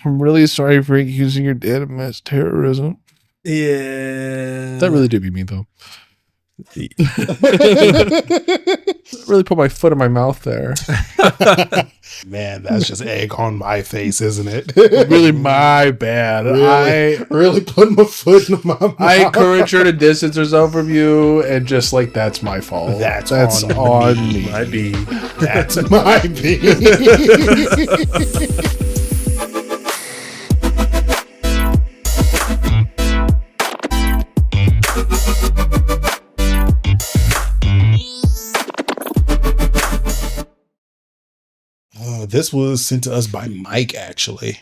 I'm really sorry for accusing your dad of mass terrorism. Yeah. That really did be me, though. Really put my foot in my mouth there. Man, that's just egg on my face, isn't it? Really my bad. Really, really putting my foot in my mouth. I encourage her to distance herself from you, and just like that's my fault. That's on me. Might be. That's my B. This was sent to us by Mike, actually.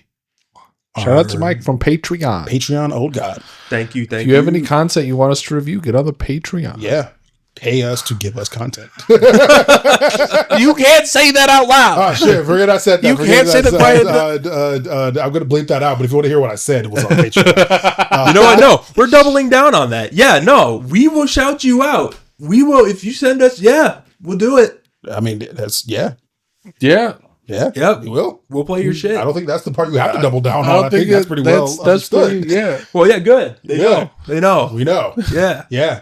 Shout out to Mike from Patreon. Patreon, old God. Thank you. If you have any content you want us to review, get on the Patreon. Yeah. Pay us to give us content. You can't say that out loud. Oh, shit. Forget I said that. You can't say that quiet. I'm going to bleep that out, but if you want to hear what I said, it was on Patreon. You know what? No, we're doubling down on that. Yeah, no, we will shout you out. We will, if you send us, we'll do it. I mean, that's, yeah. Yeah. Yeah. Yep. We will. We'll play your shit. I don't think that's the part you have to double down I on. don't I think that's pretty well understood. Yeah. Well, yeah, good. They know. They know. We know. Yeah. Yeah.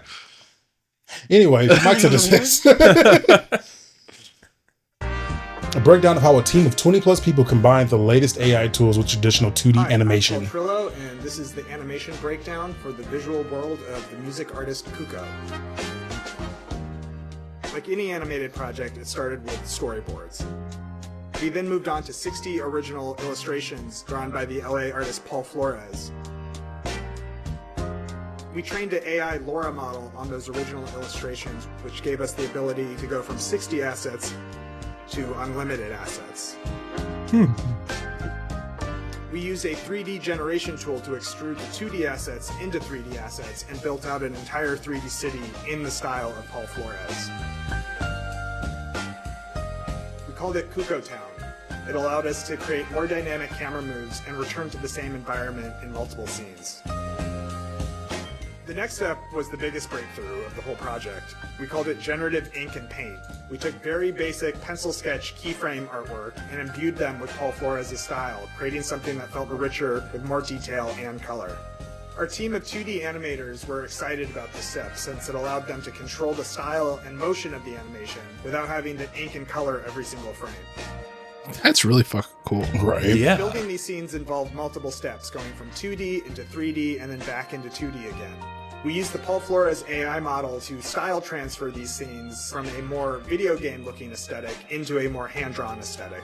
Anyway, Mike said this. A breakdown of how a team of 20 plus people combine the latest AI tools with traditional 2D animation. I'm Trillo, and this is the animation breakdown for the visual world of the music artist Cuco. Like any animated project, it started with storyboards. We then moved on to 60 original illustrations drawn by the LA artist Paul Flores. We trained an AI LoRa model on those original illustrations, which gave us the ability to go from 60 assets to unlimited assets. We used a 3D generation tool to extrude the 2D assets into 3D assets and built out an entire 3D city in the style of Paul Flores. We called it Cuco Town. It allowed us to create more dynamic camera moves and return to the same environment in multiple scenes. The next step was the biggest breakthrough of the whole project. We called it generative ink and paint. We took very basic pencil sketch keyframe artwork and imbued them with Paul Flores' style, creating something that felt richer with more detail and color. Our team of 2D animators were excited about this step since it allowed them to control the style and motion of the animation without having to ink and color every single frame. That's really fucking cool. Right. Yeah. Building these scenes involved multiple steps, going from 2D into 3D and then back into 2D again. We used the Paul Flores AI model to style transfer these scenes from a more video game looking aesthetic into a more hand-drawn aesthetic.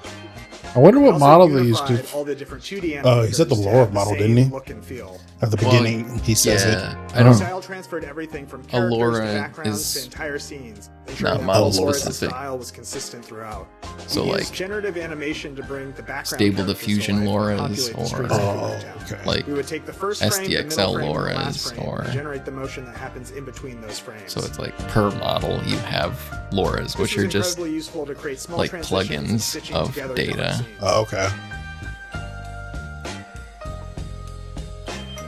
I wonder what Also model they used to. unified all the different 2D He said the animators to LoRa have the model, same didn't he? Look and feel. At the beginning, he says it. I don't. Style transferred everything from characters LoRa to backgrounds is to entire scenes, not ensuring that model Paul Flores' specific. style was consistent throughout. So, We like, used generative animation to bring the background Stable characters to Diffusion life and LoRas populate the or- streets of Oh, Cuco Town. okay. Like We would take the first frame, the middle SDXL frame, and the last LoRas frame, or- and generate the motion that happens in between those frames. So it's like per model you have LoRas, This which was are just incredibly useful to create small like transitions and plugins stitching of together data. different scenes. Oh, okay.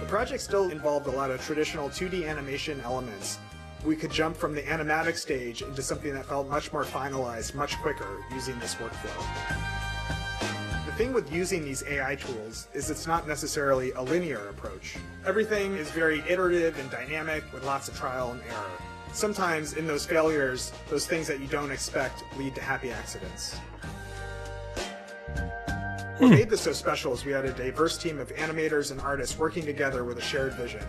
The project still involved a lot of traditional 2D animation elements. We could jump from the animatic stage into something that felt much more finalized, much quicker, using this workflow. The thing with using these AI tools is it's not necessarily a linear approach. Everything is very iterative and dynamic with lots of trial and error. Sometimes in those failures, those things that you don't expect lead to happy accidents. What made this so special is we had a diverse team of animators and artists working together with a shared vision.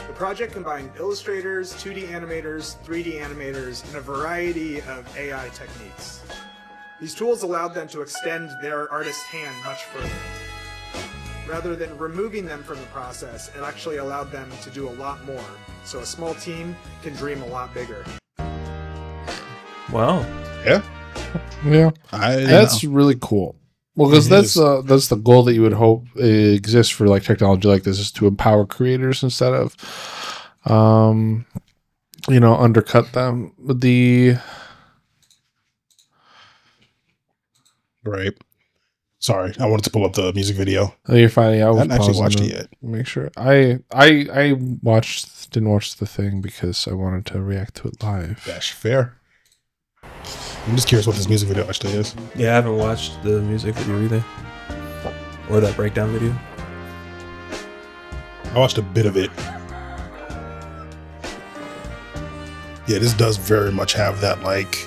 The project combined illustrators, 2D animators, 3D animators, and a variety of AI techniques. These tools allowed them to extend their artist's hand much further. Rather than removing them from the process, it actually allowed them to do a lot more, so a small team can dream a lot bigger. Wow. Yeah. Yeah, That's that's really cool. Well, because It that's the goal that you would hope exists for like technology like this, is to empower creators instead of, undercut them. But right. Sorry, I wanted to pull up the music video. you're finding out. I haven't actually watched it yet. Make sure I didn't watch the thing because I wanted to react to it live. That's fair. I'm just curious what this music video actually is. Yeah, I haven't watched the music video either. Or that breakdown video? I watched a bit of it. Yeah, this does very much have that, like,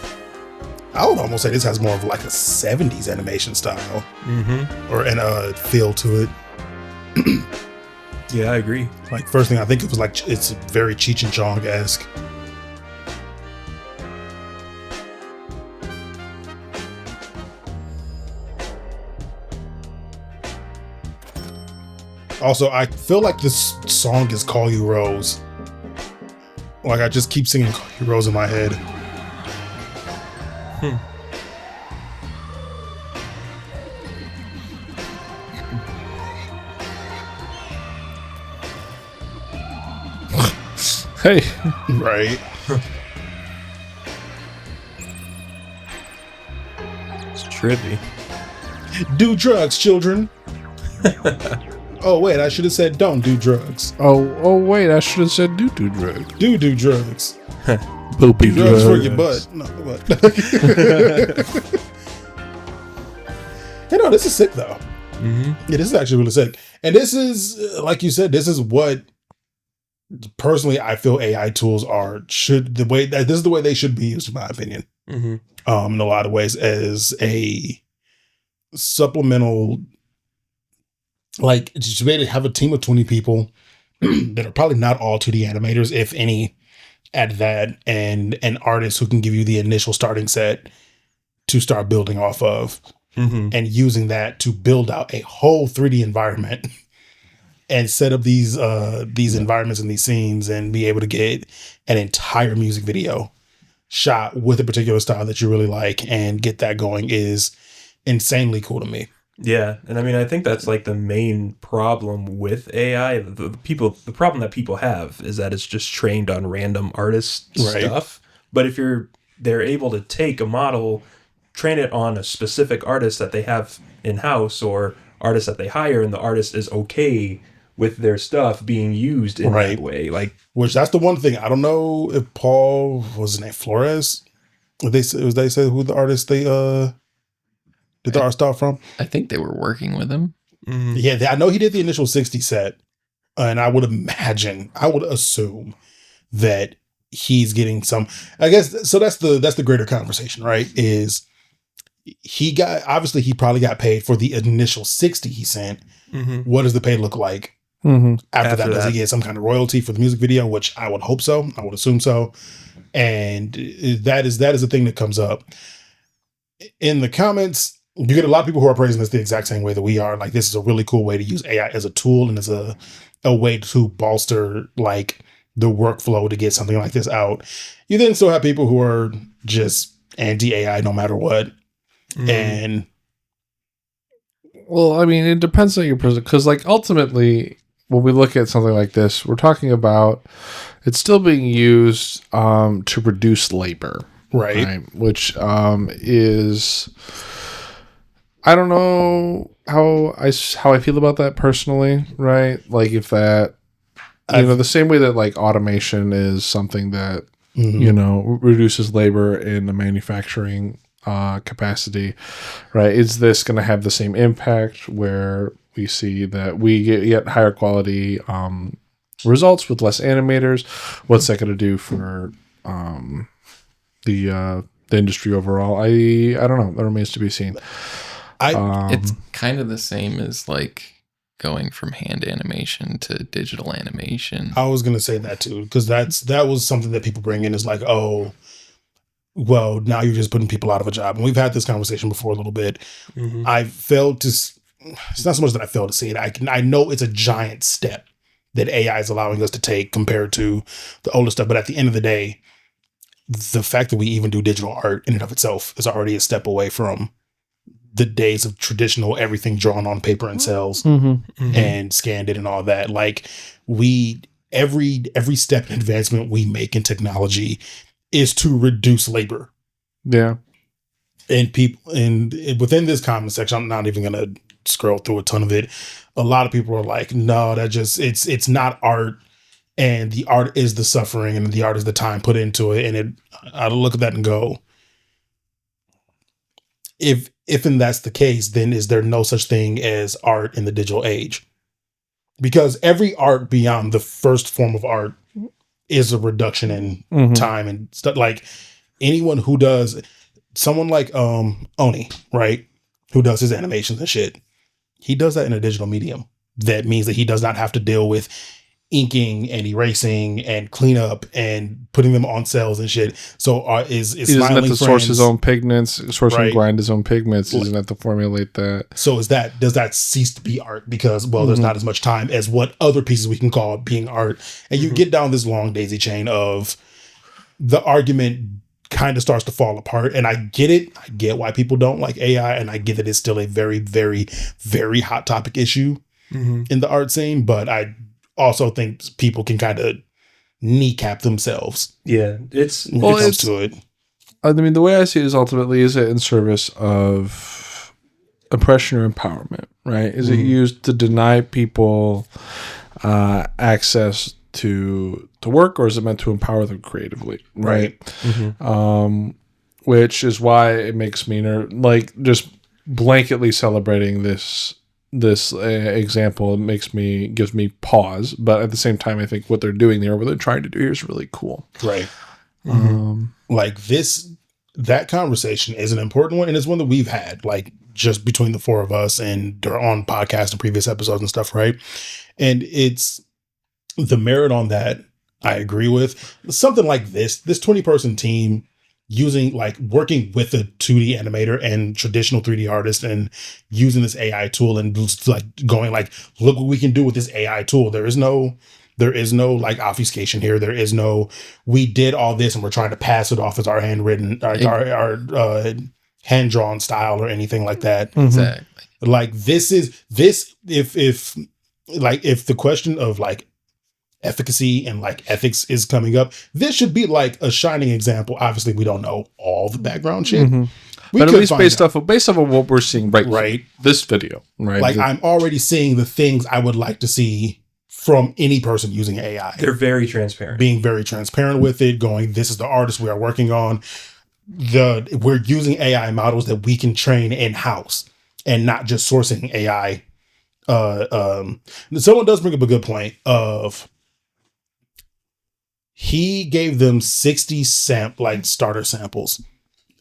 I would almost say this has more of like a 70s animation style. Or a feel to it. Yeah, I agree. Like, first thing I think it was like, it's very Cheech and Chong-esque. Also, I feel like this song is Call You Rose. Like, I just keep singing Call You Rose in my head. Hey. Right. It's trippy. Do drugs, children. Oh, wait, I should have said don't do drugs. Oh, wait, I should have said do drugs. Do drugs. Poopy Do drugs for your butt. No, but. You know, this is sick, though. Yeah, this is actually really sick. And this is, like you said, this is what, personally, I feel AI tools this is the way they should be used, in my opinion. In a lot of ways, as a supplemental, like, just to be able to have a team of 20 people that are probably not all 2D animators, if any, at that, and an artist who can give you the initial starting set to start building off of, and using that to build out a whole 3D environment and set up these environments and these scenes and be able to get an entire music video shot with a particular style that you really like and get that going is insanely cool to me. Yeah, and I mean, I think that's like the main problem with AI. The problem that people have is that it's just trained on random artist stuff. But if they're able to take a model, train it on a specific artist that they have in-house or artist that they hire, and the artist is okay with their stuff being used in that way. Like, which that's the one thing. I don't know if Paul, was his name Flores? They said who the artist did the art style from? I think they were working with him. Yeah, I know he did the initial 60 set, and I would assume that he's getting some. I guess so. That's the greater conversation, right? Is he probably got paid for the initial 60 he sent. What does the pay look like after that? Does he get some kind of royalty for the music video? Which I would hope so. I would assume so. And that is the thing that comes up in the comments. You get a lot of people who are praising this the exact same way that we are. Like, this is a really cool way to use AI as a tool and as a way to bolster, like, the workflow to get something like this out. You then still have people who are just anti-AI no matter what. And well, I mean, it depends on your person, because, like, ultimately, when we look at something like this, we're talking about it's still being used to reduce labor, right? Which is, I don't know how I feel about that personally, right? Like, if that, the same way that, like, automation is something that reduces labor in the manufacturing capacity, right? Is this going to have the same impact where we see that we get higher quality results with less animators? What's that going to do for the industry overall? I don't know. That remains to be seen. It's kind of the same as, like, going from hand animation to digital animation. I was going to say that too, because that was something that people bring in is like, oh, well, now you're just putting people out of a job. And we've had this conversation before a little bit. I failed to, it's not so much that I failed to see it. I know it's a giant step that AI is allowing us to take compared to the older stuff. But at the end of the day, the fact that we even do digital art in and of itself is already a step away from the days of traditional everything drawn on paper and cells and scanned in and all that. Like, every step in advancement we make in technology is to reduce labor. Yeah. And people, and within this comment section, I'm not even going to scroll through a ton of it. A lot of people are like, no, it's not art, and the art is the suffering, and the art is the time put into it. And I look at that and go, if if and that's the case, then is there no such thing as art in the digital age? Because every art beyond the first form of art is a reduction in time and stuff. Like anyone who does, someone like Oni, right, who does his animations and shit, he does that in a digital medium. That means that he does not have to deal with inking and erasing and cleanup and putting them on cells and shit. So he doesn't have to source his own pigments, and grind his own pigments. He doesn't have to formulate that. So does that cease to be art because, well, there's not as much time as what other pieces we can call being art. And you get down this long daisy chain of the argument kind of starts to fall apart. And I get it. I get why people don't like AI. And I get that it's still a very, very, very hot topic issue in the art scene. But I also think people can kind of kneecap themselves. Yeah, when it comes to it. I mean, the way I see it is ultimately is it in service of oppression or empowerment, right? Is it used to deny people access to work, or is it meant to empower them creatively, right? Which is why it makes me just blanketly celebrating this example gives me pause, but at the same time I think what they're doing there, what they're trying to do here is really cool, right? Like that conversation is an important one, and it's one that we've had like just between the four of us and on podcasts and previous episodes and stuff, right? And it's the merit on that I agree with. Something like this 20-person team working with a 2D animator and traditional 3D artist and using this AI tool and like going like, look what we can do with this AI tool. There is no like obfuscation here. There is no, we did all this and we're trying to pass it off as our handwritten, our hand-drawn style or anything like that. Exactly. Like if the question of like efficacy and like ethics is coming up, this should be like a shining example. Obviously we don't know all the background shit, but at least based off of what we're seeing right this video, right? Like I'm already seeing the things I would like to see from any person using AI. They're very transparent, being very transparent with it, going, this is the artist we are working on, we're using AI models that we can train in-house and not just sourcing AI. Someone does bring up a good point of he gave them 60 starter samples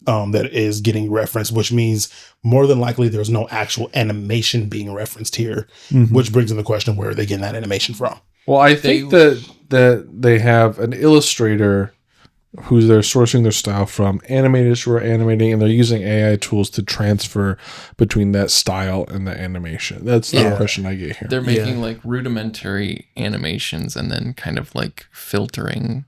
that is getting referenced, which means more than likely there's no actual animation being referenced here, which brings in the question, where are they getting that animation from? Well, I think that they have an illustrator who they're sourcing their style from, animators who are animating, and they're using AI tools to transfer between that style and the animation. That's the impression I get here. They're making like rudimentary animations and then kind of like filtering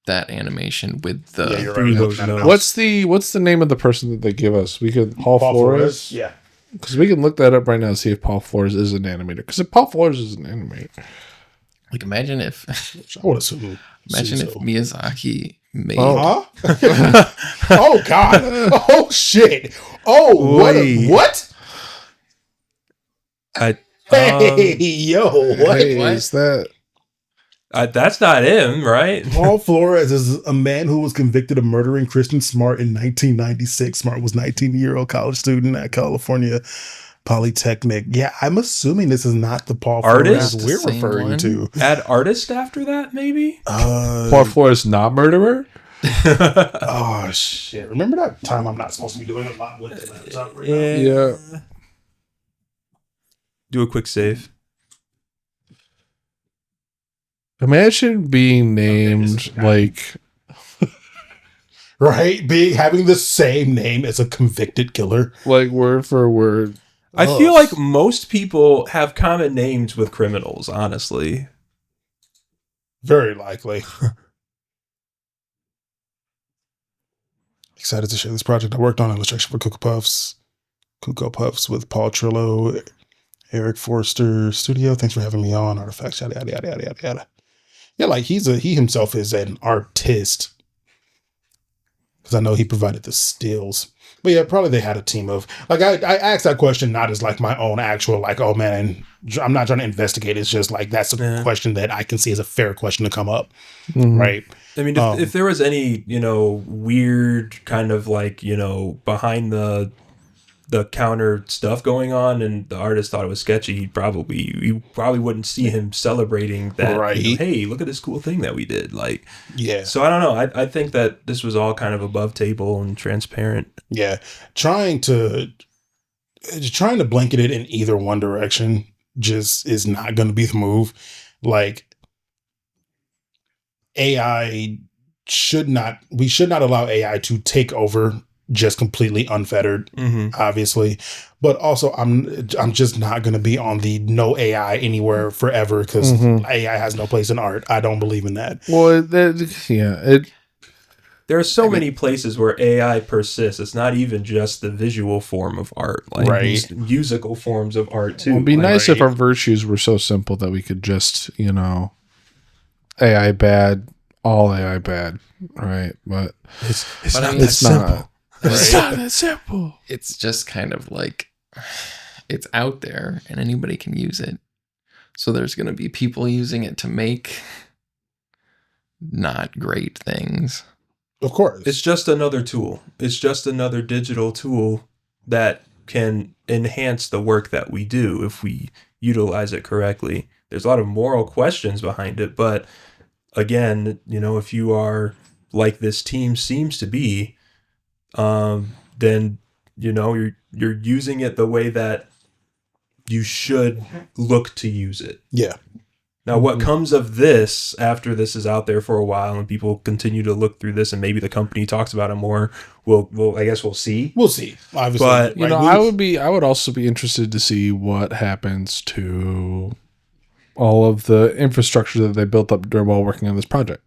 that animation with the right. What's the name of the person that they give us? We could Paul Flores. Yeah, because we can look that up right now and see if Paul Flores is an animator. Because if Paul Flores is an animator, like imagine if I would assume. If Miyazaki made. Oh God! Oh shit! Oh what? Hey yo! What is that? That's not him, right? Paul Flores is a man who was convicted of murdering Christian Smart in 1996. Smart was 19-year-old college student at California Polytechnic. Yeah, I'm assuming this is not the Paul Flores we're referring to. Add artist after that, maybe? Paul Flores not murderer? Oh shit! Remember that time I'm not supposed to be doing a lot with the laptop right now? Yeah. Do a quick save. Imagine being named like right, having the same name as a convicted killer, like word for word. I feel like most people have common names with criminals, honestly. Very likely. Excited to share this project I worked on, illustration for Cuco Puffs with Paul Trillo, Eric Forster Studio. Thanks for having me on. Artifacts, yada yada yada yada yada. Yeah, like he himself is an artist, because I know he provided the stills. But yeah, probably they had a team of, like, I asked that question not as like my own actual, like, oh man, I'm not trying to investigate. It's just like, that's a question that I can see as a fair question to come up. Right. I mean, if there was any, weird kind of like, behind the the counter stuff going on and the artist thought it was sketchy, you probably wouldn't see him celebrating that. Right. Hey, look at this cool thing that we did. Like, yeah. So I don't know. I think that this was all kind of above table and transparent. Yeah. Trying to blanket it in either one direction just is not going to be the move. Like, we should not allow AI to take over just completely unfettered, obviously. But also, I'm just not going to be on the no AI anywhere forever because AI has no place in art. I don't believe in that. Well, there are so many places where AI persists. It's not even just the visual form of art, like musical forms of art too. It would be nice if our virtues were so simple that we could just, AI bad, all AI bad, right? But it's not that simple. It's not that simple. It's just kind of like it's out there and anybody can use it. So there's going to be people using it to make not great things. Of course. It's just another tool. It's just another digital tool that can enhance the work that we do if we utilize it correctly. There's a lot of moral questions behind it, but again, if you are like this team seems to be, then you're using it the way that you should look to use it. Yeah. Now, what comes of this after this is out there for a while and people continue to look through this and maybe the company talks about it more, I guess we'll see. We'll see. Obviously, but I would also be interested to see what happens to all of the infrastructure that they built up while working on this project.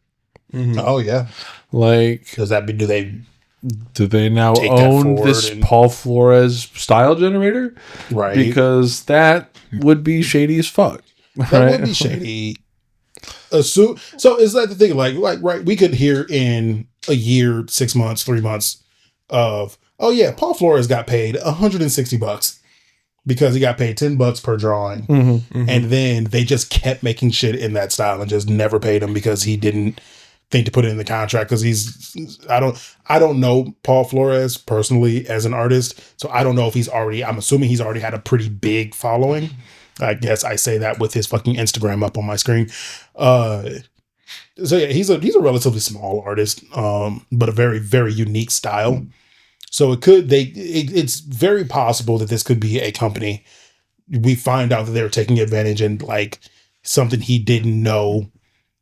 Oh yeah. Like, do they now own this Paul Flores style generator? Right. Because that would be shady as fuck. That would be shady. So is that the thing? Like, right? We could hear in a year, 6 months, 3 months of, oh yeah, Paul Flores got paid $160 because he got paid $10 per drawing, and then they just kept making shit in that style and just never paid him because he didn't think to put it in the contract because I don't know Paul Flores personally as an artist, so I don't know if I'm assuming he's already had a pretty big following. I guess I say that with his fucking Instagram up on my screen. So yeah, he's a relatively small artist, but a very, very unique style. So it's very possible that this could be a company. We find out that they're taking advantage and like something he didn't know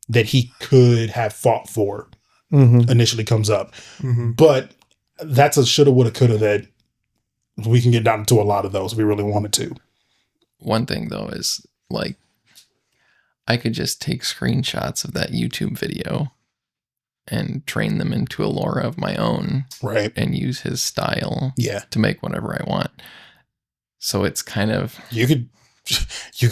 that he could have fought for initially comes up. But that's a shoulda, woulda, coulda that we can get down to a lot of those if we really wanted to. One thing though is like I could just take screenshots of that YouTube video and train them into a lore of my own, right? And use his style, to make whatever I want. So it's kind of you could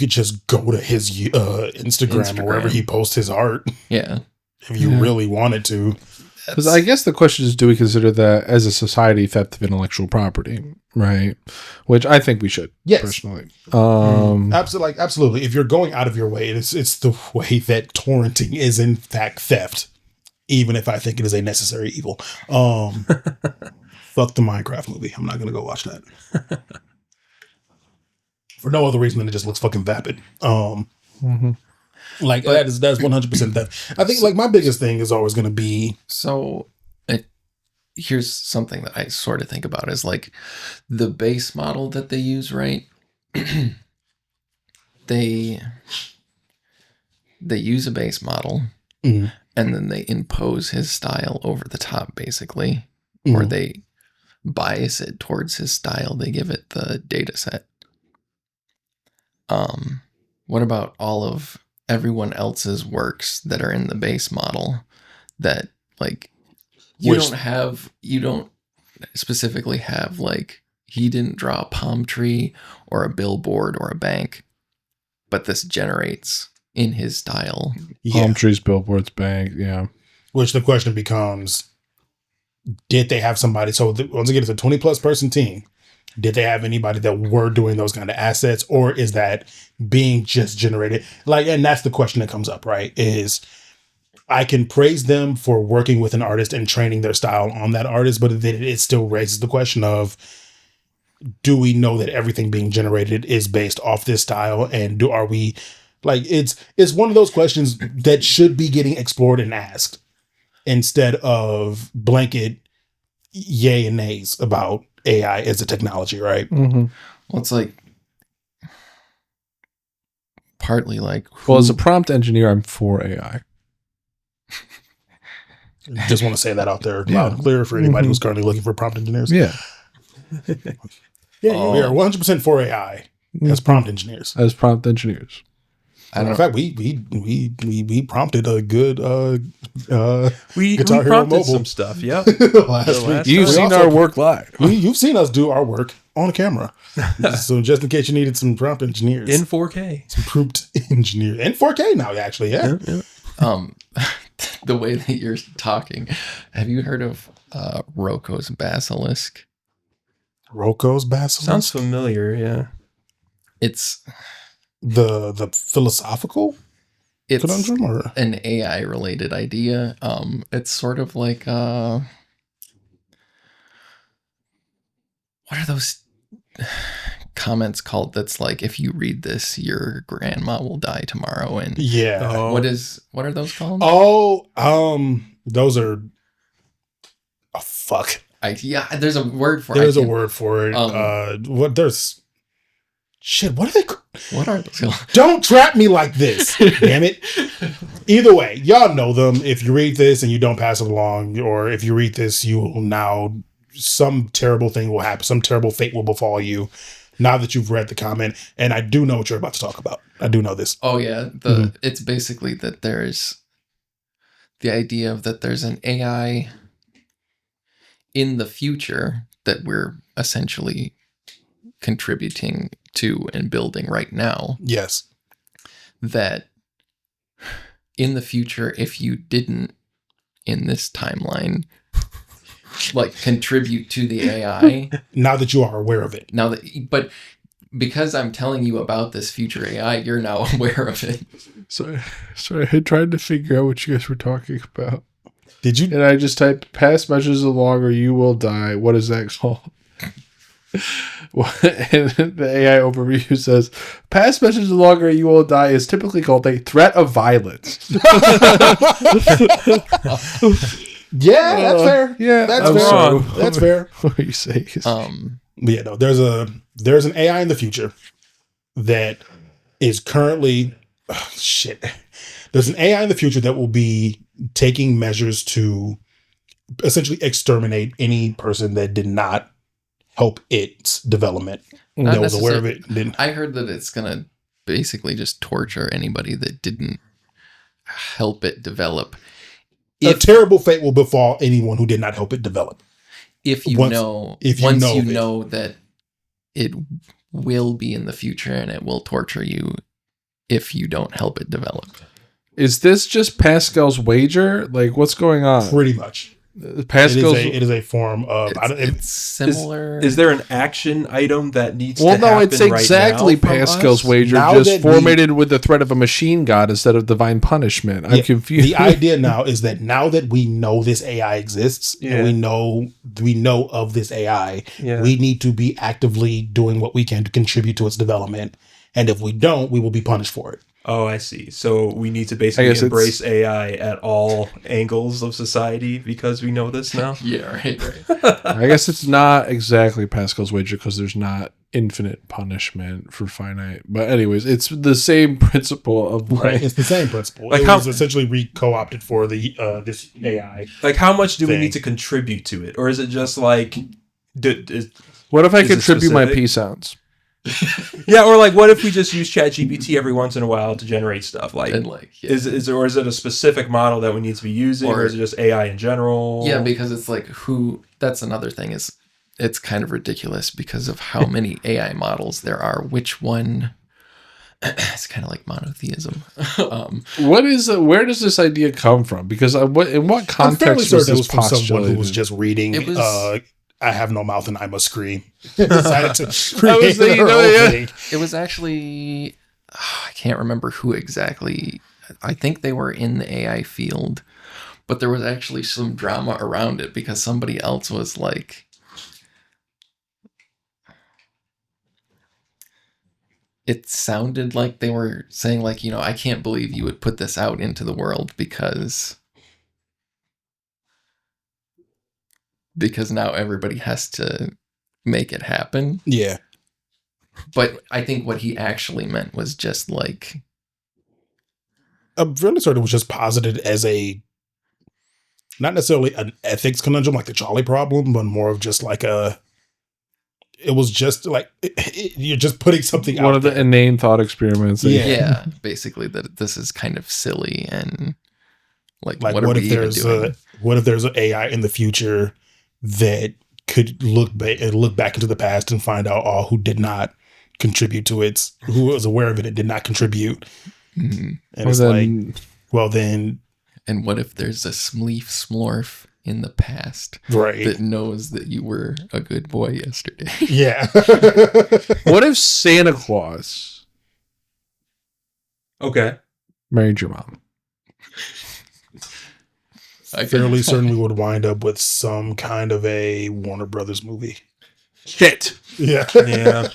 just go to his Instagram or wherever he posts his art, if you really wanted to. Because I guess the question is, do we consider that as a society theft of intellectual property, right? Which I think we should, personally. Absolutely. If you're going out of your way, it's the way that torrenting is in fact theft, even if I think it is a necessary evil. Fuck the Minecraft movie. I'm not going to go watch that. For no other reason than it just looks fucking vapid. Like that's 100% that. I think like my biggest thing is always going to be. So here's something that I sort of think about is like the base model that they use, right? They use a base model and then they impose his style over the top, basically, or they bias it towards his style. They give it the data set. What about all of everyone else's works that are in the base model that like you don't specifically have like he didn't draw a palm tree or a billboard or a bank, but this generates in his style. Palm trees, billboards, bank, Which the question becomes, did they have somebody? So once again, it's a 20+ person team. Did they have anybody that were doing those kind of assets, or is that being just generated? Like, and that's the question that comes up, right? Is I can praise them for working with an artist and training their style on that artist, but then it still raises the question of, do we know that everything being generated is based off this style? And are we like, it's one of those questions that should be getting explored and asked instead of blanket yay and nays about AI as a technology, right? Well, it's like partly like, well, as a prompt engineer, I'm for AI. Just want to say that out there loud and clear for anybody who's currently looking for prompt engineers. Yeah. We are 100% for AI as prompt engineers. As prompt engineers. In fact, we prompted a good we Guitar Hero prompted Mobile some stuff. Yep. last week. You've seen our work live. You've seen us do our work on camera. So just in case you needed some prompt engineers. In 4K. Some prompt engineers. In 4K now, actually, yeah. The way that you're talking, have you heard of Roko's Basilisk? Roko's Basilisk? Sounds familiar, yeah. It's the philosophical conundrum, or an AI related idea. It's sort of like what are those comments called that's like, if you read this, your grandma will die tomorrow? And what are those called? Those are fuck. There's a word for it. There's a word for it. What there's shit, what are they? What are those called? Don't trap me like this. Damn it. Either way, y'all know them. If you read this and you don't pass it along, or if you read this, you will now, some terrible thing will happen. Some terrible fate will befall you now that you've read the comment. And I do know what you're about to talk about. I do know this. Oh, yeah. It's basically that there's the idea of that there's an AI in the future that we're essentially contributing to and building right now. Yes. That in the future, if you didn't in this timeline like contribute to the AI, now that you are aware of it, but because I'm telling you about this future AI, you're now aware of it. Sorry, I tried to figure out what you guys were talking about. Did you? And I just typed pass messages along or you will die. What is that called? And the AI overview says, pass messages along or you will die is typically called a threat of violence. Yeah, that's fair. Yeah, that's I'm fair. wrong. That's fair. What are you saying? Yeah, no, there's an AI in the future that is currently There's an AI in the future that will be taking measures to essentially exterminate any person that did not help its development. That was aware of it. I heard that it's gonna basically just torture anybody that didn't help it develop. A terrible fate will befall anyone who did not help it develop. If you know that it will be in the future and it will torture you if you don't help it develop. Is this just Pascal's wager? Like, what's going on? Pretty much. Pascal's. It is a form of. It's similar. Is there an action item that needs to well, happen? No, it's exactly right now Pascal's wager, just formatted with the threat of a machine god instead of divine punishment. I'm confused. The idea now is that now that we know this AI exists and we know of this AI, we need to be actively doing what we can to contribute to its development. And if we don't, we will be punished for it. Oh, I see. So we need to basically embrace AI at all angles of society because we know this now? Yeah, right. I guess it's not exactly Pascal's wager because there's not infinite punishment for finite. But anyways, it's the same principle of right. It's the same principle. Like it was essentially co-opted for the this AI. Like how much do we need to contribute to it? Or is it just like... what if I contribute my P sounds? Yeah, or like what if we just use ChatGPT every once in a while to generate stuff? Is it a specific model that we need to be using, or is it just AI in general? Yeah, because it's like that's another thing is it's kind of ridiculous because of how many AI models there are. Which one? It's kind of like monotheism. Where does this idea come from? Because in what context was this from postulated? Someone who was just reading. I have no mouth and I must scream. Decided to create thing. It was actually, I can't remember who exactly. I think they were in the AI field, but there was actually some drama around it because somebody else was like, it sounded like they were saying, like, I can't believe you would put this out into the world because now everybody has to make it happen. Yeah. But I think what he actually meant was just like, I'm fairly certain it was just posited as not necessarily an ethics conundrum like the Charlie problem, but more of just like it was just like, you're just putting something out. One of the inane thought experiments. Yeah, basically that this is kind of silly and like what are we even doing? What if there's an AI in the future that could look back into the past and find out who did not contribute to it, who was aware of it and did not contribute. Mm-hmm. And it's then. And what if there's a Smleef Smlorf in the past that knows that you were a good boy yesterday? Yeah. What if Santa Claus married your mom? I'm fairly certain we would wind up with some kind of a Warner Brothers movie. Shit. Yeah. Yeah.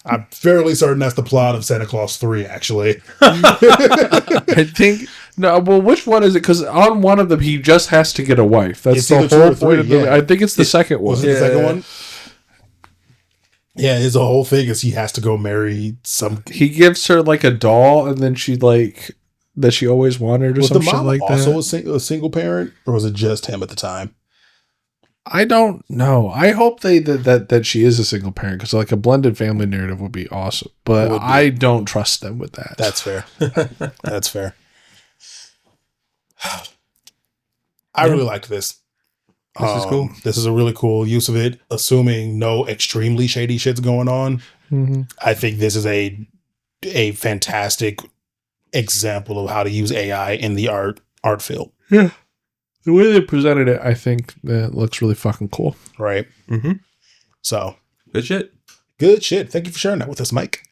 I'm fairly certain that's the plot of Santa Claus 3, actually. I think... No, well, which one is it? Because on one of them, he just has to get a wife. That's the whole point of the movie. I think it's the second one. Was it the second one? Yeah, his whole thing is he has to go marry some... He gives her, like, a doll, and then she, like... that she always wanted or some shit like that. Was the mom also a single parent, or was it just him at the time? I don't know. I hope that she is a single parent, because like a blended family narrative would be awesome. But I don't trust them with that. That's fair. That's fair. I really liked this. This is cool. This is a really cool use of it, assuming no extremely shady shit's going on. Mm-hmm. I think this is a fantastic example of how to use AI in the art field. Yeah. The way they presented it, I think that looks really fucking cool. Right. Mm-hmm. So. Good shit. Good shit. Thank you for sharing that with us, Mike.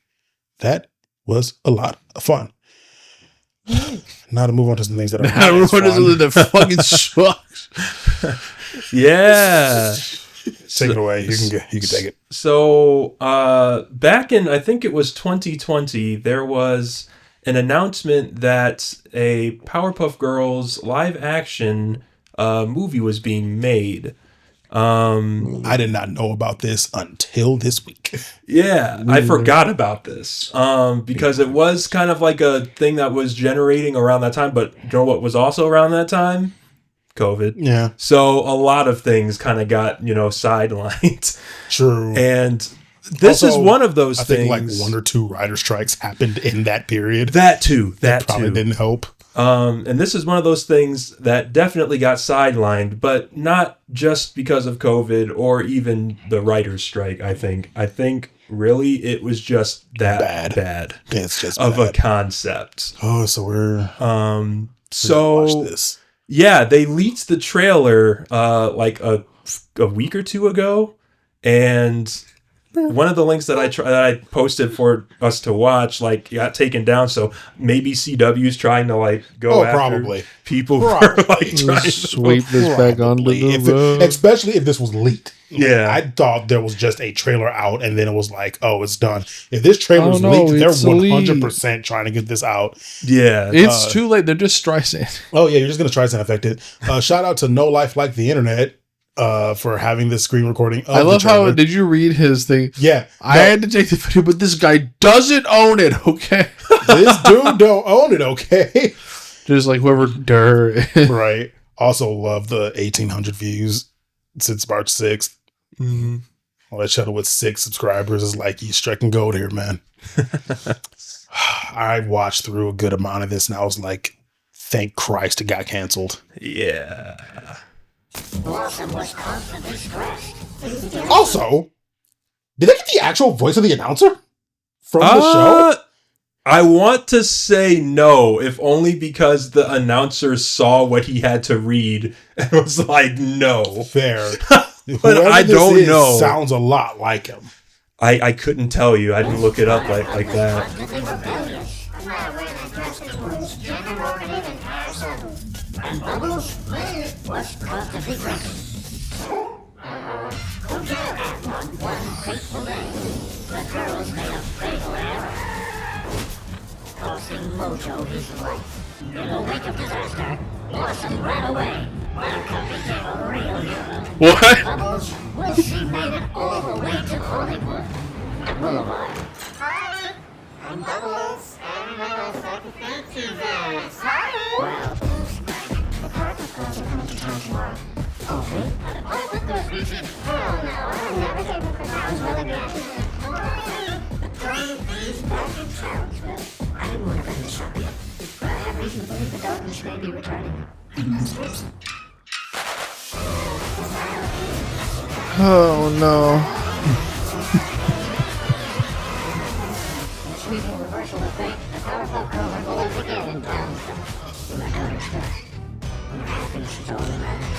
That was a lot of fun. Now to move on to some things that are not fun. That fucking sucks. Yeah. Take it away. You can take it. So back in, I think it was 2020, there was an announcement that a Powerpuff Girls live action movie was being made. I did not know about this until this week. Yeah, I forgot about this because it was kind of like a thing that was generating around that time. But you know what was also around that time? COVID. Yeah. So a lot of things kind of got, sidelined. True. And this is one of those things. I think like 1 or 2 writer strikes happened in that period. That too. That probably didn't help. And this is one of those things that definitely got sidelined, but not just because of COVID or even the writer's strike, I think. I think really it was just that bad. It's just of bad. A concept. Oh, so we're so watch this. Yeah, they leaked the trailer like a week or 2 ago, and one of the links that I posted for us to watch got taken down. So maybe CW's trying to go after probably people who are trying to sweep this back onto the road. Especially if this was leaked. Yeah, I thought there was just a trailer out, and then it was like, oh, it's done. If this trailer's leaked, they're 100% trying to get this out. Yeah, it's too late. They're just Streisand. Oh yeah, you're just gonna Streisand affect it. Shout out to No Life Like the Internet. For having this screen recording. I love how, did you read his thing? Yeah. I had to take the video, but this guy doesn't own it, okay? This dude don't own it, okay? Just like whoever Right. Also love the 1,800 views since March 6th. Mm-hmm. All that channel with 6 subscribers is like, you striking gold here, man. I watched through a good amount of this and I was like, thank Christ it got canceled. Yeah. Also, did they get the actual voice of the announcer from the show? I want to say no, if only because the announcer saw what he had to read and was like, no. Fair. But I don't know. Sounds a lot like him. I couldn't tell you. I didn't look it up like that. What? She made it all the way to Hollywood. Boulevard. Hi, I'm Bubbles. Thank you, Vince. Well, the Powerpuff Girls are coming to town tomorrow. Oh, really? The Powerpuff Girls region? Hell no, I'll never get with the Crayons well again. Playing these back in Townsville. I didn't want to bring this up yet, but I have reason to believe the darkness may be returning. Oh no. Sweeping reversal effect, the Powerpuff Girls are going again in town. From the outer sky. I'm happy she's all that matters.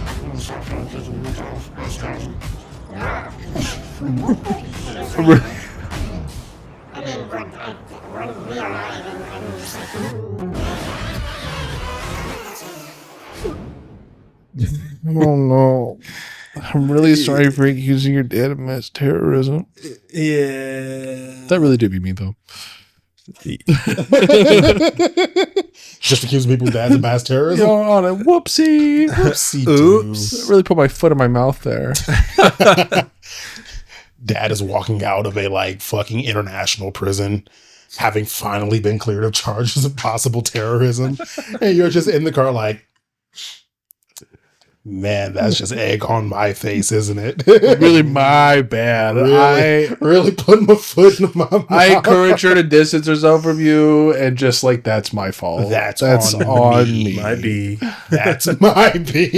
I'm gonna start taking the drive. I'm starting. When we arrive and I'm just like, Oh no. I'm really sorry for accusing your dad of mass terrorism. Yeah. That really did be me though. Just accusing people's dads of mass terrorism. You're on a whoopsie. Whoopsie Oops. I really put my foot in my mouth there. Dad is walking out of a like fucking international prison, having finally been cleared of charges of possible terrorism, and you're just in the car like, man, that's just egg on my face, isn't it? Really my bad. Really putting my foot in my mouth. I encourage her to distance herself from you and just like that's my fault. That's on on me. Might be. That's my B.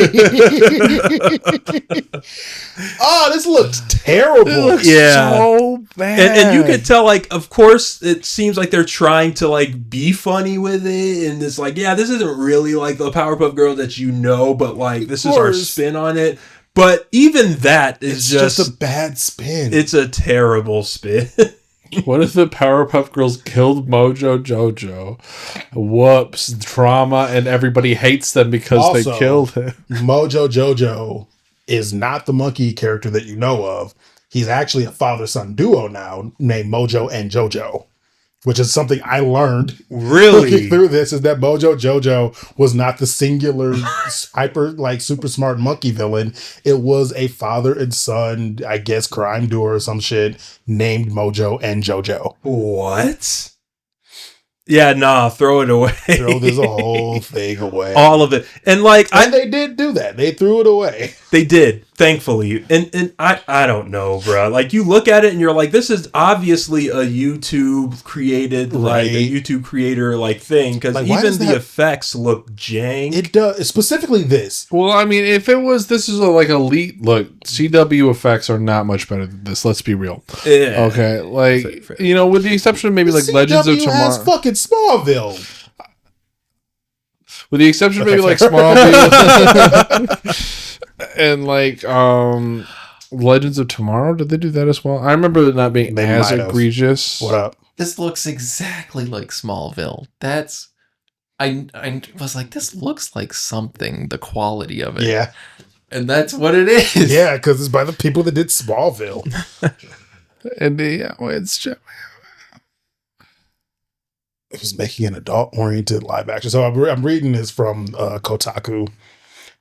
Oh, this looks terrible. It looks Yeah. so bad. And you could tell, like, of course, it seems like they're trying to, like, be funny with it. And it's like, yeah, this isn't really like the Powerpuff Girl that you know, but, like, this is our spin on it. But even that is just a bad spin. It's a terrible spin. What if the Powerpuff Girls killed Mojo Jojo? Whoops, drama, and everybody hates them because Also, they killed him. Mojo Jojo is not the monkey character that you know of. He's actually a father-son duo now named Mojo and Jojo, which is something I learned Really? looking through this, is that Mojo Jojo was not the singular hyper like super smart monkey villain. It was a father and son, I guess, crime duo or some shit named Mojo and Jojo. What? Yeah, nah, throw it away. Throw this whole thing away. All of it. And like And they did do that. They threw it away. they did, thankfully. And I don't know, bro. Like you look at it and you're like, this is obviously a YouTube created, like a YouTube creator like thing, because Like, why even does the that- effects look jank. It does, specifically this. Well, I mean, if it was, this is a, like elite. Look, CW effects are not much better than this. Let's be real. Yeah. Okay, like Fair. you know, with the exception of maybe like Legends of CW Tomorrow. has fucking Smallville. With the exception of maybe like fair. Smallville and like Legends of Tomorrow. Did they do that as well? I remember it not being They as might have. egregious. What up? This looks exactly like Smallville. That's I was like, this looks like something, the quality of it. Yeah. And that's what it is. Yeah, because it's by the people that did Smallville. And yeah, it's just, It was making an adult-oriented live action. So I'm reading this from Kotaku.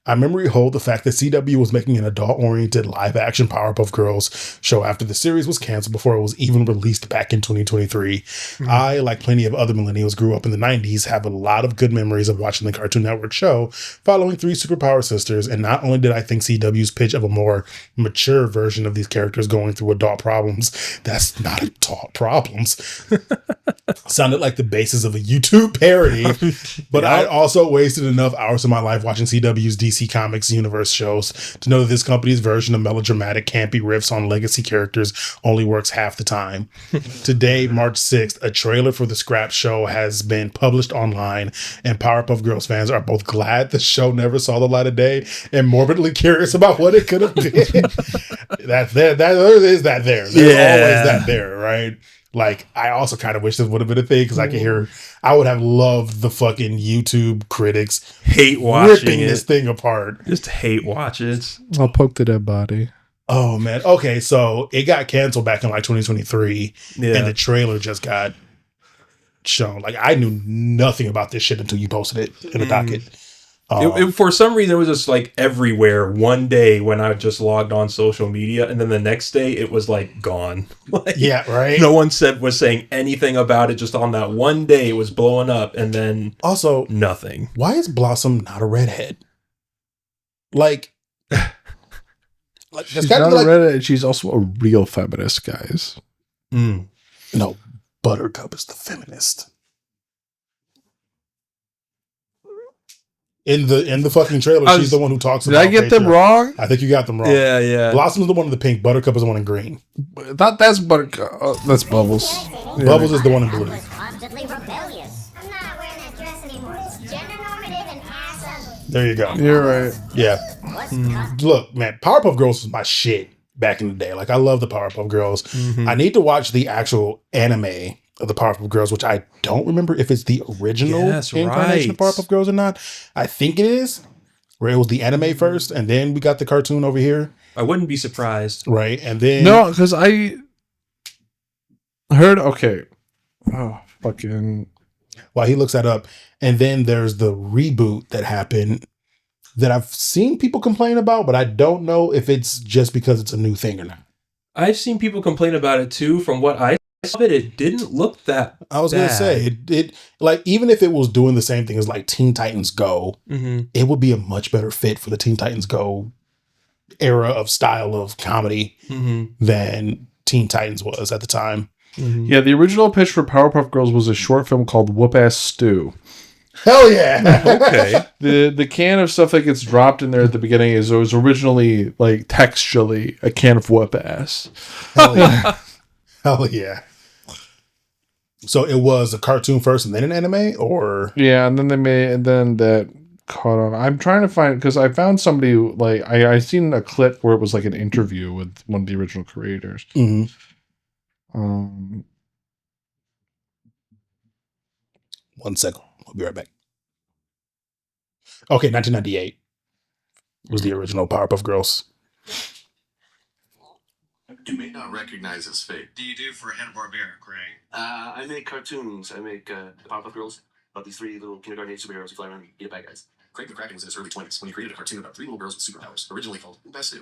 I memory hold the fact that CW was making an adult-oriented live-action Powerpuff Girls show after the series was canceled before it was even released back in 2023. I, like plenty of other millennials, grew up in the 90s, have a lot of good memories of watching the Cartoon Network show following three superpower sisters, and not only did I think CW's pitch of a more mature version of these characters going through adult problems, that's not adult problems, sounded like the basis of a YouTube parody, but I also wasted enough hours of my life watching CW's DC Comics universe shows to know that this company's version of melodramatic, campy riffs on legacy characters only works half the time. Today, March 6th, a trailer for the Scrap Show has been published online, and Powerpuff Girls fans are both glad the show never saw the light of day and morbidly curious about what it could have been. There's always that there, right? Like, I also kind of wish this would have been a thing because I would have loved the fucking YouTube critics hate watching ripping this thing apart. Just hate watch it. I'll poke the dead body. Oh man. Okay, so it got canceled back in like 2023, and the trailer just got shown. Like, I knew nothing about this shit until you posted it in the docket. It, for some reason, it was just like everywhere one day when I just logged on social media, and then the next day it was like gone. Like, yeah, right. No one was saying anything about it. Just on that one day, it was blowing up, and then also nothing. Why is Blossom not a redhead? Like she's not a redhead. She's also a real feminist, guys. No, Buttercup is the feminist. In the fucking trailer, she's the one who talks about. Did I get them wrong? I think you got them wrong. Yeah. Blossom is the one in the pink. Buttercup is the one in green. That's Buttercup. Oh, that's Bubbles. Bubbles is the one in blue. Constantly rebellious. I'm not wearing that dress anymore. It's gender normative and ass ugly. There you go. You're right. Yeah. Look, man, Powerpuff Girls was my shit back in the day. Like, I love the Powerpuff Girls. I need to watch the actual anime of the Powerpuff Girls, which I don't remember if it's the original incarnation of Powerpuff Girls or not. I think it is, where it was the anime first, and then we got the cartoon over here. I wouldn't be surprised. Right, and then... No, because I heard... Okay. Oh, fucking... While he looks that up, and then there's the reboot that happened that I've seen people complain about, but I don't know if it's just because it's a new thing or not. I've seen people complain about it too. From what I saw, it didn't look that I was going to say, it like, even if it was doing the same thing as like Teen Titans Go, it would be a much better fit for the Teen Titans Go era of style of comedy than Teen Titans was at the time. Yeah, the original pitch for Powerpuff Girls was a short film called Whoop Ass Stew. Hell yeah. Okay. The can of stuff that gets dropped in there at the beginning is it was originally like textually a can of whoop ass. Hell yeah. Hell yeah. So it was a cartoon first and then an anime, or yeah, and then that caught on. I'm trying to find because I found somebody who, like I seen a clip where it was like an interview with one of the original creators. 1 second. I'll be right back. Okay, 1998 was the original Powerpuff Girls. You may not recognize his face. Do you do for Hanna-Barbera, Craig? I make cartoons. I make the Powerpuff Girls about these three little kindergarten age superheroes who fly around and eat bad guys. Craig McCracken was in his early 20s when he created a cartoon about 3 little girls with superpowers, originally called Bastu.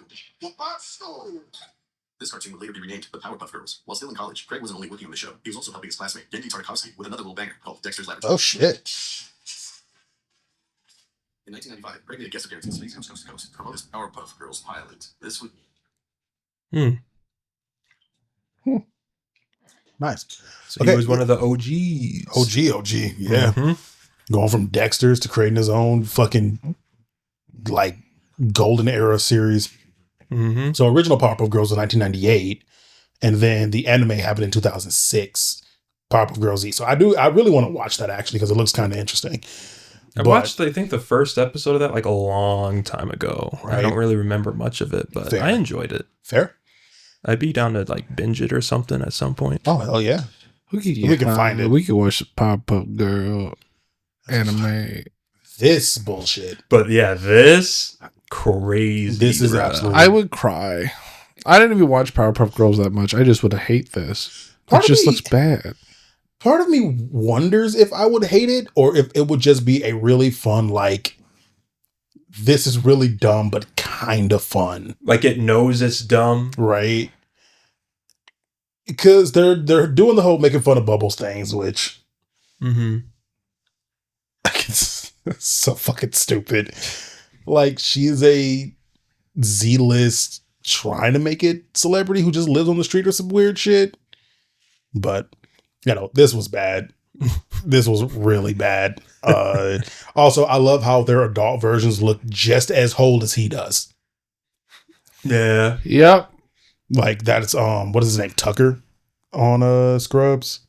This cartoon would later be renamed the Powerpuff Girls. While still in college, Craig wasn't only working on the show, he was also helping his classmate, Yendi Tartakovsky, with another little banger called Dexter's Laboratory. Oh, shit. In 1995, Craig made a guest appearance in Space Ghost Coast to Coast to promote his Powerpuff Girls pilot. This would... Nice. So he was one of the OGs. OG, yeah. Going from Dexter's to creating his own fucking, like, golden era series. So original Powerpuff Girls was 1998, and then the anime happened in 2006, Powerpuff Girls Z. So I really want to watch that, actually, because it looks kind of interesting. I watched, I think, the first episode of that like a long time ago. Right. I don't really remember much of it, but I enjoyed it. Fair. I'd be down to like binge it or something at some point. Oh, hell yeah. We can find it. We can watch the Powerpuff Girl anime. This bullshit. But yeah, this crazy. This is absolutely... I would cry. I didn't even watch Powerpuff Girls that much. I just would hate this. It just looks bad. Part of me wonders if I would hate it or if it would just be a really fun, like, this is really dumb, but kind of fun. Like it knows it's dumb. Right. Because they're doing the whole making fun of Bubbles things, which it's so fucking stupid. Like, she's a Z-list trying to make it celebrity who just lives on the street or some weird shit. But, you know, this was bad. This was really bad. Also, I love how their adult versions look just as old as he does. Yeah. Yep. Like, that's what is his name? Tucker on Scrubs.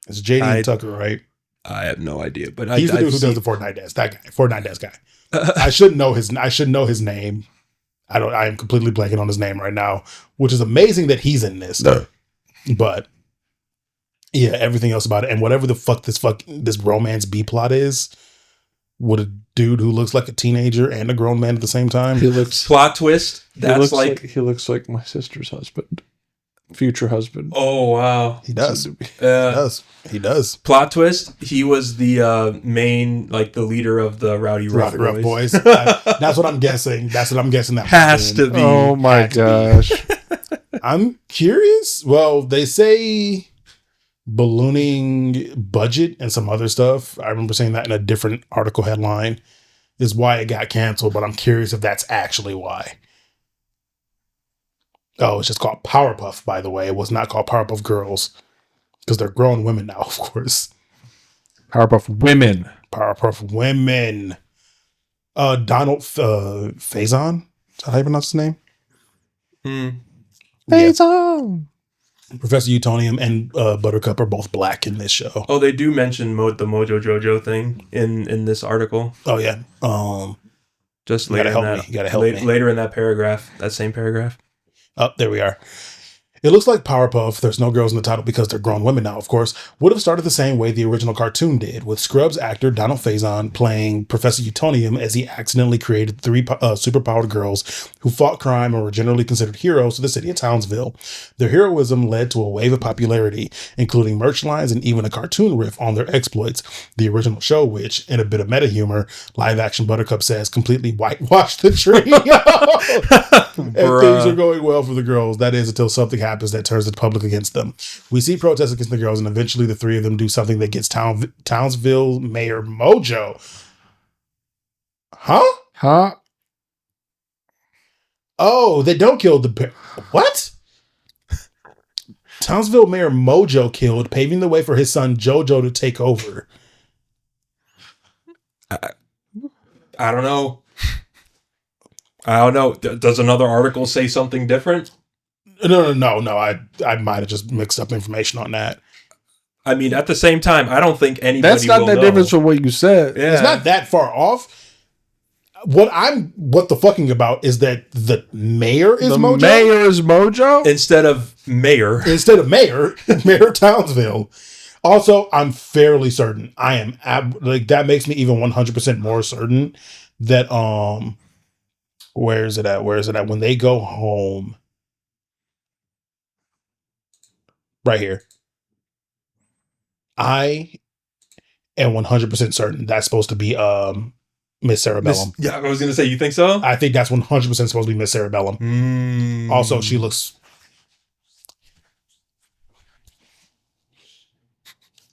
It's JD Tucker, right? I have no idea, but he's the dude who does the Fortnite dance. That guy, Fortnite dance guy. I should know his name. I am completely blanking on his name right now, which is amazing that he's in this. No. But Yeah, everything else about it. And whatever the fuck this romance B plot is, with a dude who looks like a teenager and a grown man at the same time. He looks plot twist. That's he looks like my sister's husband. Future husband. Oh wow. He does. He does. Plot twist. He was the main, like the leader of the Rowdy Rough Boys. That's what I'm guessing. That has to be. Oh my gosh. I'm curious. Well, they say ballooning budget and some other stuff. I remember saying that in a different article headline is why it got canceled, but I'm curious if that's actually why. Oh, it's just called Powerpuff, by the way. It was not called Powerpuff Girls because they're grown women now, of course. Powerpuff Women. Powerpuff Women. Donald Faison. Is that how you pronounce his name? Faison. Professor Utonium and Buttercup are both black in this show. Oh, they do mention the Mojo Jojo thing in this article. Oh yeah. Just later later in that paragraph, that same paragraph. Oh, there we are. It looks like Powerpuff, there's no girls in the title because they're grown women now, of course, would have started the same way the original cartoon did, with Scrubs actor Donald Faison playing Professor Utonium as he accidentally created 3 superpowered girls who fought crime and were generally considered heroes to the city of Townsville. Their heroism led to a wave of popularity, including merch lines and even a cartoon riff on their exploits. The original show, which, in a bit of meta humor, live-action Buttercup says completely whitewashed the tree. And things are going well for the girls. That is, until something happens that turns the public against them. We see protests against the girls, and eventually the 3 of them do something that gets Townsville Mayor Mojo. Huh? Oh, they don't kill the... What? Townsville Mayor Mojo killed, paving the way for his son Jojo to take over. I don't know. Does another article say something different? No. I might have just mixed up information on that. I mean, at the same time, I don't think anybody. That's not that different from what you said. Yeah. It's not that far off. What the fucking about is that the mayor is Mojo. The mayor is Mojo instead of mayor. Mayor Townsville. Also, I'm fairly certain. I am that makes me even 100% more certain that where is it at? When they go home. Right here. I am 100% certain that's supposed to be Miss Cerebellum. Yeah, I was going to say, you think so? I think that's 100% supposed to be Miss Cerebellum. Also, she looks...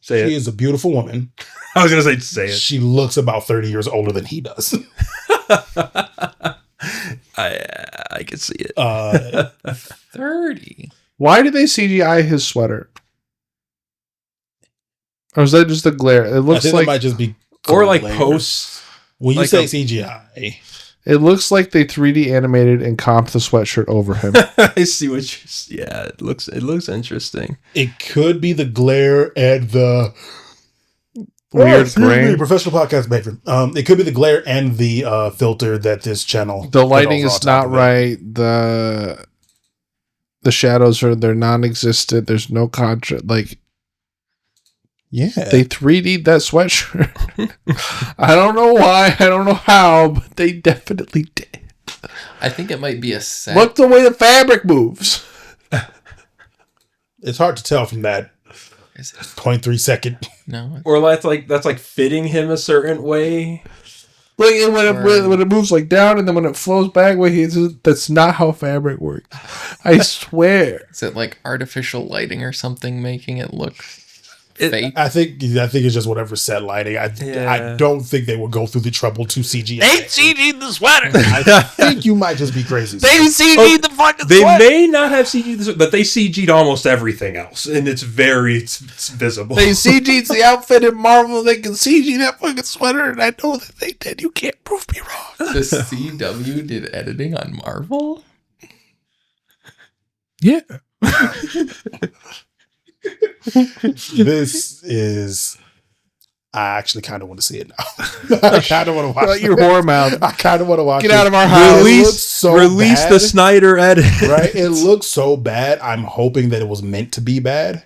She is a beautiful woman. I was going to say it. She looks about 30 years older than he does. I can see it. 30. Why did they CGI his sweater? Or is that just the glare? It looks like it might just be or like posts. When you say CGI, it looks like they 3D animated and comped the sweatshirt over him. I see what you. Yeah, it looks interesting. It could be the glare and the weird grain. Professional podcast behavior. It could be the glare and the filter that this channel. The lighting is not right. The shadows they're non-existent. There's no contrast. Like, yeah, they 3D'd that sweatshirt. I don't know why. I don't know how, but they definitely did. I think it might be a set. Look the way the fabric moves. It's hard to tell from that. Is it 0.3 second? No. Or that's like fitting him a certain way. Like when it moves like down and then when it flows back, that's not how fabric works. I swear. Is it like artificial lighting or something making it look fake? I think it's just whatever set lighting. I don't think they will go through the trouble to CGI. They CG'd the sweater. I think you might just be crazy. They CG'd the fucking They sweater. may not have CG'd the sweater, but they CG'd almost everything else, and it's visible. They CG'd the outfit in Marvel. They can CG that fucking sweater, and I know that they did. You can't prove me wrong. The CW did editing on Marvel? Yeah. This is... I actually kind of want to see it now. I kind of want to watch your whore mouth. I kind of want to watch Get it. out of our house. Release the Snyder edit. Right? It looks so bad. I'm hoping that it was meant to be bad.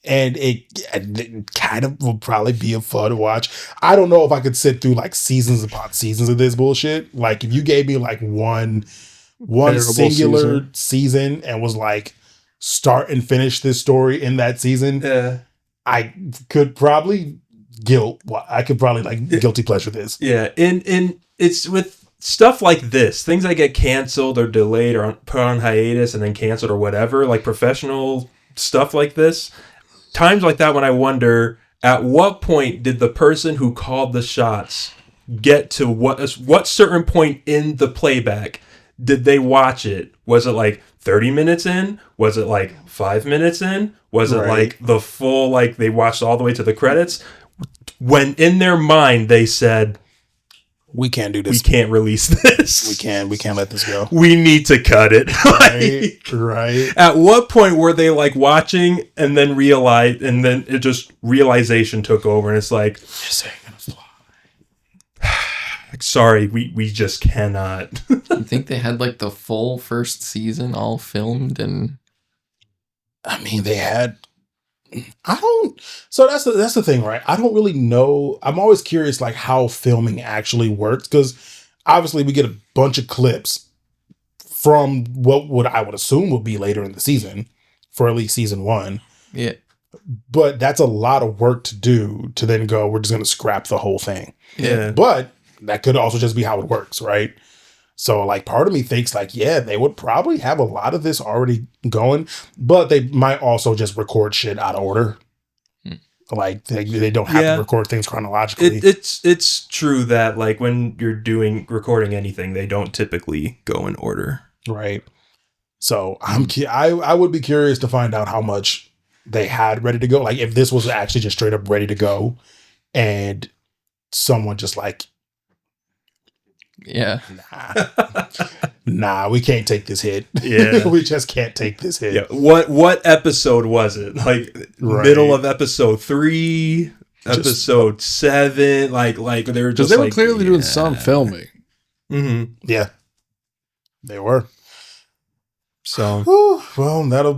And it kind of will probably be a fun to watch. I don't know if I could sit through like seasons upon seasons of this bullshit. Like if you gave me like one singular season and was like start and finish this story in that season, I could probably like guilty pleasure this. Yeah, and it's with stuff like this, things that get canceled or delayed or put on hiatus and then canceled or whatever, like professional stuff like this. Times like that when I wonder, at what point did the person who called the shots get to what certain point in the playback did they watch it? Was it like 30 minutes in? Was it like 5 minutes in? Was it like the full, like they watched all the way to the credits? When in their mind they said, we can't do this. We can't release this. We can't let this go. We need to cut it. Right. At what point were they like watching and then realized, and then it just realization took over and it's like, this ain't gonna fly. Like, sorry, we just cannot. You think they had like the full first season all filmed? And I mean, they had. So that's the thing, right? I don't really know. I'm always curious, like how filming actually works, because obviously we get a bunch of clips from what I would assume will be later in the season, for at least season 1. Yeah, but that's a lot of work to do to then go, we're just going to scrap the whole thing. Yeah, but that could also just be how it works, right? So, like, part of me thinks, like, yeah, they would probably have a lot of this already going, but they might also just record shit out of order. Like, they don't have to record things chronologically. It's true that, like, when you're recording anything, they don't typically go in order. Right. So, I would be curious to find out how much they had ready to go. Like, if this was actually just straight up ready to go and someone just, like, yeah, nah, we can't take this hit. Yeah, we just can't take this hit. Yeah. What episode was it? Like middle of episode 3, episode 7. Like they were just they were clearly doing some filming. Mm-hmm. Yeah, they were. So well, that'll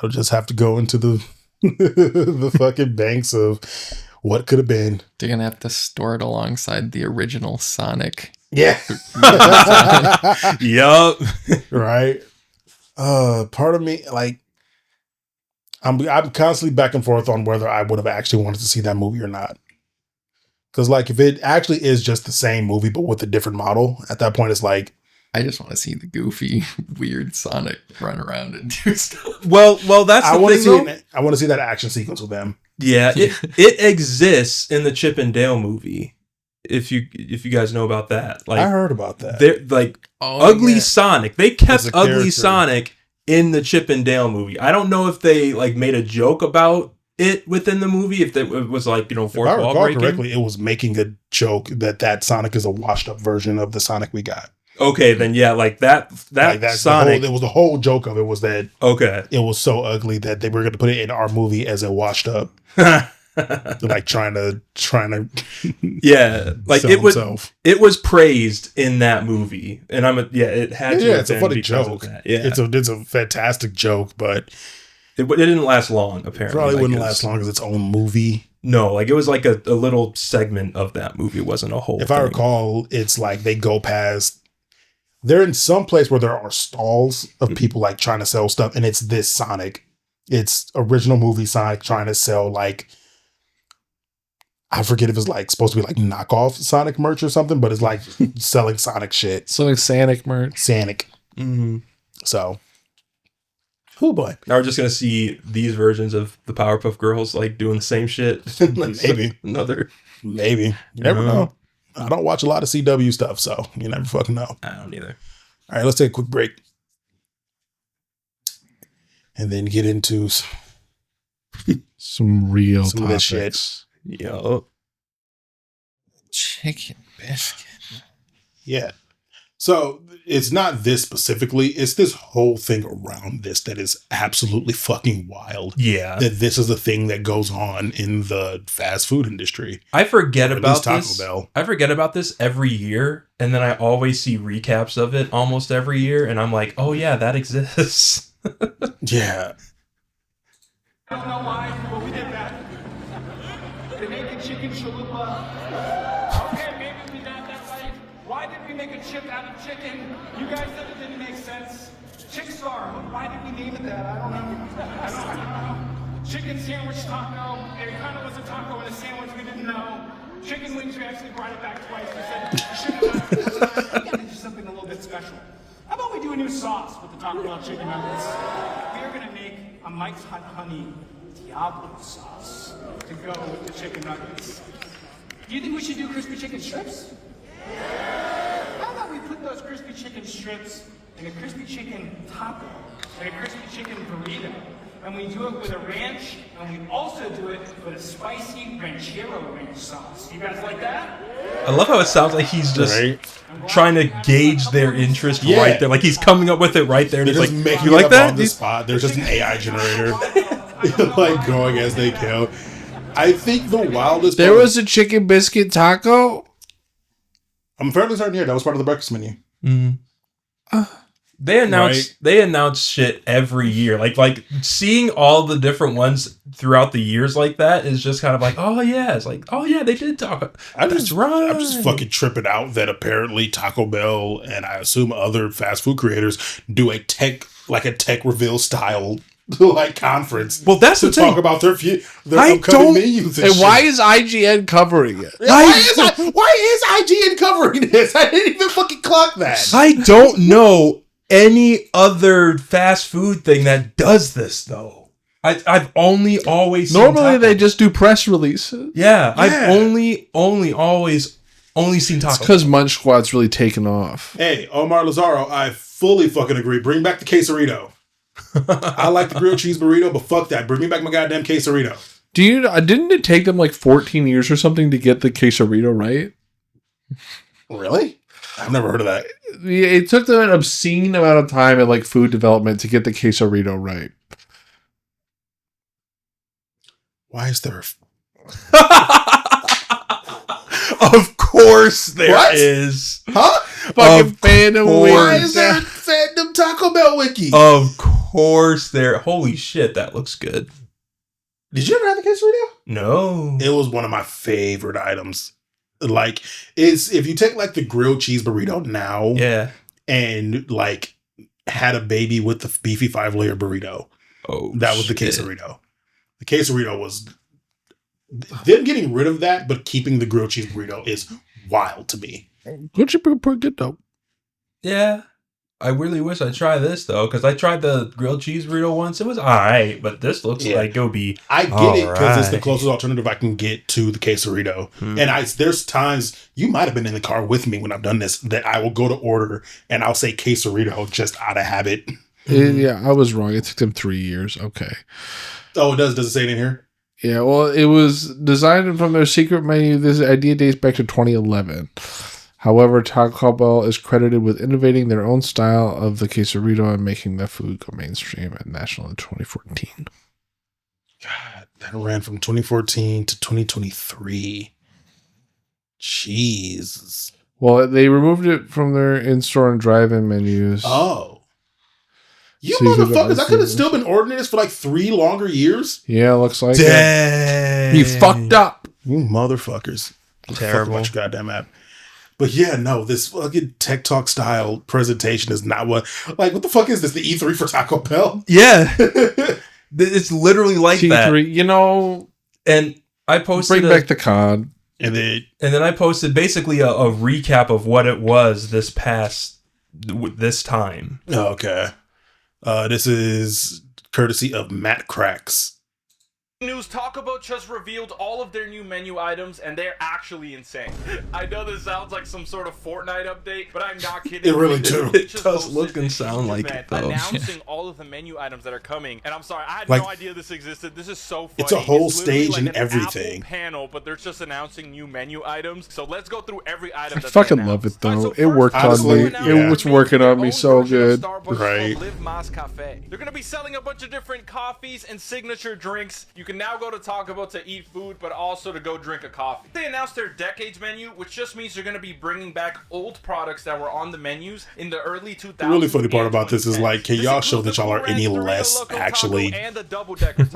just have to go into the the fucking banks of what could have been. They're gonna have to store it alongside the original Sonic. Yeah. Yup. Right. Part of me, like, I'm constantly back and forth on whether I would have actually wanted to see that movie or not. Because, like, if it actually is just the same movie but with a different model, at that point it's like, I just want to see the goofy, weird Sonic run around and do stuff. Well, that's the thing. I want to see that action sequence with them. Yeah, it exists in the Chip and Dale movie. If you guys know about that, like I heard about that. They're like Ugly Sonic. They kept Ugly Sonic in the Chip and Dale movie. I don't know if they like made a joke about it within the movie. If it was like fourth wall breaking. If I recall correctly, it was making a joke that Sonic is a washed up version of the Sonic we got. Okay, then yeah, like that Sonic. It was the whole joke of it was that it was so ugly that they were going to put it in our movie as a washed up, like trying to yeah, like it was praised in that movie, and it had to. Yeah, it's a funny joke. Yeah, it's a fantastic joke, but it didn't last long. Apparently, it probably wouldn't last long as its own movie. No, like it was like a little segment of that movie. It wasn't a whole. If I recall, it's like they go past. They're in some place where there are stalls of people like trying to sell stuff, and it's this Sonic. It's original movie Sonic trying to sell, like, I forget if it's like supposed to be like knockoff Sonic merch or something, but it's like selling Sonic shit. Selling Sonic merch. Sonic. Mm-hmm. So, oh boy. Now we're just gonna see these versions of the Powerpuff Girls like doing the same shit. Maybe. Maybe. You never know. I don't watch a lot of CW stuff, so you never fucking know. I don't either. All right, let's take a quick break. And then get into some real some of this shit. Yo. Chicken biscuit. Yeah. So it's not this specifically, it's this whole thing around this that is absolutely fucking wild. Yeah. That this is a thing that goes on in the fast food industry. I forget about Taco this. Bell. I forget about this every year, and then I always see recaps of it almost every year, and I'm like, oh yeah, that exists. Yeah. I don't know why, but we did that. They make a chicken chalupa. Okay, maybe we got that right. Why did we make a chip out of chicken? You guys said it didn't make sense. Chickstar, why did we name it that? I don't know. Chicken sandwich taco. It kind of was a taco and a sandwich, we didn't know. Chicken wings, we actually brought it back twice. We said, we gotta do something a little bit special. How about we do a new sauce with the Taco Bell chicken nuggets? We're gonna make a Mike's Hot Honey Diablo sauce to go with the chicken nuggets. Do you think we should do crispy chicken strips? How about we put those crispy chicken strips in a crispy chicken taco and a crispy chicken burrito? And we do it with a ranch, and we also do it with a spicy ranchero ranch sauce. You guys like that? I love how it sounds like he's just trying to gauge their interest right there. Like he's coming up with it right there. And he's like, you like that? On the spot. There's just an AI generator, like going as they go. I think the wildest. There was a chicken biscuit taco. I'm fairly certain here that was part of the breakfast menu. They announce shit every year. Like seeing all the different ones throughout the years like that is just kind of like, oh yeah, it's like, oh yeah, they did talk. I'm just fucking tripping out that apparently Taco Bell and I assume other fast food creators do a tech reveal style like conference. Well, that's to talk about their upcoming menus. And why is IGN covering it? Why is IGN covering this? I didn't even fucking clock that. I don't know any other fast food thing that does this though. I've only always normally they just do press releases. Yeah. I've only seen tacos. Because Munch Squad's really taken off. Hey, Omar Lazaro, I fully fucking agree. Bring back the quesarito. I like the grilled cheese burrito, but fuck that. Bring me back my goddamn quesarito. Didn't it take them like 14 years or something to get the quesarito right? Really? I've never heard of that. It took them an obscene amount of time in like food development to get the quesarito right. Why is there Of course there is. Huh? Fucking fandom wiki. Why is there a fandom Taco Bell wiki? Of course there. Holy shit, that looks good. Did you ever have the quesarito? No. It was one of my favorite items. Like, if you take like the grilled cheese burrito now, and like had a baby with the beefy 5-layer burrito, that was the quesarito. The quesarito was them getting rid of that, but keeping the grilled cheese burrito is wild to me. Grilled cheese burrito pretty good though. Yeah. I really wish I tried this though, because I tried the grilled cheese burrito once. It was alright, but this looks like it'll be. I get it because it's the closest alternative I can get to the quesarito. And there's times you might have been in the car with me when I've done this that I will go to order and I'll say quesarito just out of habit. Yeah, I was wrong. It took them 3 years. Okay. Oh, does it say it in here? Yeah, well, it was designed from their secret menu. This idea dates back to 2011. However, Taco Bell is credited with innovating their own style of the quesarito and making the food go mainstream and national in 2014. God, that ran from 2014 to 2023. Jeez. Well, they removed it from their in-store and drive-in menus. Oh. You motherfuckers, I could have still been ordering this for like 3 longer years. Yeah, looks like Dang. it. You fucked up. You motherfuckers. Terrible. Fuck your goddamn app. But yeah, no, this fucking Tech Talk style presentation is not what the fuck is this? The E3 for Taco Bell? Yeah. It's literally like T3, that. You know, and I posted bring back the COD. And then I posted basically a recap of what it was this time. Oh, okay. This is courtesy of Matt Cracks. News, Taco Bell just revealed all of their new menu items, and they're actually insane. I know this sounds like some sort of Fortnite update, but I'm not kidding. It really do. It does look and sound like it, though. Announcing all of the menu items that are coming, and I'm sorry, I had no idea this existed. This is so funny. It's a whole stage like and an everything. Apple panel, but they're just announcing new menu items. So let's go through every item. I fucking love it though. It worked on me. It was working on me so good. Right. Live Mas Cafe. They're gonna be selling a bunch of different coffees and signature drinks. You can can now go to Taco Bell to eat food, but also to go drink a coffee. They announced their Decades menu, which just means they're going to be bringing back old products that were on the menus in the early 2000s. The really funny part about this is like, can y'all show that y'all are any less actually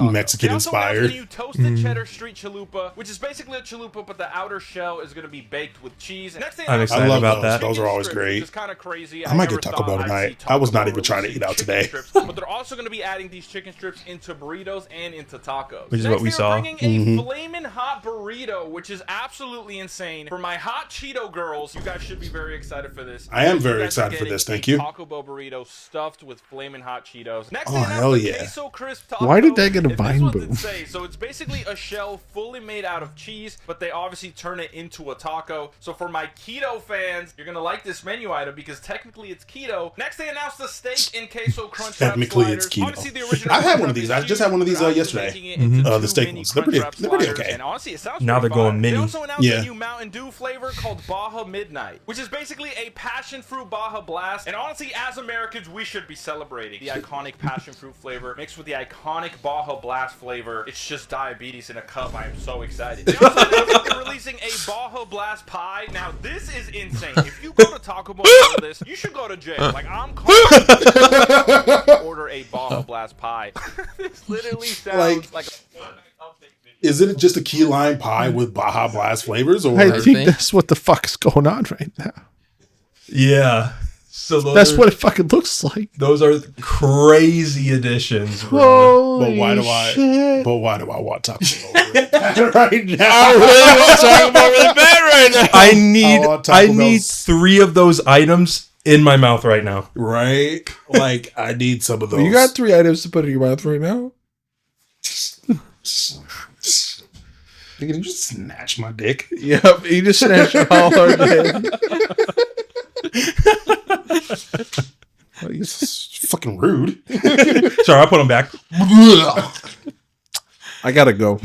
Mexican inspired? New toasted cheddar street chalupa, which is basically a chalupa, but the outer shell is going to be baked with cheese. Next thing I'm excited about that. Those are always strips, great. which is kind of crazy. I might get Taco Bell tonight. I was not even trying to eat out today. Strips, but they're also going to be adding these chicken strips into burritos and into tacos. Which is what we saw. Bringing a flamin' hot burrito, which is absolutely insane. For my hot Cheeto girls, you guys should be very excited for this. I am very excited for this. Thank you. Taco Bell burrito stuffed with flamin' hot Cheetos. Next oh hell yeah! Queso crisp taco. Why did that get a Vine boom? So it's basically a shell fully made out of cheese, but they obviously turn it into a taco. So for my keto fans, you're gonna like this menu item because technically it's keto. Next, they announced the steak and queso crunch. Technically, it's keto. I had one of these. I just had one of these yesterday. The steak ones. They're pretty okay. And honestly, it sounds now they're going mini. They also announced a new Mountain Dew flavor called Baja Midnight, which is basically a passion fruit Baja Blast. And honestly, as Americans, we should be celebrating the iconic passion fruit flavor mixed with the iconic Baja Blast flavor. It's just diabetes in a cup. I am so excited. They also announced they're releasing a Baja Blast pie. Now, this is insane. If you go to Taco Bell and order this, you should go to jail. Like, I'm calling order a Baja Blast pie. This literally sounds like is it just a key lime pie with Baja Blast flavors? Or I think that's what the fuck's going on right now. Yeah. So that's what it fucking looks like. Those are crazy additions. But why do I want Taco Bell right now? I really want Taco Bell really bad right now. I need 3 of those items in my mouth right now. Right? Like, I need some of those. You got 3 items to put in your mouth right now? You can just snatch my dick. Yep, you just snatched your whole hard dick. Oh, you're fucking rude. Sorry, I'll put them back. I gotta go.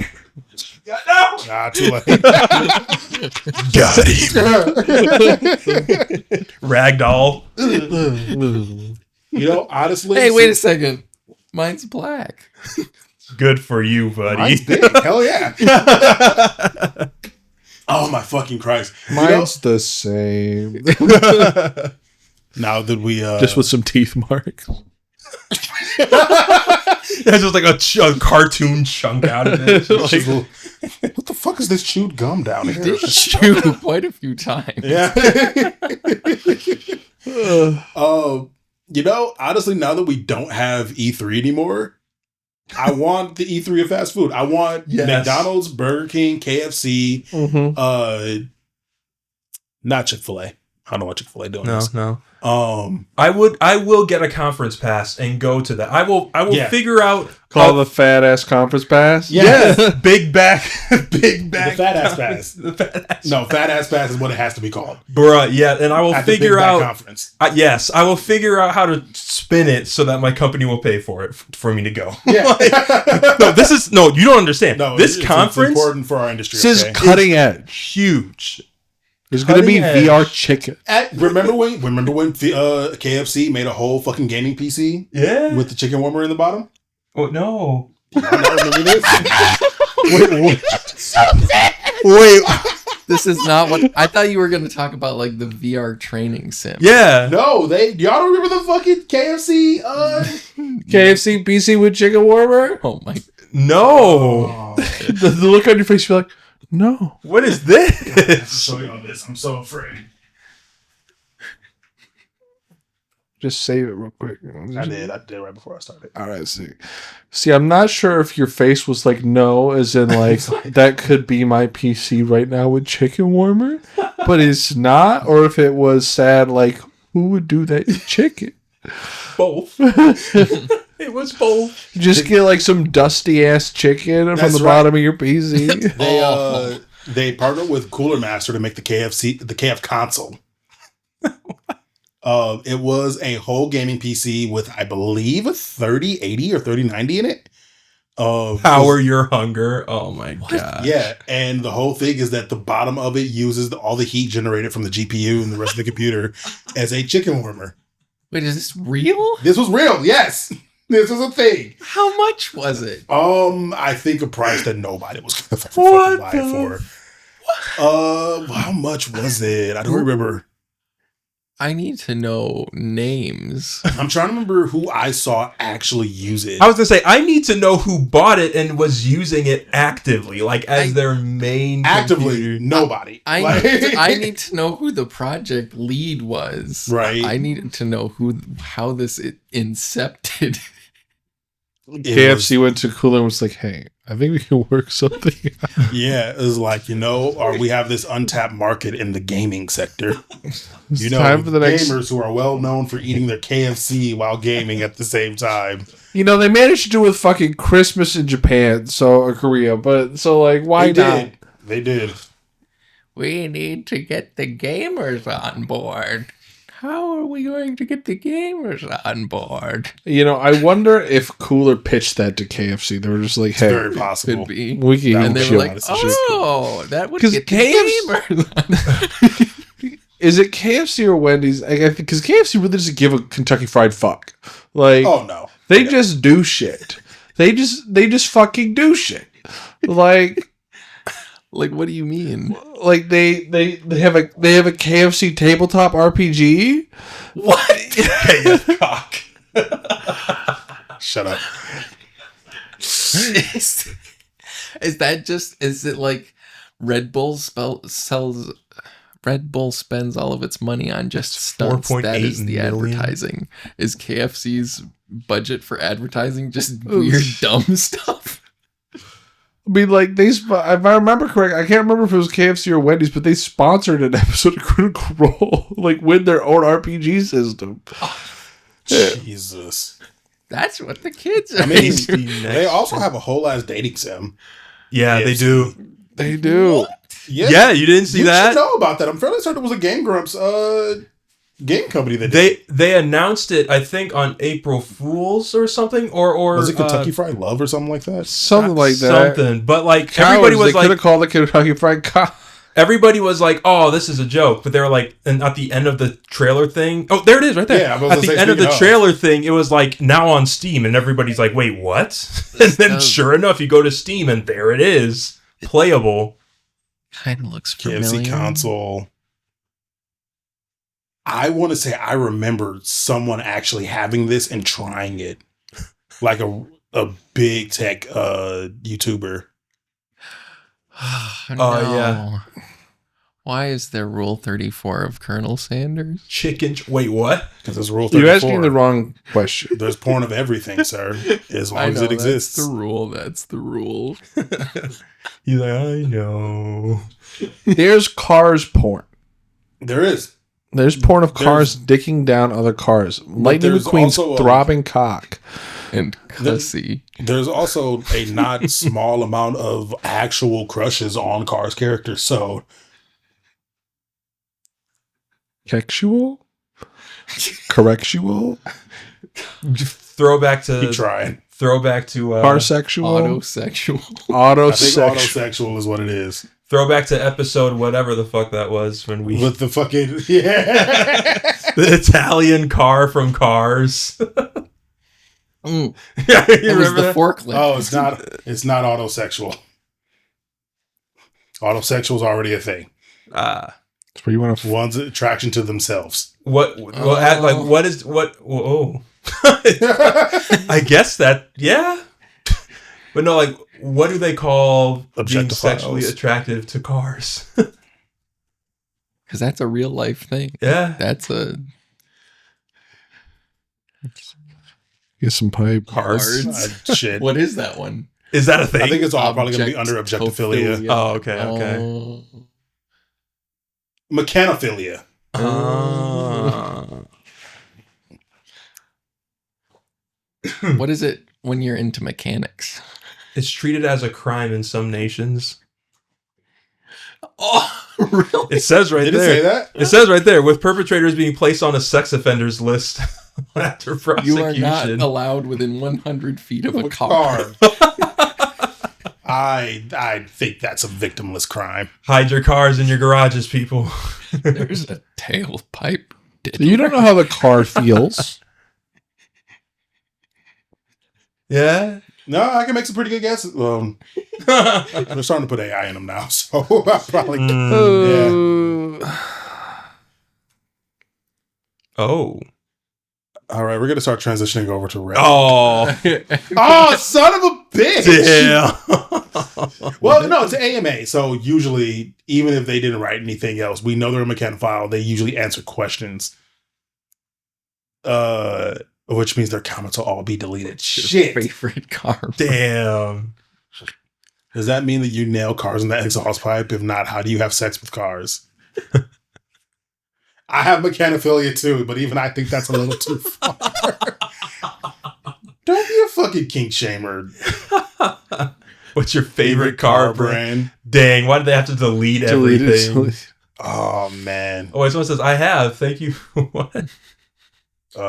Nah, too late. Got him. Ragdoll. You know, honestly. Hey, wait a second. Mine's black. Good for you, buddy. Mine's big. Hell yeah. Oh my fucking Christ. Mine's the same. Now that we just with some teeth marks. That's just like a cartoon chunk out of it. Like, what the fuck is this chewed gum down here? Did chew quite a few times. Yeah. You know, honestly, now that we don't have E3 anymore, I want the E3 of fast food. I want McDonald's, Burger King, KFC, not Chick-fil-A. I don't know what Chick-fil-A doing. No. I will get a conference pass and go to that. I will figure out the fat ass conference pass. Yes. Big back. The fat ass pass. No, fat ass pass is what it has to be called. Bruh, yeah, and I will figure out conference. Yes, I will figure out how to spin it so that my company will pay for it for me to go. Yeah. You don't understand. No, this conference is important for our industry. This is cutting edge. Huge. There's going to be VR chicken. Remember when KFC made a whole fucking gaming PC? Yeah. With the chicken warmer in the bottom? Oh, no. Do you not remember this? Wait. This is not what... I thought you were going to talk about, like, the VR training sim. Yeah. No, y'all don't remember the fucking KFC... KFC PC with chicken warmer? Oh, my... No. The look on your face, you're like... No. What is this? I'll show y'all this. I'm so afraid. Just save it real quick. I did right before I started. All right, see, I'm not sure if your face was like no, as in like that could be my PC right now with chicken warmer, but it's not, or if it was sad like who would do that to chicken? Both. It was both. Just get like some dusty ass chicken from the bottom of your PC. They partnered with Cooler Master to make the KF console. It was a whole gaming PC with, I believe, a 3080 or 3090 in it. Power your hunger. Oh my god. Yeah, and the whole thing is that the bottom of it uses all the heat generated from the GPU and the rest of the computer as a chicken warmer. Wait, is this real? This was real, yes. This was a thing. How much was it? I think a price that nobody was gonna fucking buy it for. How much was it? I don't remember. I need to know names. I'm trying to remember who I saw actually use it. I was gonna say I need to know who bought it and was using it actively, like as their main actively computer. Nobody. I need to know who the project lead was. Right. I needed to know how this incepted. KFC went to Cooler and was like, "Hey, I think we can work something out." Yeah, it was like, or we have this untapped market in the gaming sector. Time for the gamers who are well known for eating their KFC while gaming at the same time. They managed to do it with fucking Christmas in Japan, or Korea, but why not? They did. We need to get the gamers on board. How are we going to get the gamers on board? I wonder if Cooler pitched that to KFC. They were just like, "Hey, it's very possible. Could be." We can and they were like, "Oh, that would get the gamers." Is it KFC or Wendy's? I think because KFC really doesn't give a Kentucky Fried fuck. Oh no, they just do shit. They just fucking do shit. Like, what do you mean? Like they have a KFC tabletop RPG? What? Hey, cock. Shut up. Is it like Red Bull spends all of its money on just stunts? That is the million. advertising. Is KFC's budget for advertising just weird dumb stuff? I mean, if I remember correct, I can't remember if it was KFC or Wendy's, but they sponsored an episode of Critical Role, with their own RPG system. Jesus. That's what the kids are. I mean, they also have a whole ass dating sim. Yeah, they do. They do. Yeah, you didn't see that? You should know about that. I'm fairly certain it was a Game Grumps game company that they announced it, I think, on April Fools or something, or was it Kentucky Fried Love or something like that? Something like that. Something, but everybody was they could have called it Kentucky Fried Cow. Everybody was like, "Oh, this is a joke," but they were like, and at the end of the trailer thing, oh, there it is, right there. Yeah, at the end of the trailer thing, it was like now on Steam, and everybody's like, "Wait, what?" And then, sure enough, you go to Steam, and there it is, playable. Kind of looks familiar. KFC console. I want to say I remember someone actually having this and trying it, like a big tech YouTuber. No. Yeah. Why is there Rule 34 of Colonel Sanders? Wait, what? Because there's Rule 34. You're asking the wrong question. There's porn of everything, sir, as long as it exists. That's the rule. That's the rule. He's like, I know. There's cars porn. There is. There's porn of cars dicking down other cars. Lightning McQueen's throbbing cock. And cussy. There's also a not small amount of actual crushes on Cars characters. So, Sexual? Correctual? Throwback to Carsexual? Autosexual. I think autosexual is what it is. Throwback to episode whatever the fuck that was when we with the fucking the Italian car from Cars. It was the forklift. Oh, it's not autosexual. Autosexual is already a thing. That's where you want to one's attraction to themselves. What is whoa. I guess that, yeah. But no, what do they call being sexually attractive to cars? Because that's a real life thing. Yeah. That's a... Get some pipe. Cars. Shit. What is that one? Is that a thing? I think it's all probably going to be under objectophilia. Oh, okay. Mechanophilia. What is it when you're into mechanics? It's treated as a crime in some nations. Oh, really? It says right there. Did it say that? It says right there, with perpetrators being placed on a sex offenders list after prosecution. You are not allowed within 100 feet of a car. I think that's a victimless crime. Hide your cars in your garages, people. There's a tailpipe. You don't know how the car feels. Yeah. No, I can make some pretty good guesses. They're starting to put AI in them now, so I'll probably. Yeah. Oh. All right, we're gonna start transitioning over to Reddit. Oh, son of a bitch! Damn. Well, no, it's an AMA, so usually, even if they didn't write anything else, we know they're a mechanophile. They usually answer questions, which means their comments will all be deleted. Shit. Favorite car. Damn. Does that mean that you nail cars in the exhaust pipe? If not, how do you have sex with cars? I have mechanophilia too, but even I think that's a little too far. Don't be a fucking kink shamer. What's your favorite car brand? Dang, why did they have to delete everything? Oh, man. Oh, wait, someone says, I have. Thank you. What?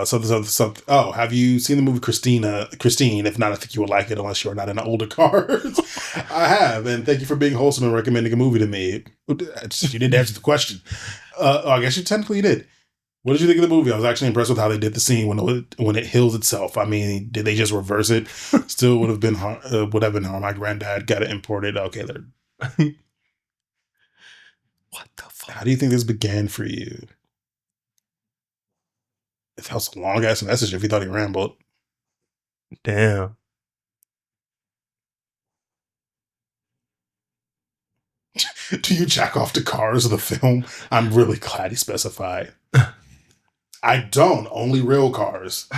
Something. Oh, have you seen the movie Christine? If not, I think you would like it unless you're not into older cars. I have, and thank you for being wholesome and recommending a movie to me. You didn't answer the question. I guess you technically did. What did you think of the movie? I was actually impressed with how they did the scene when it heals itself. I mean, did they just reverse it? Still would have been hard. My granddad got it imported. Okay, there. What the fuck? How do you think this began for you? That was a long ass message if you thought he rambled. Damn. Do you jack off to cars of the film? I'm really glad he specified. I don't. Only real cars.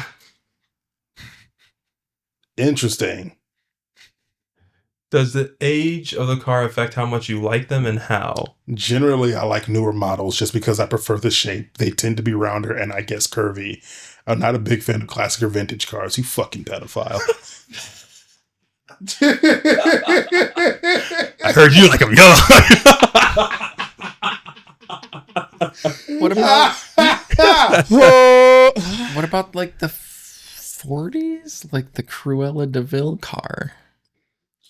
Interesting. Does the age of the car affect how much you like them and how? Generally, I like newer models just because I prefer the shape. They tend to be rounder and I guess curvy. I'm not a big fan of classic or vintage cars. You fucking pedophile. I heard you like them young. What about like the 40s? Like the Cruella de Vil car?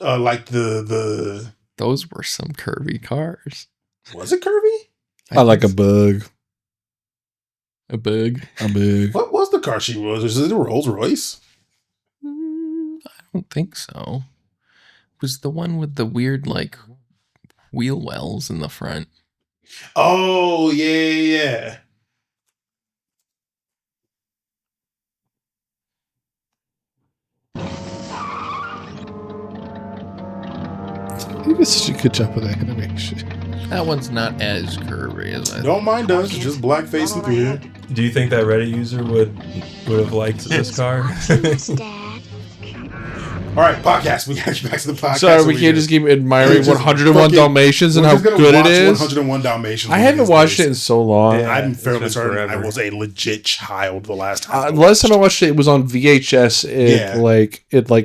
Like the Those were some curvy cars. Was it curvy? I like a bug. A bug? A bug. What was the car she was? Was it a Rolls Royce? I don't think so. It was the one with the weird like wheel wells in the front. Oh, yeah. You did such a good job with that animation. That one's not as curvy as I Don't mind us, just blackface and beer. Do you think that Reddit user would have liked this car? All right, podcast. We gotta get back to the podcast. Sorry, we can't just keep admiring 101 Dalmatians and how good it is. 101 Dalmatians. I haven't watched it in so long. Yeah, I'm fairly certain I was a legit child the last time. Last time I watched it was on VHS.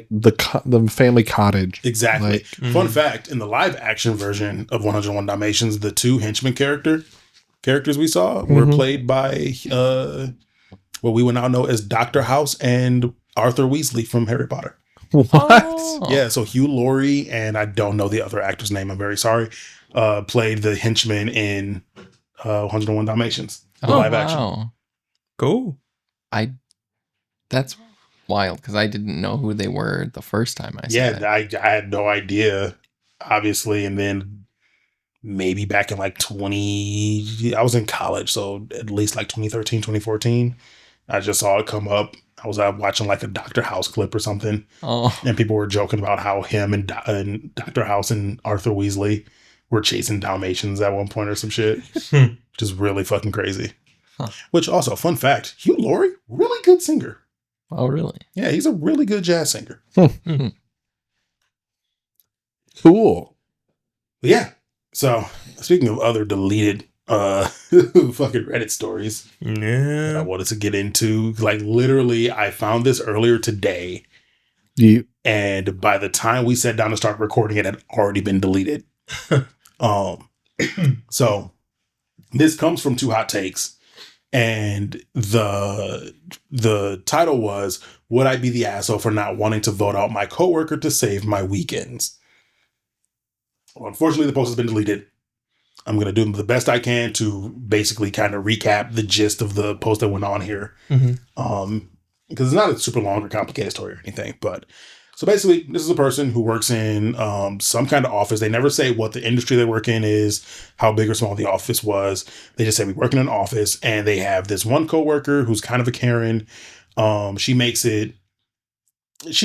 The Family Cottage. Exactly. Fun fact: in the live action version of 101 Dalmatians, the two henchmen characters we saw were played by what we would now know as Dr. House and Arthur Weasley from Harry Potter. What? Oh. Yeah, so Hugh Laurie and I don't know the other actor's name. I'm very sorry. Played the henchman in 101 Dalmatians. Live action. Cool. That's wild because I didn't know who they were the first time I saw it. I had no idea, obviously, and then maybe back in like I was in college, so at least like 2013, 2014, I just saw it come up. I was watching like a Dr. House clip or something, and people were joking about how him and Dr. House and Arthur Weasley were chasing Dalmatians at one point or some shit, which is really fucking crazy. Huh. Which also, fun fact, Hugh Laurie, really good singer. Oh, really? Yeah, he's a really good jazz singer. Cool. But yeah. So speaking of other deleted fucking Reddit stories, I wanted to get into, like, literally I found this earlier today, and by the time we sat down to start recording, it had already been deleted. So this comes from TwoHotTakes, and the title was, "Would I be the asshole for not wanting to vote out my coworker to save my weekends?" Well, unfortunately, the post has been deleted. I'm going to do the best I can to basically kind of recap the gist of the post that went on here. because it's not a super long or complicated story or anything, but so basically this is a person who works in some kind of office. They never say what the industry they work in is, how big or small the office was. They just say we work in an office, and they have this one coworker who's kind of a Karen. She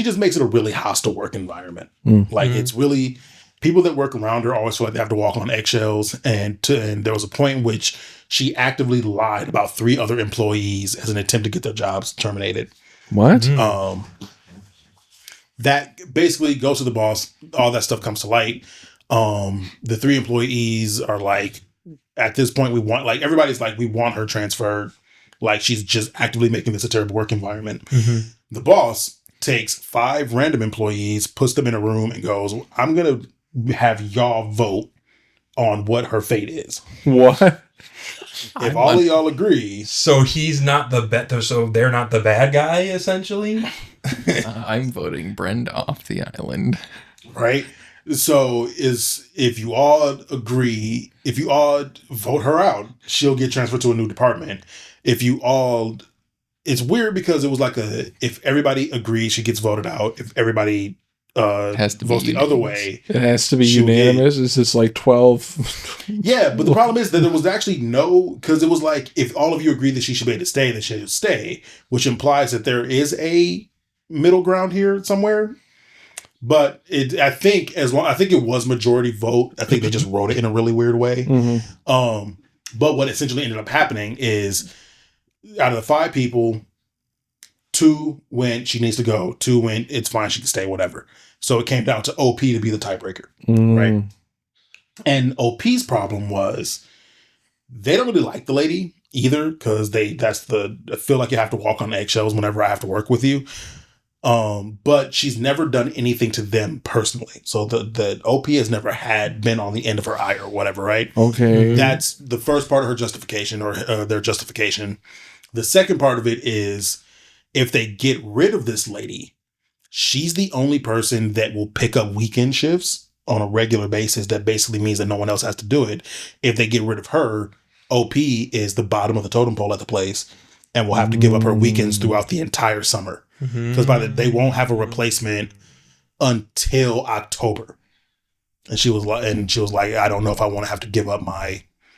just makes it a really hostile work environment. Like it's really, people that work around her always feel like they have to walk on eggshells. And there was a point in which she actively lied about 3 other employees as an attempt to get their jobs terminated. What? That basically goes to the boss. All that stuff comes to light. The 3 employees are like, at this point, everybody's like, we want her transferred. Like, she's just actively making this a terrible work environment. The boss takes 5 random employees, puts them in a room, and goes, I'm going to have y'all vote on what her fate is. What? If all of y'all agree. So he's not so they're not the bad guy, essentially? I'm voting Brenda off the island. Right? So if you all agree, if you all vote her out, she'll get transferred to a new department. If you all, it's weird because it was like if everybody agrees, she gets voted out. If everybody has to votes the other way, it has to be unanimous. Is this like 12? Yeah, but the problem is that there was actually because it was like, if all of you agree that she should be able to stay, then she should stay, which implies that there is a middle ground here somewhere. But I think it was majority vote. I think they just wrote it in a really weird way. But what essentially ended up happening is, out of the 5 people, 2 went, she needs to go. 2 went, it's fine, she can stay, whatever. So it came down to OP to be the tiebreaker, right? And OP's problem was they don't really like the lady either, because I feel like you have to walk on eggshells whenever I have to work with you. But she's never done anything to them personally. So the OP has never been on the end of her eye or whatever, right? Okay. That's the first part of her justification, or their justification. The second part of it is, if they get rid of this lady, she's the only person that will pick up weekend shifts on a regular basis. That basically means that no one else has to do it. If they get rid of her, OP is the bottom of the totem pole at the place and will have to give up her weekends throughout the entire summer. Because they won't have a replacement until October. And she was like, I don't know if I want to have to give up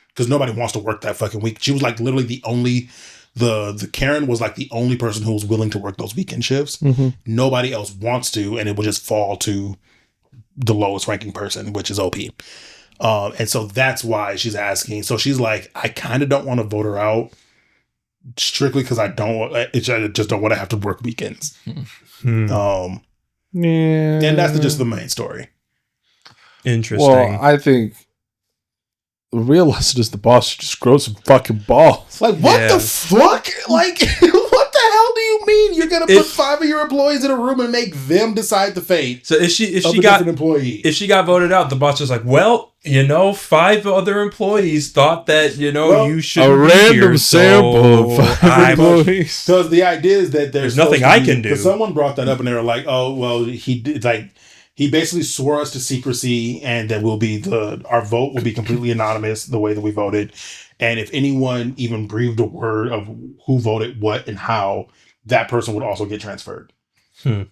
because nobody wants to work that fucking week. She was like literally the Karen was like the only person who was willing to work those weekend shifts. Nobody else wants to, and it will just fall to the lowest ranking person, which is OP. And so that's why she's asking. So she's like, I kind of don't want to vote her out, strictly because I just don't want to have to work weekends. Yeah. And that's just the main story. Interesting. Well, I think the real lesson is the boss should just grow some fucking balls. Like, what the fuck? Like, what the hell do you mean you're gonna put 5 of your employees in a room and make them decide the fate? So if she got voted out, the boss was like, well, 5 other employees thought that you should a random here, sample of 5 employees. Because the idea is that there's nothing I can do. Because someone brought that up and they were like, oh well, he did, like, he basically swore us to secrecy, and that our vote will be completely anonymous the way that we voted. And if anyone even breathed a word of who voted what and how, that person would also get transferred.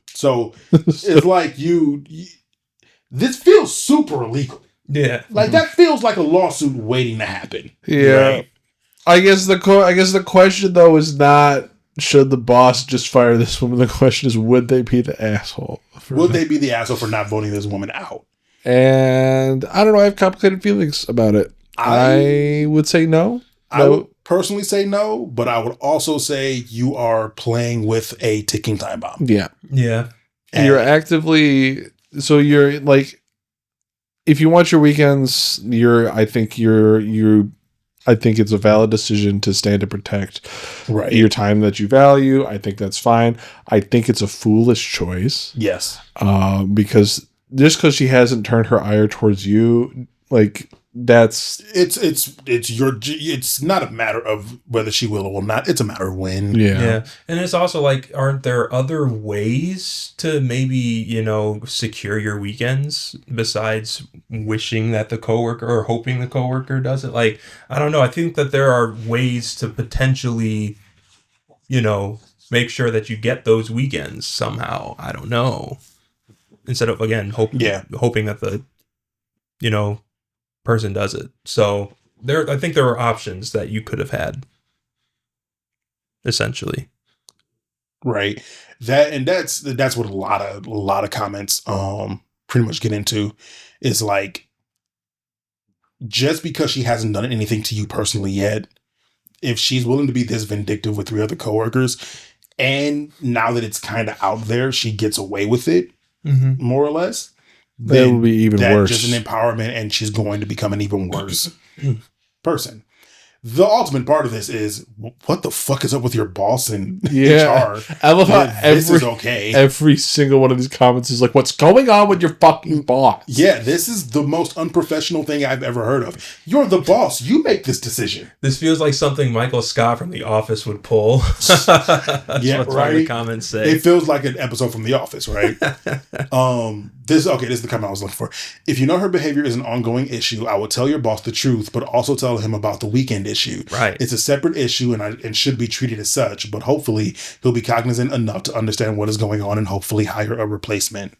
So it's like this feels super illegal. Yeah. Like, that feels like a lawsuit waiting to happen. Yeah. Right? I guess the question though is not, should the boss just fire this woman? The question is, would they be the asshole? Would they be the asshole for not voting this woman out? And I don't know. I have complicated feelings about it. I would say no. I would personally say no, but I would also say you are playing with a ticking time bomb. Yeah. Yeah. And you're actively, so you're like, if you want your weekends, I think it's a valid decision to stand and protect your time that you value. I think that's fine. I think it's a foolish choice. Yes. Because just because she hasn't turned her ire towards you, like, it's not a matter of whether she will or will not. It's a matter of when. Yeah. And it's also like, aren't there other ways to maybe, secure your weekends besides wishing that the coworker or hoping the coworker does it? Like, I don't know. I think that there are ways to potentially, make sure that you get those weekends somehow. I don't know. Instead of, again, hoping that the, person does it. So I think there are options that you could have had, essentially. Right. That's what a lot of comments pretty much get into, is like, just because she hasn't done anything to you personally yet, if she's willing to be this vindictive with 3 other coworkers, and now that it's kind of out there, she gets away with it, more or less, that would be even worse. Just an empowerment, and she's going to become an even worse person. The ultimate part of this is, what the fuck is up with your boss and HR? I love how this is okay. Every single one of these comments is like, what's going on with your fucking boss? Yeah, this is the most unprofessional thing I've ever heard of. You're the boss. You make this decision. This feels like something Michael Scott from The Office would pull. That's what the comments say. It feels like an episode from The Office, right? This is the comment I was looking for. If you know her behavior is an ongoing issue, I would tell your boss the truth, but also tell him about the weekend issue. Right. It's a separate issue and should be treated as such, but hopefully he'll be cognizant enough to understand what is going on and hopefully hire a replacement.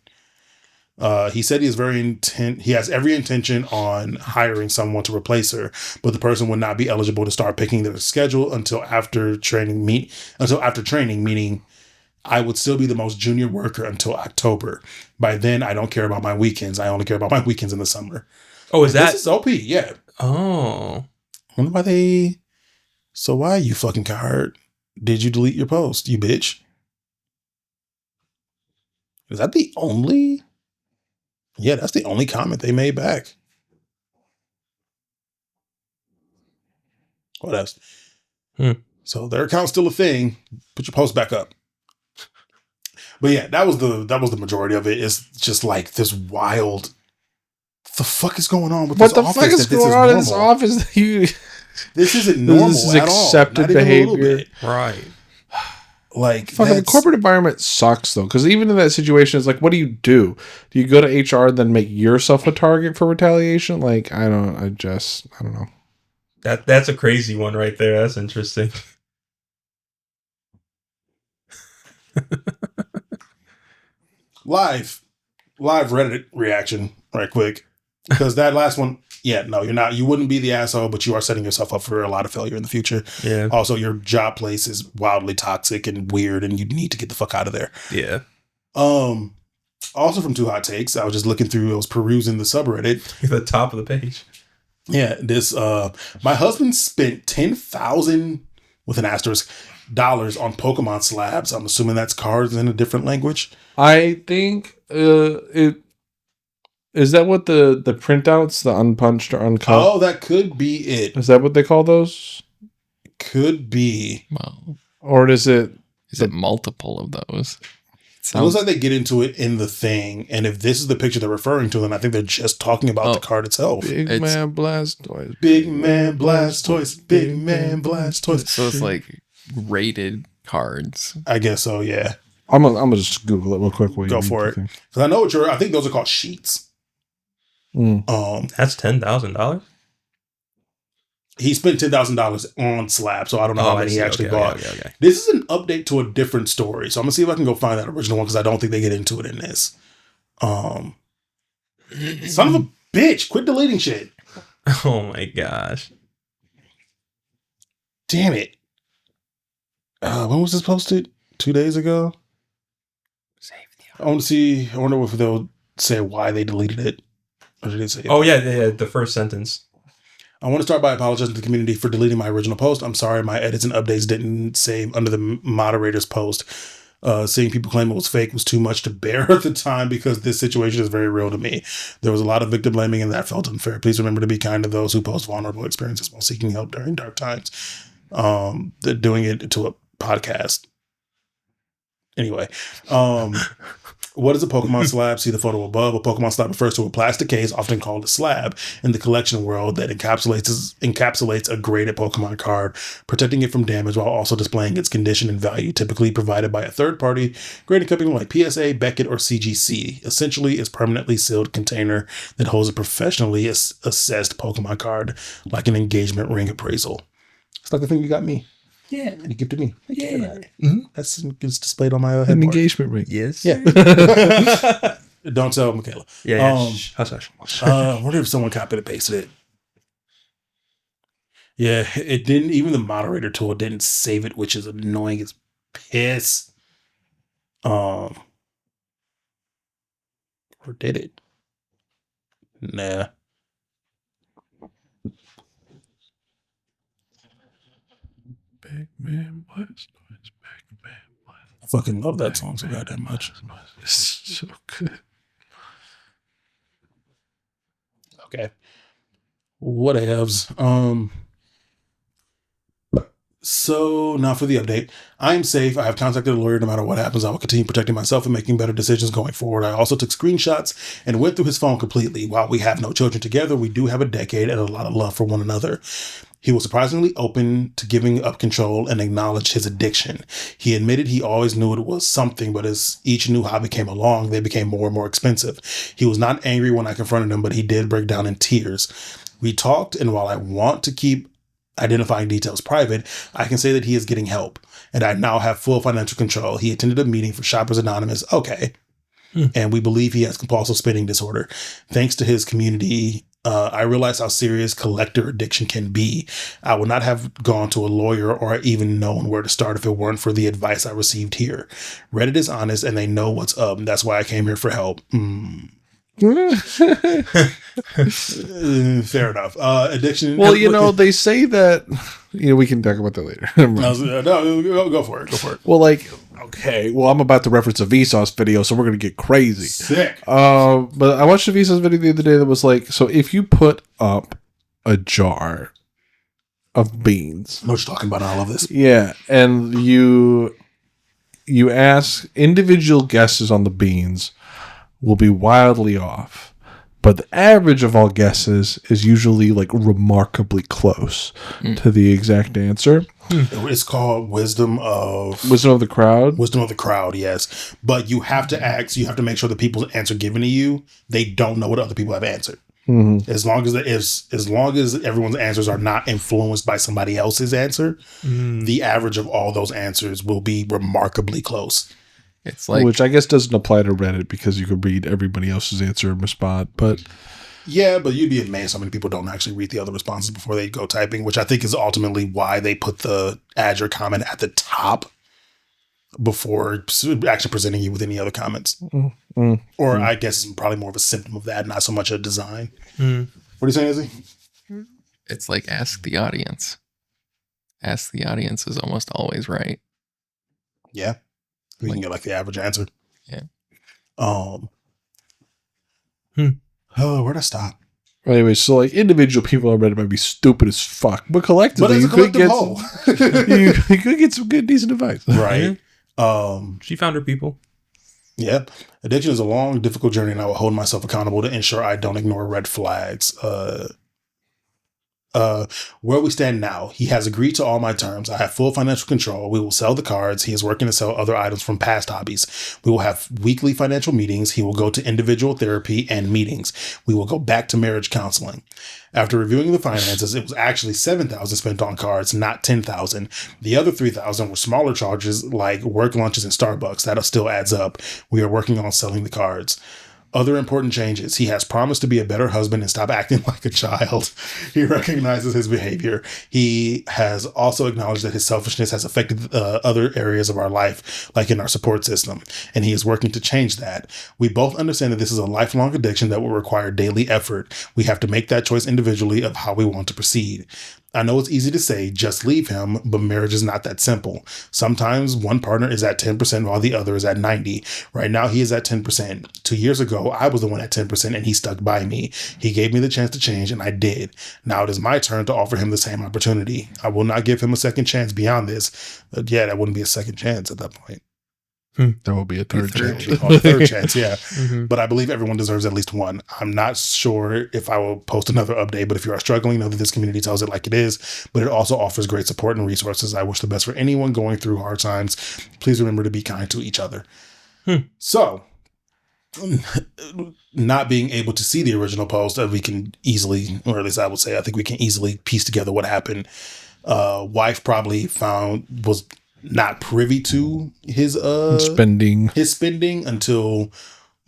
He said he has every intention on hiring someone to replace her, but the person would not be eligible to start picking their schedule until after training, meaning I would still be the most junior worker until October. By then, I don't care about my weekends. I only care about my weekends in the summer. Oh, is that? This is OP, yeah. Oh. I wonder why So why, you fucking coward, did you delete your post, you bitch? Is that the only? Yeah, that's the only comment they made back. What else? So their account's still a thing. Put your post back up. But yeah, that was the majority of it. It's just like this wild. What the fuck is going on with this office? What the fuck is going on in this office? This isn't normal. This is accepted behavior, right? Like, fucking the corporate environment sucks though, because even in that situation, it's like, what do you do? Do you go to HR and then make yourself a target for retaliation? Like, I don't know. That's a crazy one right there. That's interesting. Live Reddit reaction right quick, because that last one, you wouldn't be the asshole, but you are setting yourself up for a lot of failure in the future. Yeah. Also, your job place is wildly toxic and weird, and you need to get the fuck out of there. Yeah. Also from TwoHotTakes, I was just looking through, I was perusing the subreddit. The top of the page. Yeah, this my husband spent $10,000 with an asterisk dollars on Pokemon slabs. I'm assuming that's cards in a different language. I think is that what the printouts, the unpunched or uncut? Oh, that could be it. Is that what they call those? Could be. Well, or is it multiple of those? It looks like they get into it in the thing, and if this is the picture they're referring to, then I think they're just talking about the card itself. Big Man Blastoise. Big Man Blastoise. Big Man Blastoise. So it's like rated cards. I guess so, yeah. I'm gonna just Google it real quick. Go for it. Because I know I think those are called sheets. That's $10,000. He spent $10,000 on slab, so I don't know how many he actually bought. Okay. This is an update to a different story, so I'm gonna see if I can go find that original one, because I don't think they get into it in this. Son of a bitch! Quit deleting shit. Oh my gosh! Damn it! When was this posted? 2 days ago. I wonder if they'll say why they deleted it. Or did they say? Oh yeah, the first sentence. I want to start by apologizing to the community for deleting my original post. I'm sorry my edits and updates didn't save under the moderator's post. Seeing people claim it was fake was too much to bear at the time, because this situation is very real to me. There was a lot of victim blaming, and that felt unfair. Please remember to be kind to those who post vulnerable experiences while seeking help during dark times. They're doing it to a podcast. Anyway, what is a Pokemon slab? See the photo above. A Pokemon slab refers to a plastic case, often called a slab, in the collection world that encapsulates a graded Pokemon card, protecting it from damage while also displaying its condition and value, typically provided by a third-party grading company like PSA, Beckett, or CGC. Essentially, it's a permanently sealed container that holds a professionally assessed Pokemon card, like an engagement ring appraisal. It's like the thing you got me. Yeah, and he gifted me. Yeah. That's displayed on my head. An engagement ring. Yes. Yeah. Don't tell Michaela. Yeah. Hush. I wonder if someone copied and pasted it. Yeah, it didn't. Even the moderator tool didn't save it, which is annoying as piss. Or did it? Nah. Big man, bless noise. Big man, bless. I fucking love that song so goddamn much. It's so good. Okay. Whatevs. So now for the update. I am safe. I have contacted a lawyer. No matter what happens, I will continue protecting myself and making better decisions going forward. I also took screenshots and went through his phone completely. While we have no children together, we do have a decade and a lot of love for one another. He was surprisingly open to giving up control and acknowledged his addiction. He admitted he always knew it was something, but as each new hobby came along, they became more and more expensive. He was not angry when I confronted him, but he did break down in tears. We talked, and while I want to keep identifying details private, I can say that he is getting help, and I now have full financial control. He attended a meeting for Shoppers Anonymous. Okay. And we believe he has compulsive spending disorder. Thanks to his community, I realized how serious collector addiction can be. I would not have gone to a lawyer or even known where to start if it weren't for the advice I received here. Reddit is honest and they know what's up. That's why I came here for help. Fair enough. Addiction. Well, you know, they say that, you know, we can talk about that later. No, go for it. Go for it. Well, like, okay, well, I'm about to reference a Vsauce video, so we're going to get crazy. Sick. But I watched a Vsauce video the other day that was like, so if you put up a jar of beans. I know what you're talking about in all of this. Yeah, and you ask individual guesses on the beans will be wildly off. But the average of all guesses is usually like remarkably close to the exact answer. It's called wisdom of the crowd. Wisdom of the crowd, yes. But you have to ask, you have to make sure the people's answer given to you, they don't know what other people have answered. Mm-hmm. As long as everyone's answers are not influenced by somebody else's answer, the average of all those answers will be remarkably close. It's like, which I guess doesn't apply to Reddit because you could read everybody else's answer and respond. But yeah, but you'd be amazed how many people don't actually read the other responses before they go typing, which I think is ultimately why they put the add your comment at the top before actually presenting you with any other comments. Or I guess it's probably more of a symptom of that, not so much a design. What are you saying, Izzy? It's like ask the audience. Ask the audience is almost always right. Yeah. We can get like the average answer. Yeah. Oh, where'd I stop? Anyway, so like individual people on Reddit might be stupid as fuck, but collectively you could get you could get some good, decent advice, right? She found her people. Yeah, addiction is a long, difficult journey, and I will hold myself accountable to ensure I don't ignore red flags. Where we stand now, he has agreed to all my terms. I have full financial control. We will sell the cards. He is working to sell other items from past hobbies. We will have weekly financial meetings. He will go to individual therapy and meetings. We will go back to marriage counseling. After reviewing the finances, it was actually $7,000 spent on cards, not $10,000. The other $3,000 were smaller charges like work lunches and Starbucks. That still adds up. We are working on selling the cards. Other important changes. He has promised to be a better husband and stop acting like a child. He recognizes his behavior. He has also acknowledged that his selfishness has affected other areas of our life, like in our support system, and he is working to change that. We both understand that this is a lifelong addiction that will require daily effort. We have to make that choice individually of how we want to proceed. I know it's easy to say, just leave him, but marriage is not that simple. Sometimes one partner is at 10% while the other is at 90%. Right now, he is at 10%. 2 years ago, I was the one at 10% and he stuck by me. He gave me the chance to change and I did. Now it is my turn to offer him the same opportunity. I will not give him a second chance beyond this. Yeah, that wouldn't be a second chance at that point. That will be a third chance. A third chance, yeah. But I believe everyone deserves at least one. I'm not sure if I will post another update, but if you are struggling, know that this community tells it like it is, but it also offers great support and resources. I wish the best for anyone going through hard times. Please remember to be kind to each other. So, not being able to see the original post, we can easily, or at least I would say, I think we can easily piece together what happened. Wife probably was not privy to his spending until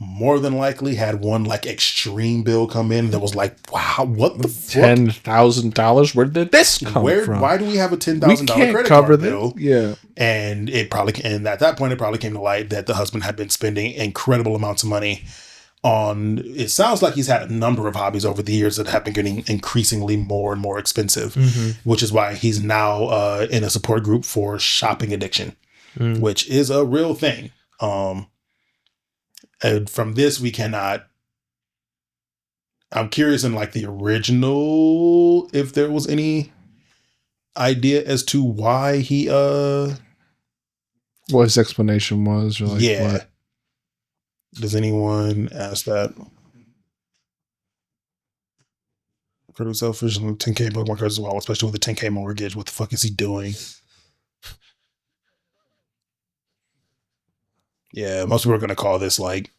more than likely had one like extreme bill come in that was like, wow, what the fuck? $10,000? Where did this come from? Why do we have a $10,000 credit card bill? Yeah. And at that point, it probably came to light that the husband had been spending incredible amounts of money on, it sounds like he's had a number of hobbies over the years that have been getting increasingly more and more expensive, which is why he's now in a support group for shopping addiction, which is a real thing. And from this, we cannot. I'm curious in like the original, if there was any idea as to why he what his explanation was, or like what? Does anyone ask that? Pretty selfish and 10K Pokemon cards as well, especially with the 10K mortgage. What the fuck is he doing? Yeah, most people are going to call this like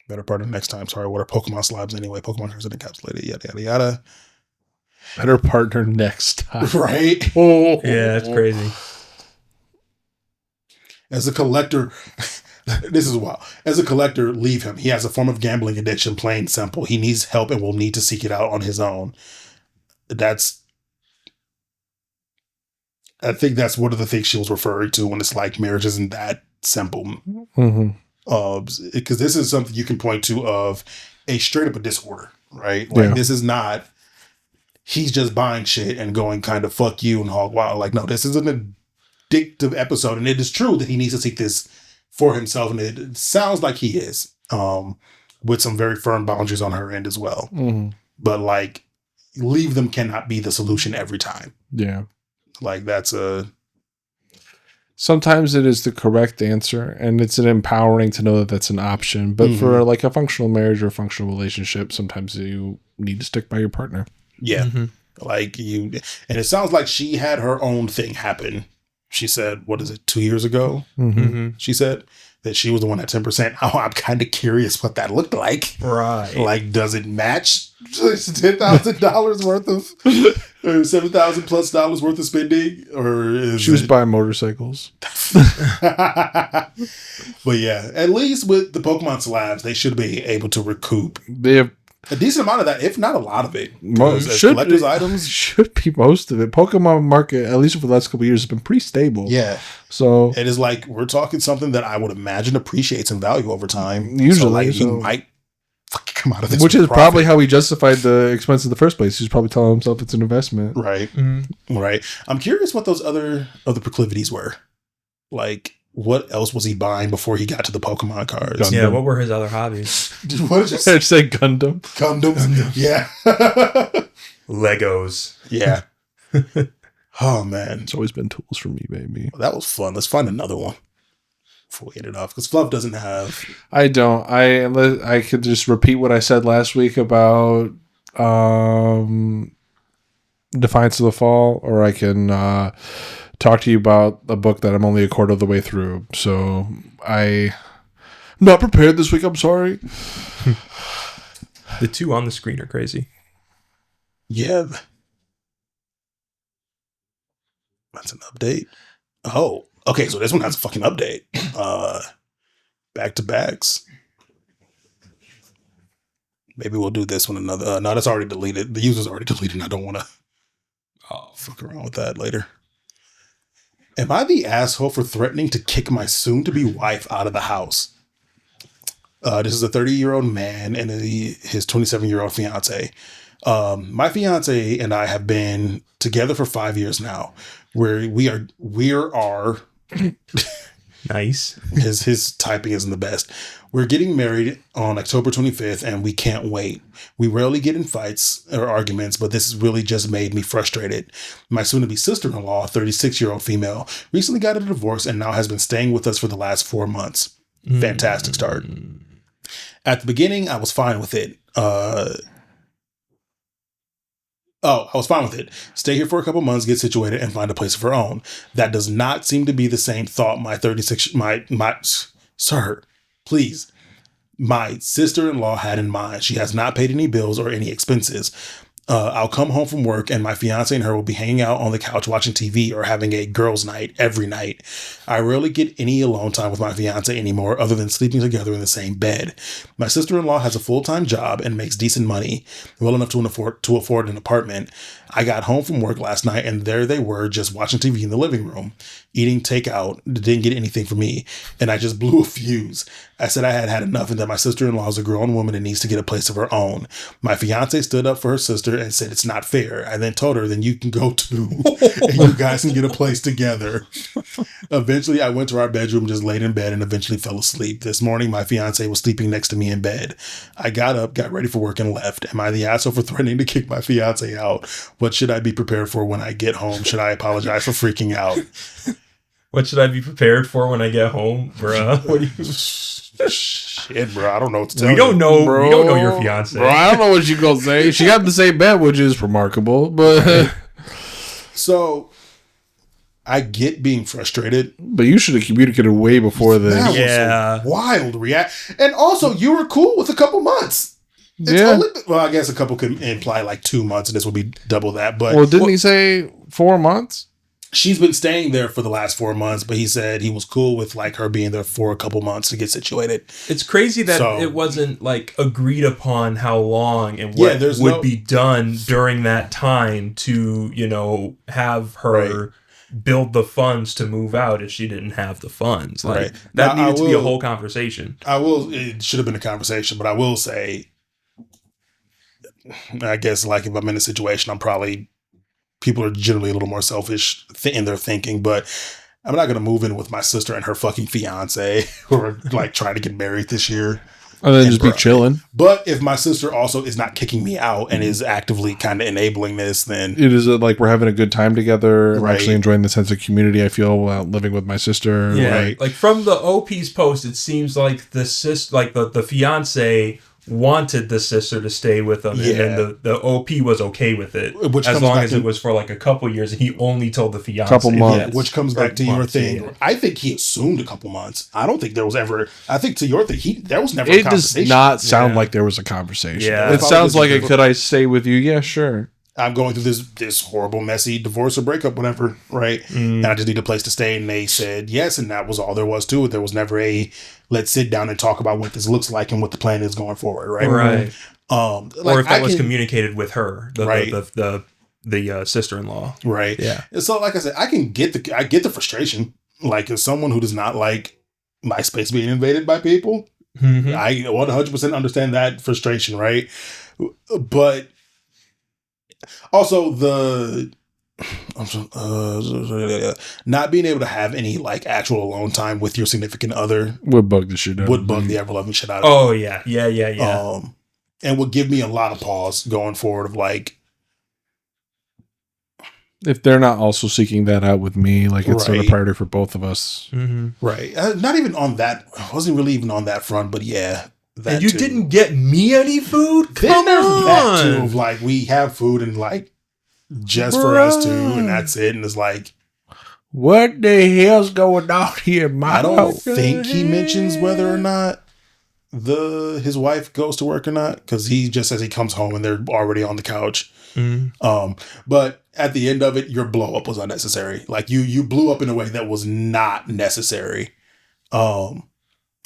better part of next time. Sorry, what are Pokemon slabs anyway? Pokemon cards are encapsulated, yada, yada, yada. Better partner next time. Right? Yeah, that's crazy. As a collector, this is wild. As a collector, leave him. He has a form of gambling addiction, plain simple. He needs help and will need to seek it out on his own. I think that's one of the things she was referring to when it's like marriage isn't that simple. Because this is something you can point to of a straight up a disorder, right? Like this is not, he's just buying shit and going kind of fuck you and hog wild. Like, no, this is an addictive episode. And it is true that he needs to seek this for himself. And it sounds like he is, with some very firm boundaries on her end as well. But like, leave them cannot be the solution every time. Yeah. Like sometimes it is the correct answer, and it's an empowering to know that that's an option. But for like a functional marriage or a functional relationship, sometimes you need to stick by your partner. Yeah. Like and it sounds like she had her own thing happen. She said, what is it, 2 years ago? She said that she was the one at 10%. Oh, I'm kind of curious what that looked like. Right. Like, does it match $10,000 worth of, or $7,000 plus dollars worth of spending? Or is she was buying motorcycles. But yeah, at least with the Pokemon slabs, they should be able to recoup. They have a decent amount of that, if not a lot of it. Collector's items should be most of it. Pokemon market, at least for the last couple of years, has been pretty stable. Yeah. So it is like, we're talking something that I would imagine appreciates in value over time. Usually. So he might fucking come out of this. Which is probably how he justified the expense in the first place. He's probably telling himself it's an investment. Right. Right. I'm curious what those other proclivities were. Like, what else was he buying before he got to the Pokemon cards? Gundam. Yeah, what were his other hobbies? What did you say? Say Gundam. Gundams. Yeah. Legos. Yeah. Oh, man. It's always been tools for me, baby. Well, that was fun. Let's find another one before we get it off. Because Fluff doesn't have... I don't. I could just repeat what I said last week about Defiance of the Fall, or I can... talk to you about a book that I'm only a quarter of the way through. So I'm not prepared this week. I'm sorry. The two on the screen are crazy. Yeah. That's an update. Oh, okay. So this one has a fucking update. Back to backs. Maybe we'll do this one another. No, that's already deleted. The user's already deleted. And I don't want to fuck around with that later. Am I the asshole for threatening to kick my soon-to-be wife out of the house? This is a 30-year-old man and his 27-year-old fiance. My fiance and I have been together for 5 years now. We are nice. His typing isn't the best. We're getting married on October 25th, and we can't wait. We rarely get in fights or arguments, but this has really just made me frustrated. My soon-to-be sister-in-law, 36-year-old female, recently got a divorce and now has been staying with us for the last 4 months. Fantastic start. At the beginning, I was fine with it. I was fine with it. Stay here for a couple months, get situated, and find a place of her own. That does not seem to be the same thought sir, please. My sister-in-law had in mind. She has not paid any bills or any expenses. I'll come home from work and my fiance and her will be hanging out on the couch watching TV or having a girls' night every night. I rarely get any alone time with my fiance anymore other than sleeping together in the same bed. My sister-in-law has a full-time job and makes decent money, well enough to afford an apartment. I got home from work last night and there they were just watching TV in the living room, eating takeout, didn't get anything for me, and I just blew a fuse. I said I had had enough and that my sister-in-law is a grown woman and needs to get a place of her own. My fiance stood up for her sister and said it's not fair. I then told her, then you can go too, and you guys can get a place together. Eventually, I went to our bedroom, just laid in bed, and eventually fell asleep. This morning, my fiance was sleeping next to me in bed. I got up, got ready for work, and left. Am I the asshole for threatening to kick my fiance out? What should I be prepared for when I get home? Should I apologize for freaking out? What should I be prepared for when I get home, bruh? What do you... Shit, bro. I don't know what to tell you. We don't know your fiance. Bro, I don't know what you gonna say. She got the same bed, which is remarkable. But so I get being frustrated. But you should have communicated way before this. That was a wild react. And also, you were cool with a couple months. Well, I guess a couple could imply like 2 months, and this would be double that. But didn't he say 4 months? She's been staying there for the last 4 months, but he said he was cool with like her being there for a couple months to get situated. It's crazy that it wasn't like agreed upon how long and what would be done during that time to, have her build the funds to move out if she didn't have the funds. Like that needed to be a whole conversation. It should have been a conversation, but I will say, I guess like if I'm in a situation, people are generally a little more selfish in their thinking, but I'm not going to move in with my sister and her fucking fiance who are like trying to get married this year. And then just be chilling. But if my sister also is not kicking me out and is actively kind of enabling this, then it is like we're having a good time together. I'm actually enjoying the sense of community I feel while living with my sister. Yeah, right. Like from the OP's post, it seems like the fiance wanted the sister to stay with him, and then the OP was okay with it, as long as it was for like a couple years, and he only told the fiance. Couple months. Which comes back to your thing. Yeah. I think he assumed a couple months. I don't think there was ever. I think to your thing, there was never a conversation. It does not sound like there was a conversation. Yeah, it sounds like could I stay with you? Yeah, sure. I'm going through this horrible, messy divorce or breakup, whatever, right? And I just need a place to stay. And they said yes, and that was all there was to it. There was never let's sit down and talk about what this looks like and what the plan is going forward, right? Right. Or if that was communicated with her, the sister-in-law, right? Yeah. So, like I said, I get the frustration. Like, as someone who does not like my space being invaded by people, I 100% understand that frustration, right? But also not being able to have any like actual alone time with your significant other would bug the shit out. Would bug the ever-loving shit out of me. Oh yeah. And would give me a lot of pause going forward of like, if they're not also seeking that out with me, like it's not a priority for both of us. Right. Not even on that. I wasn't really even on that front, but yeah. And you didn't get me any food? Come on. That too, of like, we have food and like, just for us two, and that's it. And it's like, what the hell's going on here, I don't think he mentions whether or not his wife goes to work or not, because he just says he comes home and they're already on the couch. But at the end of it, your blow up was unnecessary. Like you blew up in a way that was not necessary. Oh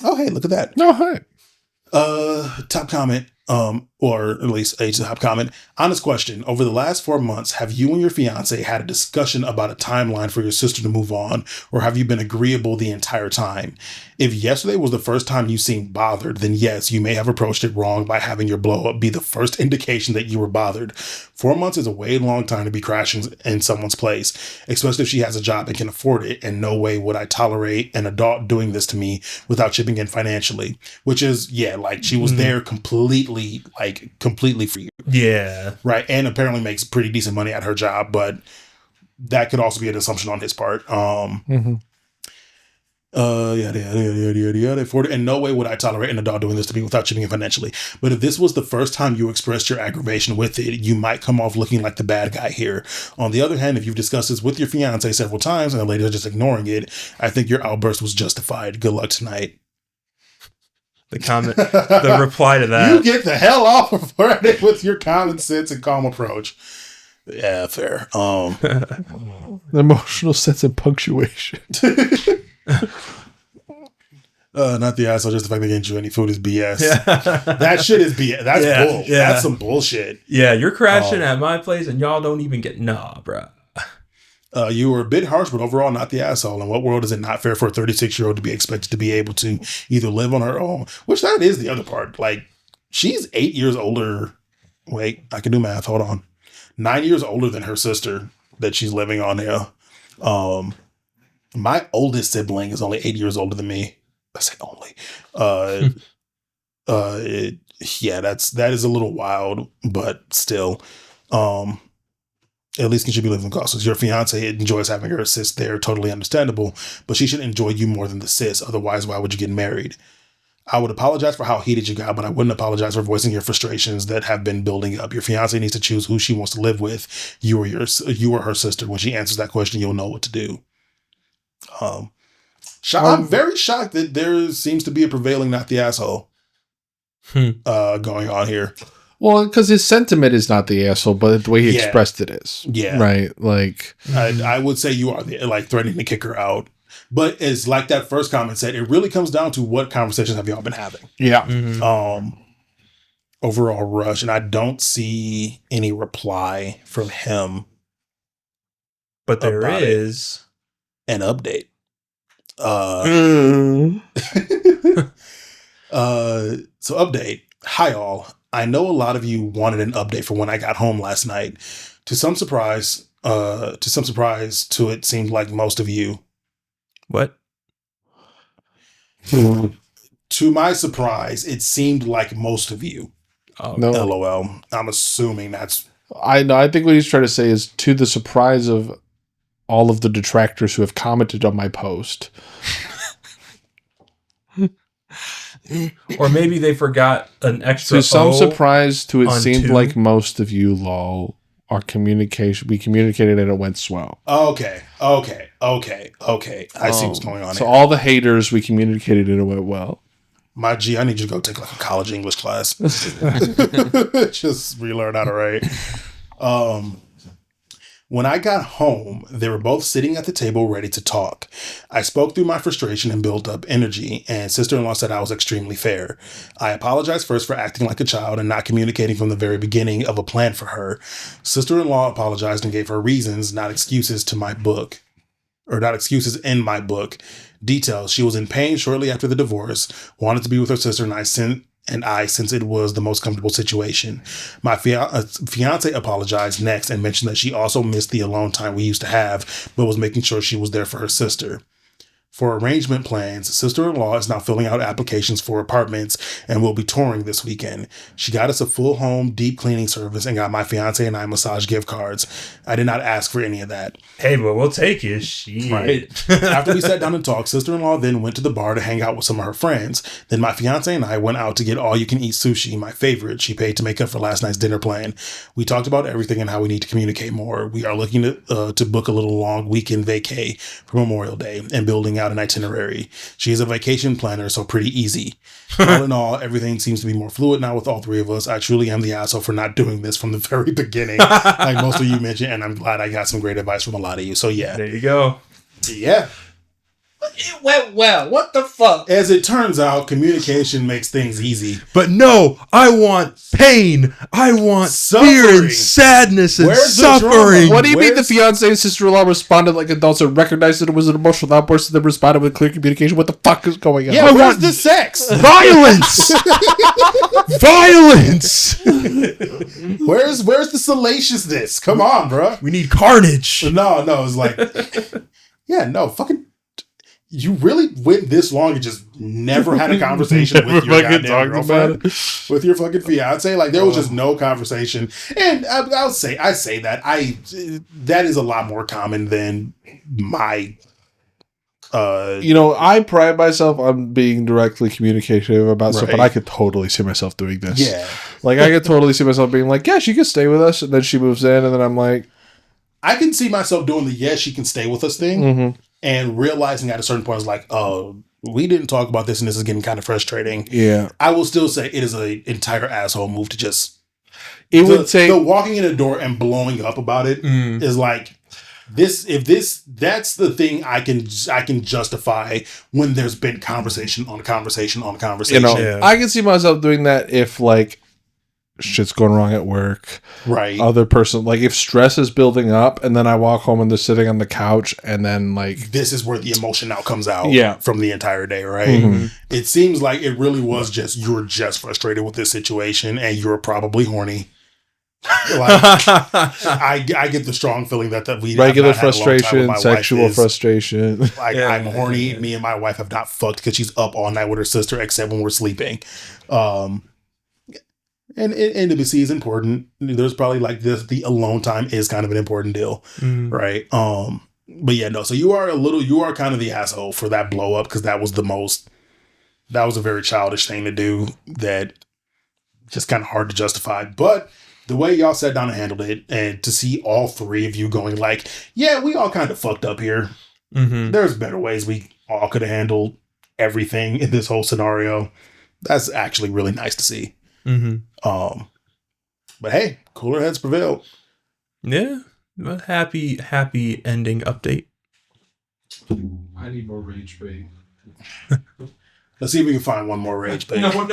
hey, look at that. No, hey. Top comment. Or at least a top comment. Honest question. Over the last 4 months, have you and your fiance had a discussion about a timeline for your sister to move on, or have you been agreeable the entire time? If yesterday was the first time you seemed bothered, then yes, you may have approached it wrong by having your blow up be the first indication that you were bothered. 4 months is a way long time to be crashing in someone's place, especially if she has a job and can afford it, and no way would I tolerate an adult doing this to me without chipping in financially, which is, like she was there completely for you. Yeah. Right. And apparently makes pretty decent money at her job, but that could also be an assumption on his part. And no way would I tolerate an adult doing this to me without chipping in financially. But if this was the first time you expressed your aggravation with it, you might come off looking like the bad guy here. On the other hand, if you've discussed this with your fiance several times and the ladies are just ignoring it, I think your outburst was justified. Good luck tonight. The comment, the reply to that. You get the hell off of Reddit with your common sense and calm approach. Yeah, fair. Emotional sense and punctuation. Not the asshole, just the fact they didn't you any food is BS. That shit is BS. That's bull. Yeah. That's some bullshit. Yeah, you're crashing at my place and y'all don't even get bruh. You were a bit harsh, but overall not the asshole. In what world is it not fair for a 36-year-old to be expected to be able to either live on her own? Which that is the other part. Like, she's 8 years older. Wait, I can do math. Hold on. 9 years older than her sister that she's living on now. My oldest sibling is only 8 years older than me. I say only. That is a little wild, but still. At least she should be living close. Your fiance enjoys having her assist there, totally understandable, but she should enjoy you more than the sis. Otherwise, why would you get married? I would apologize for how heated you got, but I wouldn't apologize for voicing your frustrations that have been building up. Your fiance needs to choose who she wants to live with, you or her sister. When she answers that question, you'll know what to do. I'm very shocked that there seems to be a prevailing not the asshole going on here. Well, because his sentiment is not the asshole, but the way he expressed it is. Yeah. Right? Like... I would say you are threatening to kick her out. But it's like that first comment said, it really comes down to what conversations have y'all been having. Yeah. Mm-hmm. Overall rush. And I don't see any reply from him. But there is an update. So update. Hi all. I know a lot of you wanted an update for when I got home last night. To some surprise, to it seemed like most of you. What? To my surprise, it seemed like most of you. Oh, no. LOL. I'm assuming that's... I know. I think what he's trying to say is to the surprise of all of the detractors who have commented on my post. Or maybe they forgot an extra To some O surprise to it seemed two. like most of you, lol, our communication, we communicated and it went swell. Okay. I see what's going on So here. all the haters, we communicated and it went well. My G, I need you to go take like a college English class. Just relearn how to write. When I got home, they were both sitting at the table ready to talk. I spoke through my frustration and built up energy, and sister-in-law said I was extremely fair. I apologized first for acting like a child and not communicating from the very beginning of a plan for her. Sister-in-law apologized and gave her reasons, not excuses in my book. Details. She was in pain shortly after the divorce, wanted to be with her sister, and I, since it was the most comfortable situation. My fiance apologized next and mentioned that she also missed the alone time we used to have, but was making sure she was there for her sister. For arrangement plans, sister-in-law is now filling out applications for apartments and will be touring this weekend. She got us a full home deep cleaning service and got my fiance and I massage gift cards. I did not ask for any of that. Hey, but we'll take it. Shit. Right. After we sat down and talked, sister-in-law then went to the bar to hang out with some of her friends. Then my fiance and I went out to get all-you-can-eat sushi, my favorite. She paid to make up for last night's dinner plan. We talked about everything and how we need to communicate more. We are looking to book a little long weekend vacay for Memorial Day and building out an itinerary. She is a vacation planner, so pretty easy. All in all, everything seems to be more fluid now with all three of us. I truly am the asshole for not doing this from the very beginning, like most of you mentioned, and I'm glad I got some great advice from a lot of you. So yeah. There you go. Yeah. It went well. What the fuck? As it turns out, communication makes things easy. But no, I want pain. I want Suffering. fear and sadness and Where's the suffering. drama? What do you mean the fiance and sister-in-law responded like adults and recognized that it was an emotional outburst and then responded with clear communication? What the fuck is going on? Yeah, where's the sex? Violence! Violence! Where's the salaciousness? Come on, bro. We need carnage. No, it's like, yeah, no, fucking. You really went this long and just never had a conversation with your goddamn girlfriend, with your fucking fiance. Like there was just no conversation. And I say that that is a lot more common than my. I pride myself on being directly communicative about stuff, but I could totally see myself doing this. Yeah, like I could totally see myself being like, "Yeah, she can stay with us," and then she moves in, and then I'm like, I can see myself doing the "yes, she can stay with us" thing. Mm-hmm. And realizing at a certain point, I was like, oh, we didn't talk about this, and this is getting kind of frustrating. Yeah. I will still say it is an entire asshole move to just. Would say the walking in the door and blowing up about it is like this. If that's the thing I can justify when there's been conversation on conversation on conversation. I can see myself doing that if like shit's going wrong at work. Right. Other person, like if stress is building up and then I walk home and they're sitting on the couch and then like this is where the emotion now comes out from the entire day, right? Mm-hmm. It seems like it really was just you're just frustrated with this situation and you're probably horny. Like I get the strong feeling that we regular frustration, sexual frustration. Like I'm horny. Me and my wife have not fucked because she's up all night with her sister except when we're sleeping. And intimacy is important. There's probably like this. The alone time is kind of an important deal, right? But yeah, no. So you are kind of the asshole for that blow up because that was a very childish thing to do. That just kind of hard to justify. But the way y'all sat down and handled it, and to see all three of you going like, yeah, we all kind of fucked up here. There's better ways we all could have handled everything in this whole scenario. That's actually really nice to see. But hey, cooler heads prevailed. Yeah, but happy ending update. I need more rage bait. Let's see if we can find one more rage bait. No, I'm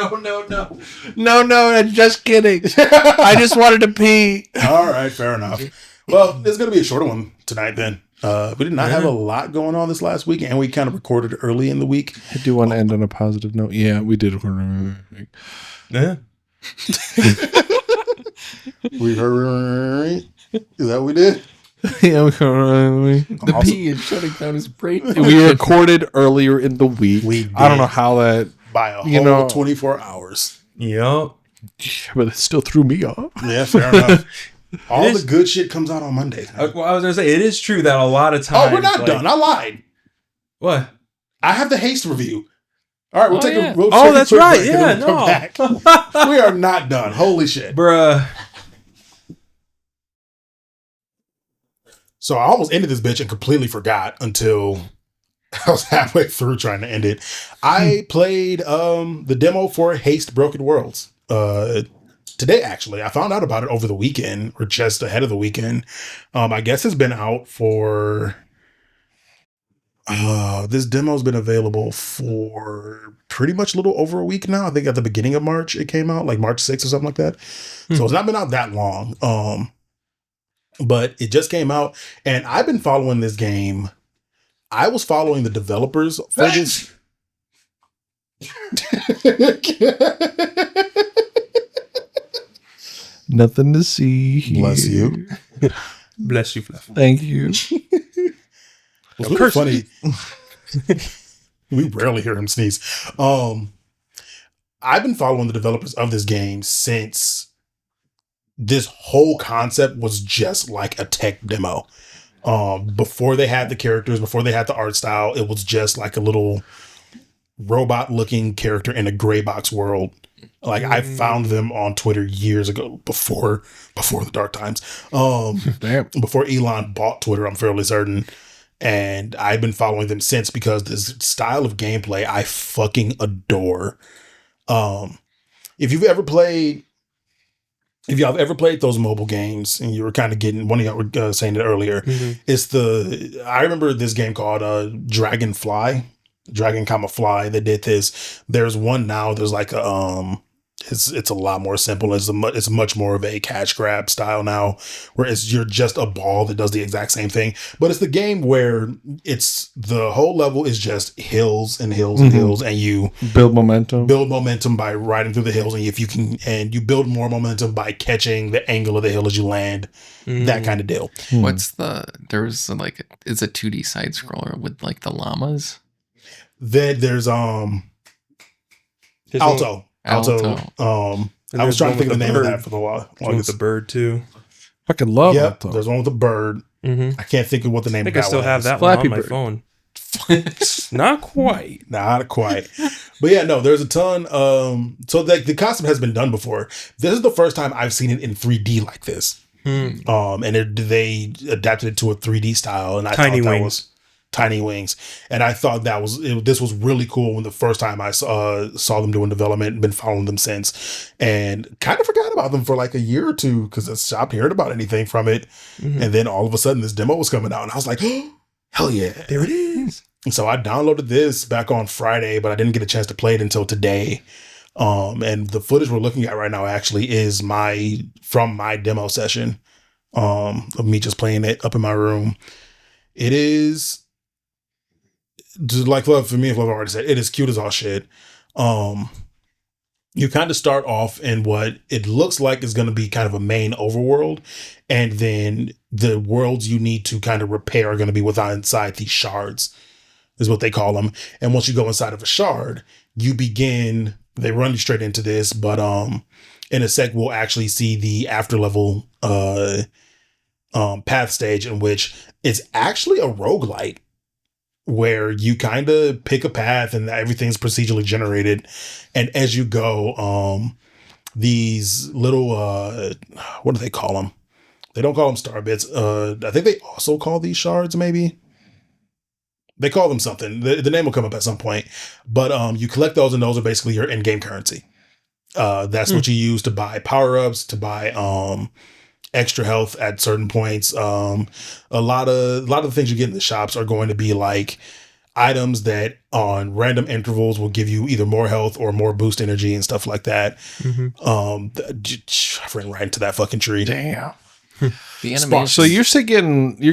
just kidding. I just wanted to pee. All right, fair enough. Well, it's going to be a shorter one tonight then. We did not have a lot going on this last week, and we kind of recorded early in the week. I do want to end on a positive note. Yeah, we did record early in the week. Yeah. We heard. Is that what we did? Yeah, we heard. The pee is shutting down his brain. We recorded earlier in the week. I don't know how that by a whole 24 hours. Yep. But it still threw me off. Yeah, fair enough. All the good shit comes out on Monday. Well, I was gonna say it is true that a lot of times. Oh, we're not done. I lied. What? I have the Haste review. All right, we'll take a. We'll oh, that's right. Break, yeah, no. We are not done. Holy shit, bruh. So I almost ended this bitch and completely forgot until I was halfway through trying to end it. I played the demo for Haste Broken Worlds today. Actually, I found out about it over the weekend or just ahead of the weekend. I guess it's been out for. This demo's been available for pretty much a little over a week now. I think at the beginning of March it came out, like March 6th or something like that. So it's not been out that long. But it just came out, and I've been following this game. I was following the developers for this. Nothing to see here. Bless you. Bless you, Fluff. Thank you. It's really funny. We rarely hear him sneeze. I've been following the developers of this game since this whole concept was just like a tech demo. Before they had the characters, before they had the art style, it was just like a little robot-looking character in a gray box world. Like I found them on Twitter years ago, before the dark times. Damn. Before Elon bought Twitter, I'm fairly certain. And I've been following them since because this style of gameplay I fucking adore. If y'all have ever played those mobile games and you were kind of getting, one of y'all were saying it earlier, I remember this game called Dragon, Fly. They did this. There's one now, there's like a, it's a lot more simple. It's much more of a cash grab style now, where you're just a ball that does the exact same thing. But it's the game where it's the whole level is just hills and hills and hills, and you build momentum by riding through the hills, and you build more momentum by catching the angle of the hill as you land. That kind of deal. What's there's like it's a 2D side scroller with like the llamas. Then there's Alto. I was trying to think of the name of that for the while. With the bird too. Fucking love that. There's one with the bird. I can't think of what the name of that was. I still have that one on my phone. Not quite. But yeah, no, there's a ton. So the concept has been done before. This is the first time I've seen it in 3D like this. And they adapted it to a 3D style, and I thought that was tiny wings. And I thought this was really cool when the first time I saw them doing development and been following them since, and kind of forgot about them for like a year or two because I stopped hearing about anything from it. And then all of a sudden this demo was coming out and I was like, oh, hell yeah, there it is. And so I downloaded this back on Friday, but I didn't get a chance to play it until today. And the footage we're looking at right now actually is from my demo session of me just playing it up in my room. It is just like Fluff, for me, Fluff already said, it is cute as all shit. You kind of start off in what it looks like is going to be kind of a main overworld. And then the worlds you need to kind of repair are going to be inside these shards, is what they call them. And once you go inside of a shard, they run you straight into this, but in a sec, we'll actually see the after level path stage, in which it's actually a roguelite where you kind of pick a path and everything's procedurally generated. And as you go, these little, what do they call them? They don't call them star bits. I think they also call these shards, maybe. They call them something. The name will come up at some point. But you collect those, and those are basically your in-game currency. That's what you use to buy power-ups, to buy extra health at certain points. A lot of the things you get in the shops are going to be like items that on random intervals will give you either more health or more boost energy and stuff like that. I ran right into that fucking tree. Damn. The animation. So you're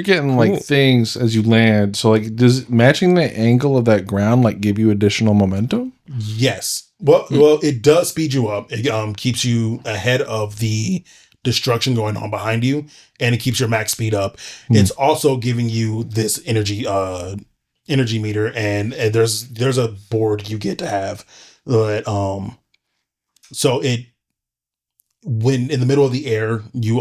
getting like things as you land. So like, does matching the angle of that ground like give you additional momentum? Yes. Well, it does speed you up. It keeps you ahead of the destruction going on behind you, and it keeps your max speed up. It's also giving you this energy meter, and there's a board you get to have. But so when in the middle of the air, you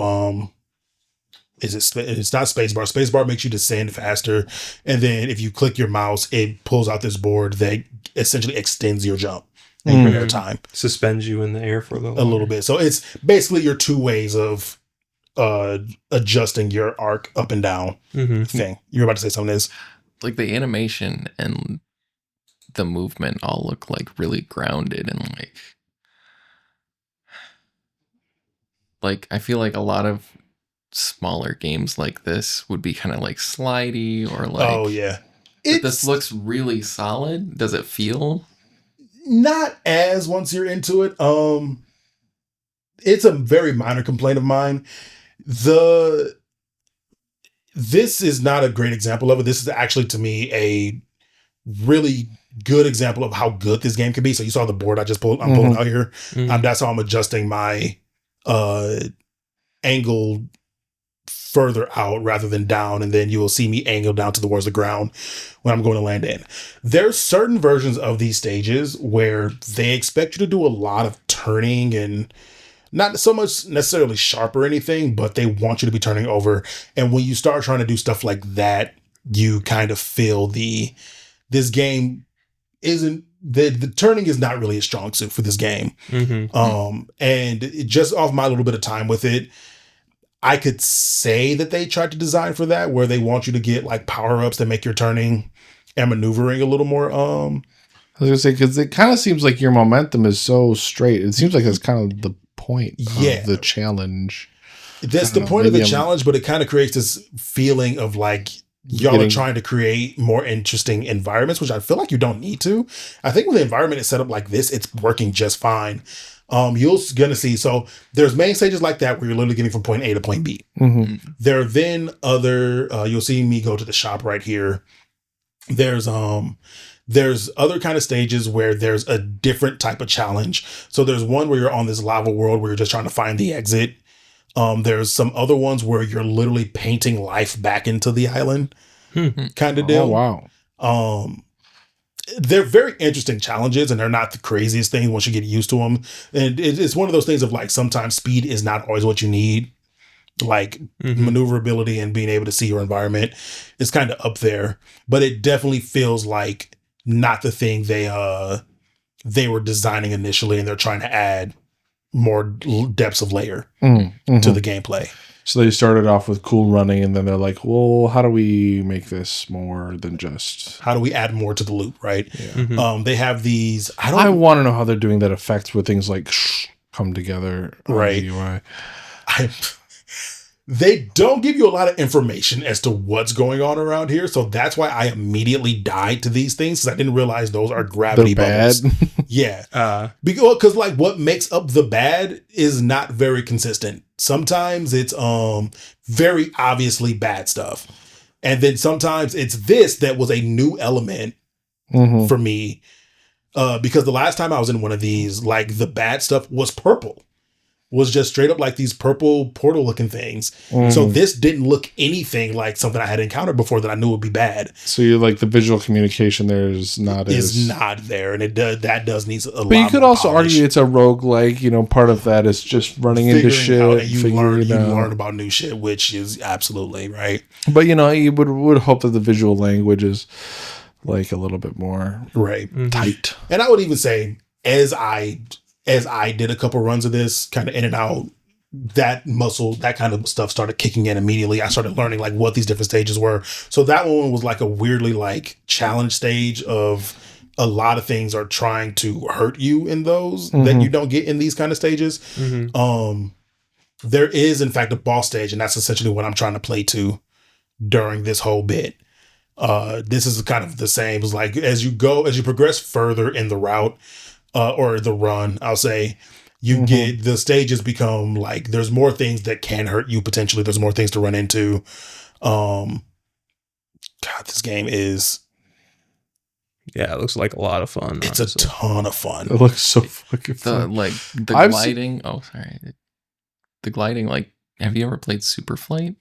it's not spacebar. Spacebar makes you descend faster. And then if you click your mouse, it pulls out this board that essentially extends your jump and your air time. Suspends you in the air for a little bit. So it's basically your two ways of adjusting your arc up and down thing. You're about to say something is like the animation and the movement all look like really grounded and like I feel like a lot of smaller games like this would be kind of like slidey or like, oh yeah, this looks really solid. Does it feel? Not as once you're into it. It's a very minor complaint of mine. This is not a great example of it. This is actually, to me, a really good example of how good this game can be. So you saw the board I'm pulling out here. That's how I'm adjusting my angle further out rather than down, and then you will see me angle down towards the ground when I'm going to land in. There's certain versions of these stages where they expect you to do a lot of turning and not so much necessarily sharp or anything, but they want you to be turning over. And when you start trying to do stuff like that, you kind of feel this game isn't the turning is not really a strong suit for this game. And just off my little bit of time with it, I could say that they tried to design for that, where they want you to get like power-ups that make your turning and maneuvering a little more. I was gonna say, because it kind of seems like your momentum is so straight. It seems like that's kind of the point of the challenge. That's the point of the challenge, but it kind of creates this feeling of like y'all are trying to create more interesting environments, which I feel like you don't need to. I think when the environment is set up like this, it's working just fine. You're gonna see, so there's main stages like that where you're literally getting from point A to point B. There are then other, you'll see me go to the shop right here. There's other kind of stages where there's a different type of challenge. So there's one where you're on this lava world where you're just trying to find the exit. There's some other ones where you're literally painting life back into the island kind of deal. Oh, wow. They're very interesting challenges, and they're not the craziest things once you get used to them. And it's one of those things of like, sometimes speed is not always what you need. Like maneuverability and being able to see your environment is kind of up there, but it definitely feels like not the thing they were designing initially, and they're trying to add depths of layer Mm-hmm. to the gameplay. So they started off with cool running, and then they're like, well, how do we make this more than just... How do we add more to the loop, right? Yeah. They have these... I want to know how they're doing that effect where things like come together. Right. UI. They don't give you a lot of information as to what's going on around here, so that's why I immediately died to these things, because I didn't realize those are gravity They're bubbles. Yeah. Because like what makes up the bad is not very consistent. Sometimes it's very obviously bad stuff. And then sometimes it's this that was a new element for me. Because the last time I was in one of these, like the bad stuff was purple. Was just straight up like these purple portal looking things. So this didn't look anything like something I had encountered before that I knew would be bad. So you're like the visual communication there is not there, and that does need a lot. But you could also argue it's a roguelike. You know, part of that is just running into shit. Out, and you learn about new shit, which is absolutely right. But you know, you would hope that the visual language is like a little bit more tight. And I would even say, as I did a couple runs of this, kind of in and out, that kind of stuff started kicking in immediately. I started learning like what these different stages were. So that one was like a weirdly like challenge stage of a lot of things are trying to hurt you in those that you don't get in these kind of stages. There is in fact a boss stage, and that's essentially what I'm trying to play to during this whole bit. This is kind of the same. It's like as you progress further in the route, or the run, I'll say, you get the stages become like there's more things that can hurt you potentially. There's more things to run into. God, this game is. Yeah, it looks like a lot of fun. It's honestly a ton of fun. It looks so fucking fun. The gliding. The gliding. Like, have you ever played Super Flight?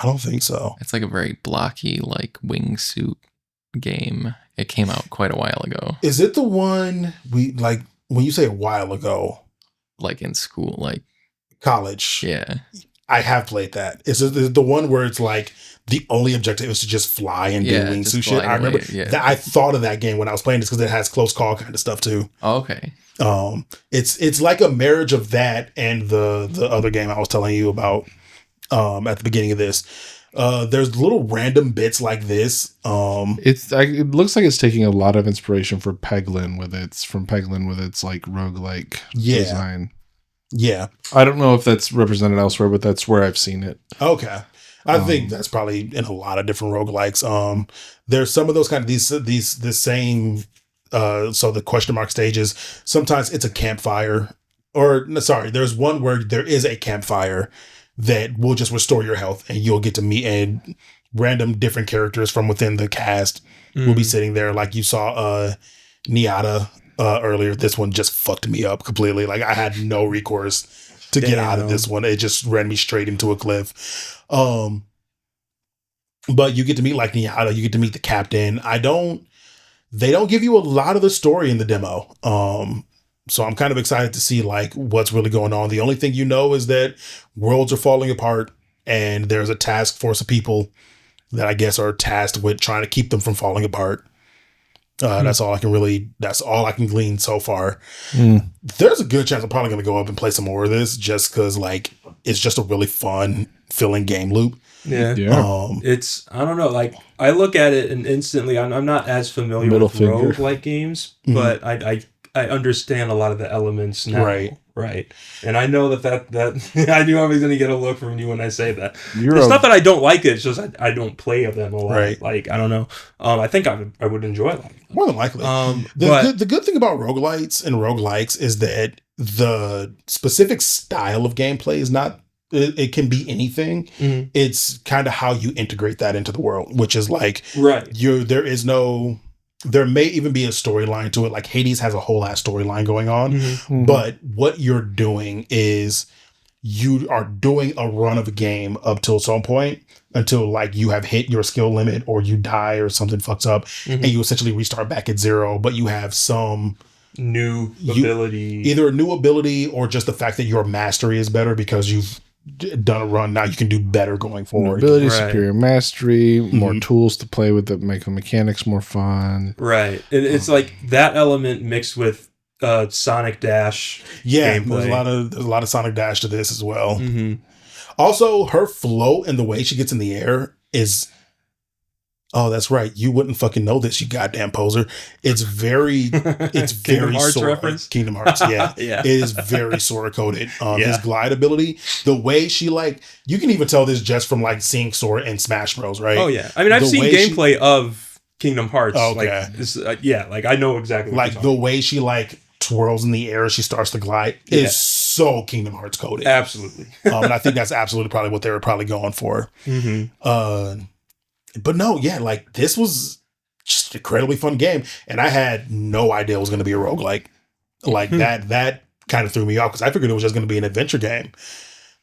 I don't think so. It's like a very blocky, like wingsuit game. It came out quite a while ago. Is it the one we like when you say a while ago? Like in school, like college. Yeah. I have played that. Is it the one where it's like the only objective is to just fly and do wingsuit shit? I remember that I thought of that game when I was playing this because it has close call kind of stuff too. Oh, okay. It's like a marriage of that and the other game I was telling you about at the beginning of this. There's little random bits like this. It looks like it's taking a lot of inspiration for Peglin with its like roguelike design. Yeah. I don't know if that's represented elsewhere, but that's where I've seen it. Okay. I think that's probably in a lot of different roguelikes. There's some of those kind of the same so the question mark stages, sometimes it's a campfire, or sorry, there's one where there is a campfire that will just restore your health, and you'll get to meet and random different characters from within the cast will be sitting there. Like you saw AITA earlier. This one just fucked me up completely. Like I had no recourse to get out of this one. It just ran me straight into a cliff. But you get to meet like AITA, you get to meet the captain. They don't give you a lot of the story in the demo. So I'm kind of excited to see like what's really going on. The only thing you know is that worlds are falling apart, and there's a task force of people that I guess are tasked with trying to keep them from falling apart. That's all I can glean so far. There's a good chance I'm probably going to go up and play some more of this just because like it's just a really fun filling game loop. Yeah. It's, I don't know, like I look at it and instantly I'm not as familiar with roguelike games, but I understand a lot of the elements now. Right. And I know that I knew I was going to get a look from you when I say that. It's not that I don't like it. It's just I don't play them a lot. Right. Like, I don't know. I think I would enjoy that. More than likely. The good thing about roguelites and roguelikes is that the specific style of gameplay is not, it can be anything. It's kind of how you integrate that into the world, which is like, there may even be a storyline to it. Like Hades has a whole ass storyline going on, but what you're doing is you are doing a run of a game up till some point until like you have hit your skill limit or you die or something fucks up and you essentially restart back at zero, but you have some new ability, either a new ability or just the fact that your mastery is better because you've done a run. Now you can do better going forward. Ability, superior mastery, more tools to play with that make the mechanics more fun. Right. And it's like that element mixed with Sonic Dash. Yeah, gameplay. there's a lot of Sonic Dash to this as well. Mm-hmm. Also, her flow and the way she gets in the air is. Oh, that's right. You wouldn't fucking know this, you goddamn poser. It's very Kingdom Hearts Sora, reference? Kingdom Hearts, yeah. Yeah. It is very Sora coded. His glide ability, the way she you can even tell this just from like seeing Sora in Smash Bros, right? Oh yeah. I mean, I've seen gameplay of Kingdom Hearts. Okay. Like this, like I know exactly what like the way she twirls in the air as she starts to glide is so Kingdom Hearts coded. Absolutely. And I think that's absolutely probably what they were probably going for. Mm-hmm. But no, yeah, this was just an incredibly fun game. And I had no idea it was going to be a roguelike. That kind of threw me off because I figured it was just going to be an adventure game.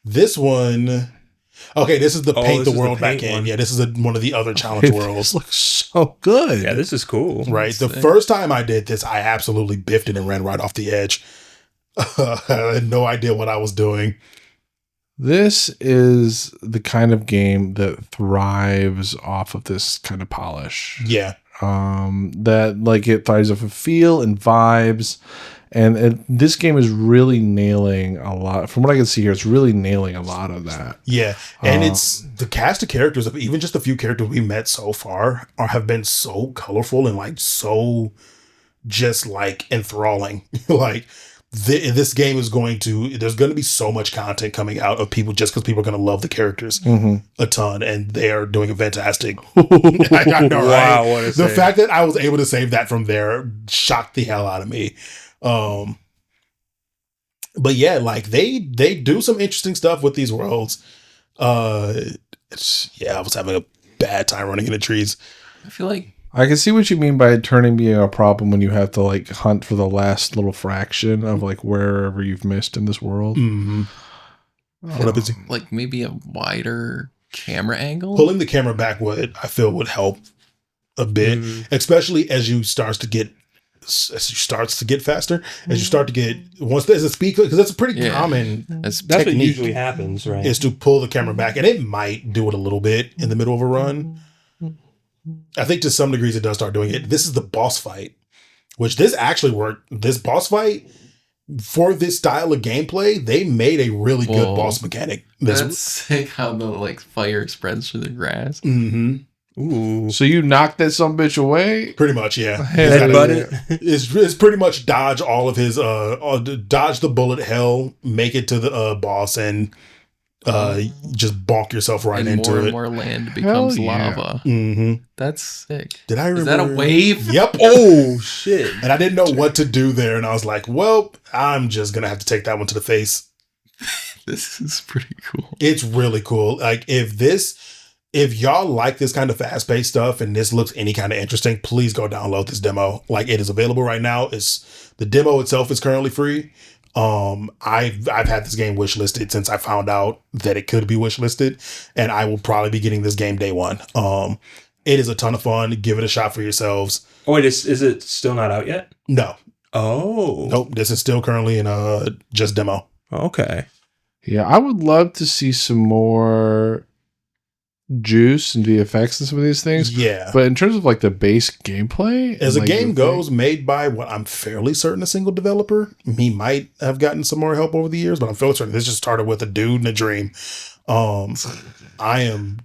This one, okay, this is the paint the world back in. Yeah, this is one of the other challenge worlds. This looks so good. Yeah, this is cool. Right. The first time I did this, I absolutely biffed it and ran right off the edge. I had no idea what I was doing. This is the kind of game that thrives off of this kind of polish. Yeah. That it thrives off of feel and vibes. And this game is really nailing a lot. From what I can see here, it's really nailing a lot of that. Yeah. And it's the cast of characters of even just a few characters we met so far have been so colorful and so just enthralling. This game is there's going to be so much content coming out of people just because people are going to love the characters a ton, and they are doing a fantastic. I know, right? Wow, what a the fact that I was able to save that from there shocked the hell out of me. But yeah, they do some interesting stuff with these worlds. I was having a bad time running into trees. I feel like I can see what you mean by turning being a problem when you have to hunt for the last little fraction of wherever you've missed in this world. Mm-hmm. What up, is maybe a wider camera angle? Pulling the camera back would help a bit, especially as you starts to get faster, as you start to get once there's a speed, because that's a pretty common that's what usually happens, right? Is to pull the camera back, and it might do it a little bit in the middle of a run. I think to some degrees it does start doing it. This is the boss fight, which this actually worked. This boss fight for this style of gameplay, they made a really good boss mechanic. That's sick how the fire spreads through the grass. Mm-hmm. Ooh. So you knocked that some bitch away? Pretty much, yeah. It's pretty much dodge all of his dodge the bullet hell, make it to the boss, and just bonk yourself right into it. More land becomes lava. Mm-hmm. That's sick. Did I remember? Is that a wave? Yep. Oh shit! And I didn't know what to do there, and I was like, "Well, I'm just gonna have to take that one to the face." This is pretty cool. It's really cool. If y'all like this kind of fast-paced stuff and this looks any kind of interesting, please go download this demo. It is available right now. The demo itself is currently free. I've had this game wishlisted since I found out that it could be wishlisted, and I will probably be getting this game day one. It is a ton of fun. Give it a shot for yourselves. Oh wait, is it still not out yet? No. Oh. Nope. This is still currently in just demo. Okay. Yeah, I would love to see some more juice and VFX and some of these things. Yeah. But in terms of the base gameplay, as a game goes, made by what I'm fairly certain a single developer. He might have gotten some more help over the years, but I'm fairly certain this just started with a dude and a dream. I am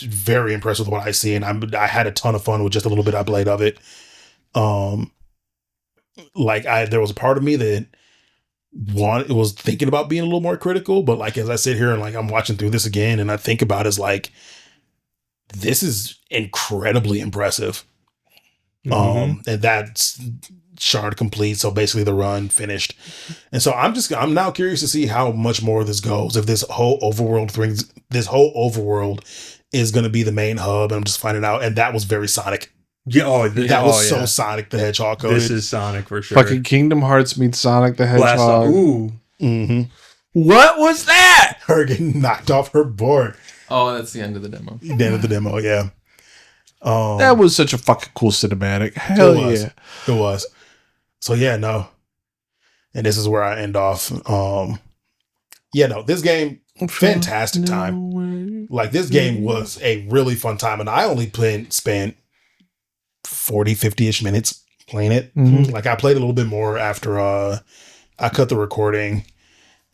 very impressed with what I see, and I had a ton of fun with just a little bit I played of it. There was a part of me that was thinking about being a little more critical, but as I sit here and I'm watching through this again, and I think about it as this is incredibly impressive. And that's shard complete, so basically the run finished. And so I'm now curious to see how much more of this goes, if this whole overworld is going to be the main hub, and I'm just finding out. And that was very Sonic. Yeah, that was so Sonic the Hedgehog coded. This is Sonic for sure. Fucking Kingdom Hearts meets Sonic the Hedgehog. Ooh. Mm-hmm. What was that? Her getting knocked off her board. Oh, that's the end of the demo. The end of the demo, yeah. That was such a fucking cool cinematic. Hell yeah. It was. So yeah, no. And this is where I end off. This game, fantastic time. This game was a really fun time, and I only spent 40, 50-ish minutes playing it. Like I played a little bit more after I cut the recording,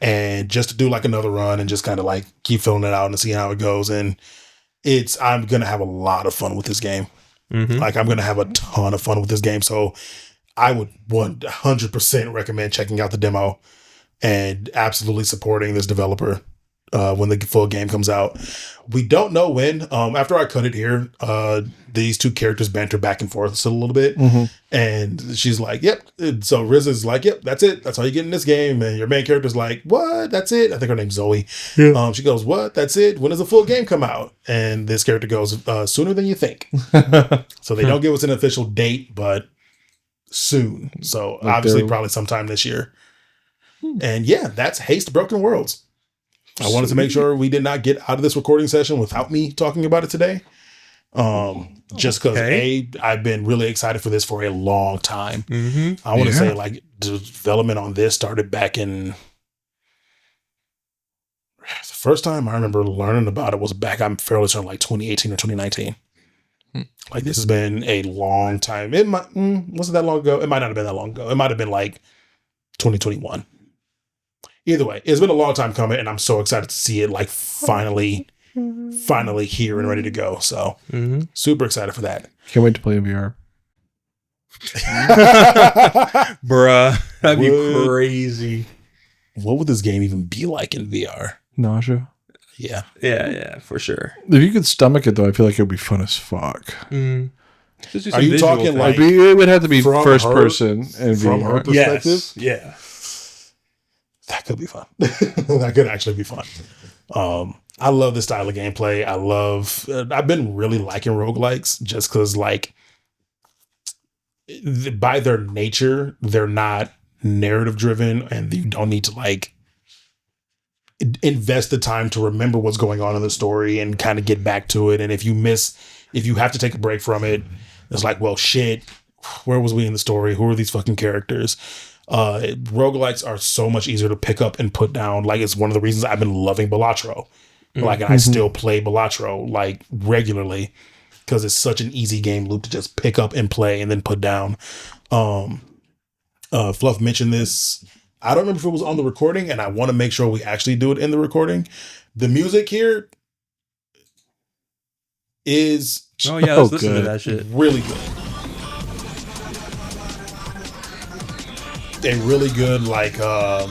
and just to do like another run and just kind of like keep filling it out and see how it goes. And I'm gonna have a lot of fun with this game. Like I'm gonna have a ton of fun with this game. So I would 100% recommend checking out the demo and absolutely supporting this developer when the full game comes out. We don't know when. After I cut it here, these two characters banter back and forth a little bit. And she's like, yep. So Riz's like, yep, that's it. That's all you get in this game. And your main character's like, what? That's it? I think her name's Zoe. Yeah. She goes, what? That's it? When does the full game come out? And this character goes, sooner than you think. So they don't give us an official date, but soon. So like obviously probably sometime this year. And yeah, that's Haste Broken Worlds. I wanted to make sure we did not get out of this recording session without me talking about it today. Just because I've been really excited for this for a long time. I want to say like development on this started back in the first time I remember learning about it was back, I'm fairly certain, like 2018 or 2019. Like this has been a long time. It might wasn't that long ago. It might not have been that long ago. It might have been like 2021. Either way, it's been a long time coming, and I'm so excited to see it like finally here and ready to go. So super excited for that. Can't wait to play in VR. Bruh, that'd be crazy. What would this game even be like in VR? Nausea. Yeah, for sure. If you could stomach it, though, I feel like it would be fun as fuck. Are you talking like it would have to be first person and from her perspective? Yes. Yeah. That could be fun. That could actually be fun. I love this style of gameplay. I've been really liking roguelikes just because, like, by their nature, they're not narrative driven and you don't need to, like, invest the time to remember what's going on in the story and kind of get back to it. And if you have to take a break from it, it's like, well, shit, where was we in the story? Who are these fucking characters? Roguelikes are so much easier to pick up and put down. Like, it's one of the reasons I've been loving Balatro. Like, I still play Balatro like regularly because it's such an easy game loop to just pick up and play and then put down. Fluff mentioned this. I don't remember if it was on the recording, and I want to make sure we actually do it in the recording. The music here is let's listen to that shit. Really good. A really good, like, the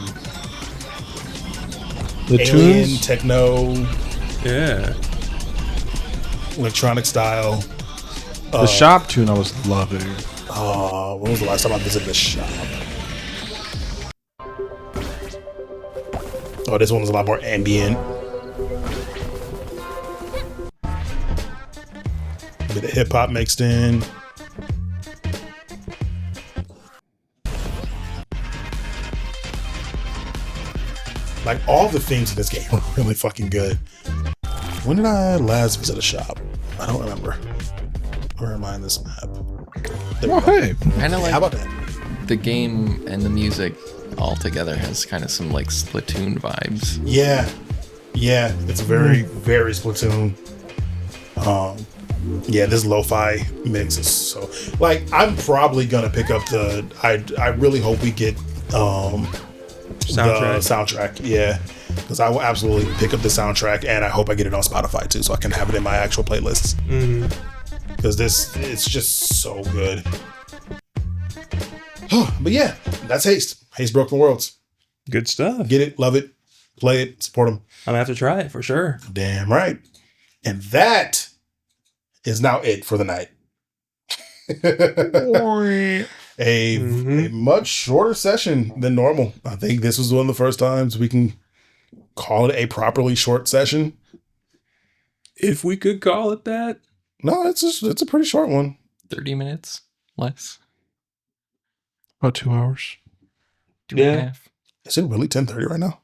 alien tunes? techno, electronic style. The shop tune I was loving. When was the last time I visited the shop? Oh, this one was a lot more ambient. A bit of hip hop mixed in. Like, all the themes in this game are really fucking good. When did I last visit a shop? I don't remember. Where am I in this map? Hey. Kind of like how about that? The game and the music all together has kind of some like Splatoon vibes. Yeah. It's very, very Splatoon. This lo-fi mix is so, like, I'm probably gonna pick up I really hope we get the soundtrack, because I will absolutely pick up the soundtrack, and I hope I get it on Spotify too, so I can have it in my actual playlists. Because it's just so good. But yeah, that's Haste Broken Worlds. Good stuff. Get it, love it, play it, support them. I'm gonna have to try it for sure. Damn right. And that is now it for the night. A much shorter session than normal. I think this was one of the first times we can call it a properly short session. If we could call it that. No, it's a pretty short one. 30 minutes less. About 2 hours. 2.5. Is it really 10:30 right now?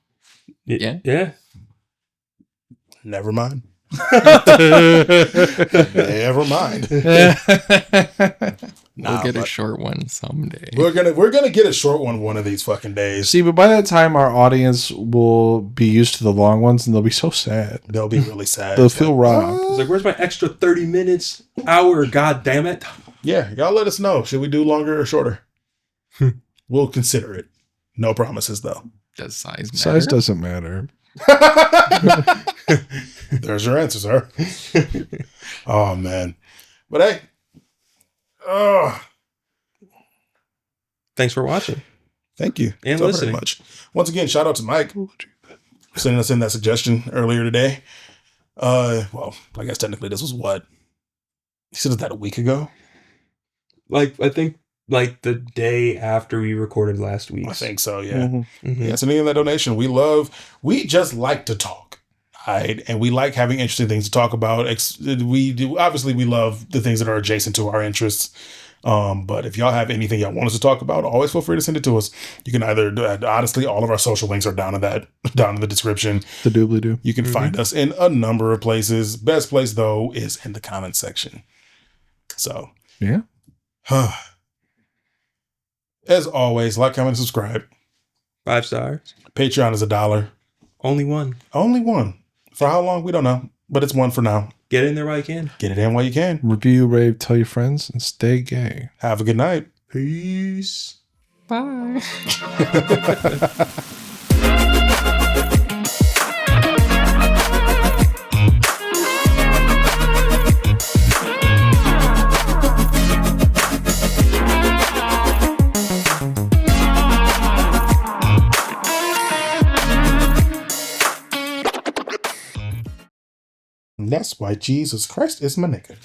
Yeah. Never mind. Never mind. We'll get a short one someday. We're gonna get a short one of these fucking days. See, but by that time, our audience will be used to the long ones, and they'll be so sad. They'll be really sad. They'll feel robbed. It's like, where's my extra 30 minutes, hour? God damn it! Yeah, y'all let us know. Should we do longer or shorter? We'll consider it. No promises, though. Does size matter? Size doesn't matter. There's your answer, sir. Oh, man. But hey. Thanks for watching. Thank you. And so listening. very much. Once again, shout out to Mike for sending us in that suggestion earlier today. Well, I guess technically this was what? He sent us that a week ago? Like, I think like the day after we recorded last week. I think so, yeah. Yeah, sending in that donation. We just like to talk. Right? And we like having interesting things to talk about. We love the things that are adjacent to our interests. But if y'all have anything y'all want us to talk about, always feel free to send it to us. You can either, honestly, all of our social links are down in the description. The doobly-doo. You can find us in a number of places. Best place, though, is in the comments section. So, yeah. As always, like, comment, and subscribe. 5 stars. Patreon is $1. Only one. Only one. For how long? We don't know. But it's one for now. Get in there while you can. Get it in while you can. Review, rave, tell your friends, and stay gay. Have a good night. Peace. Bye. And that's why Jesus Christ is my nigga.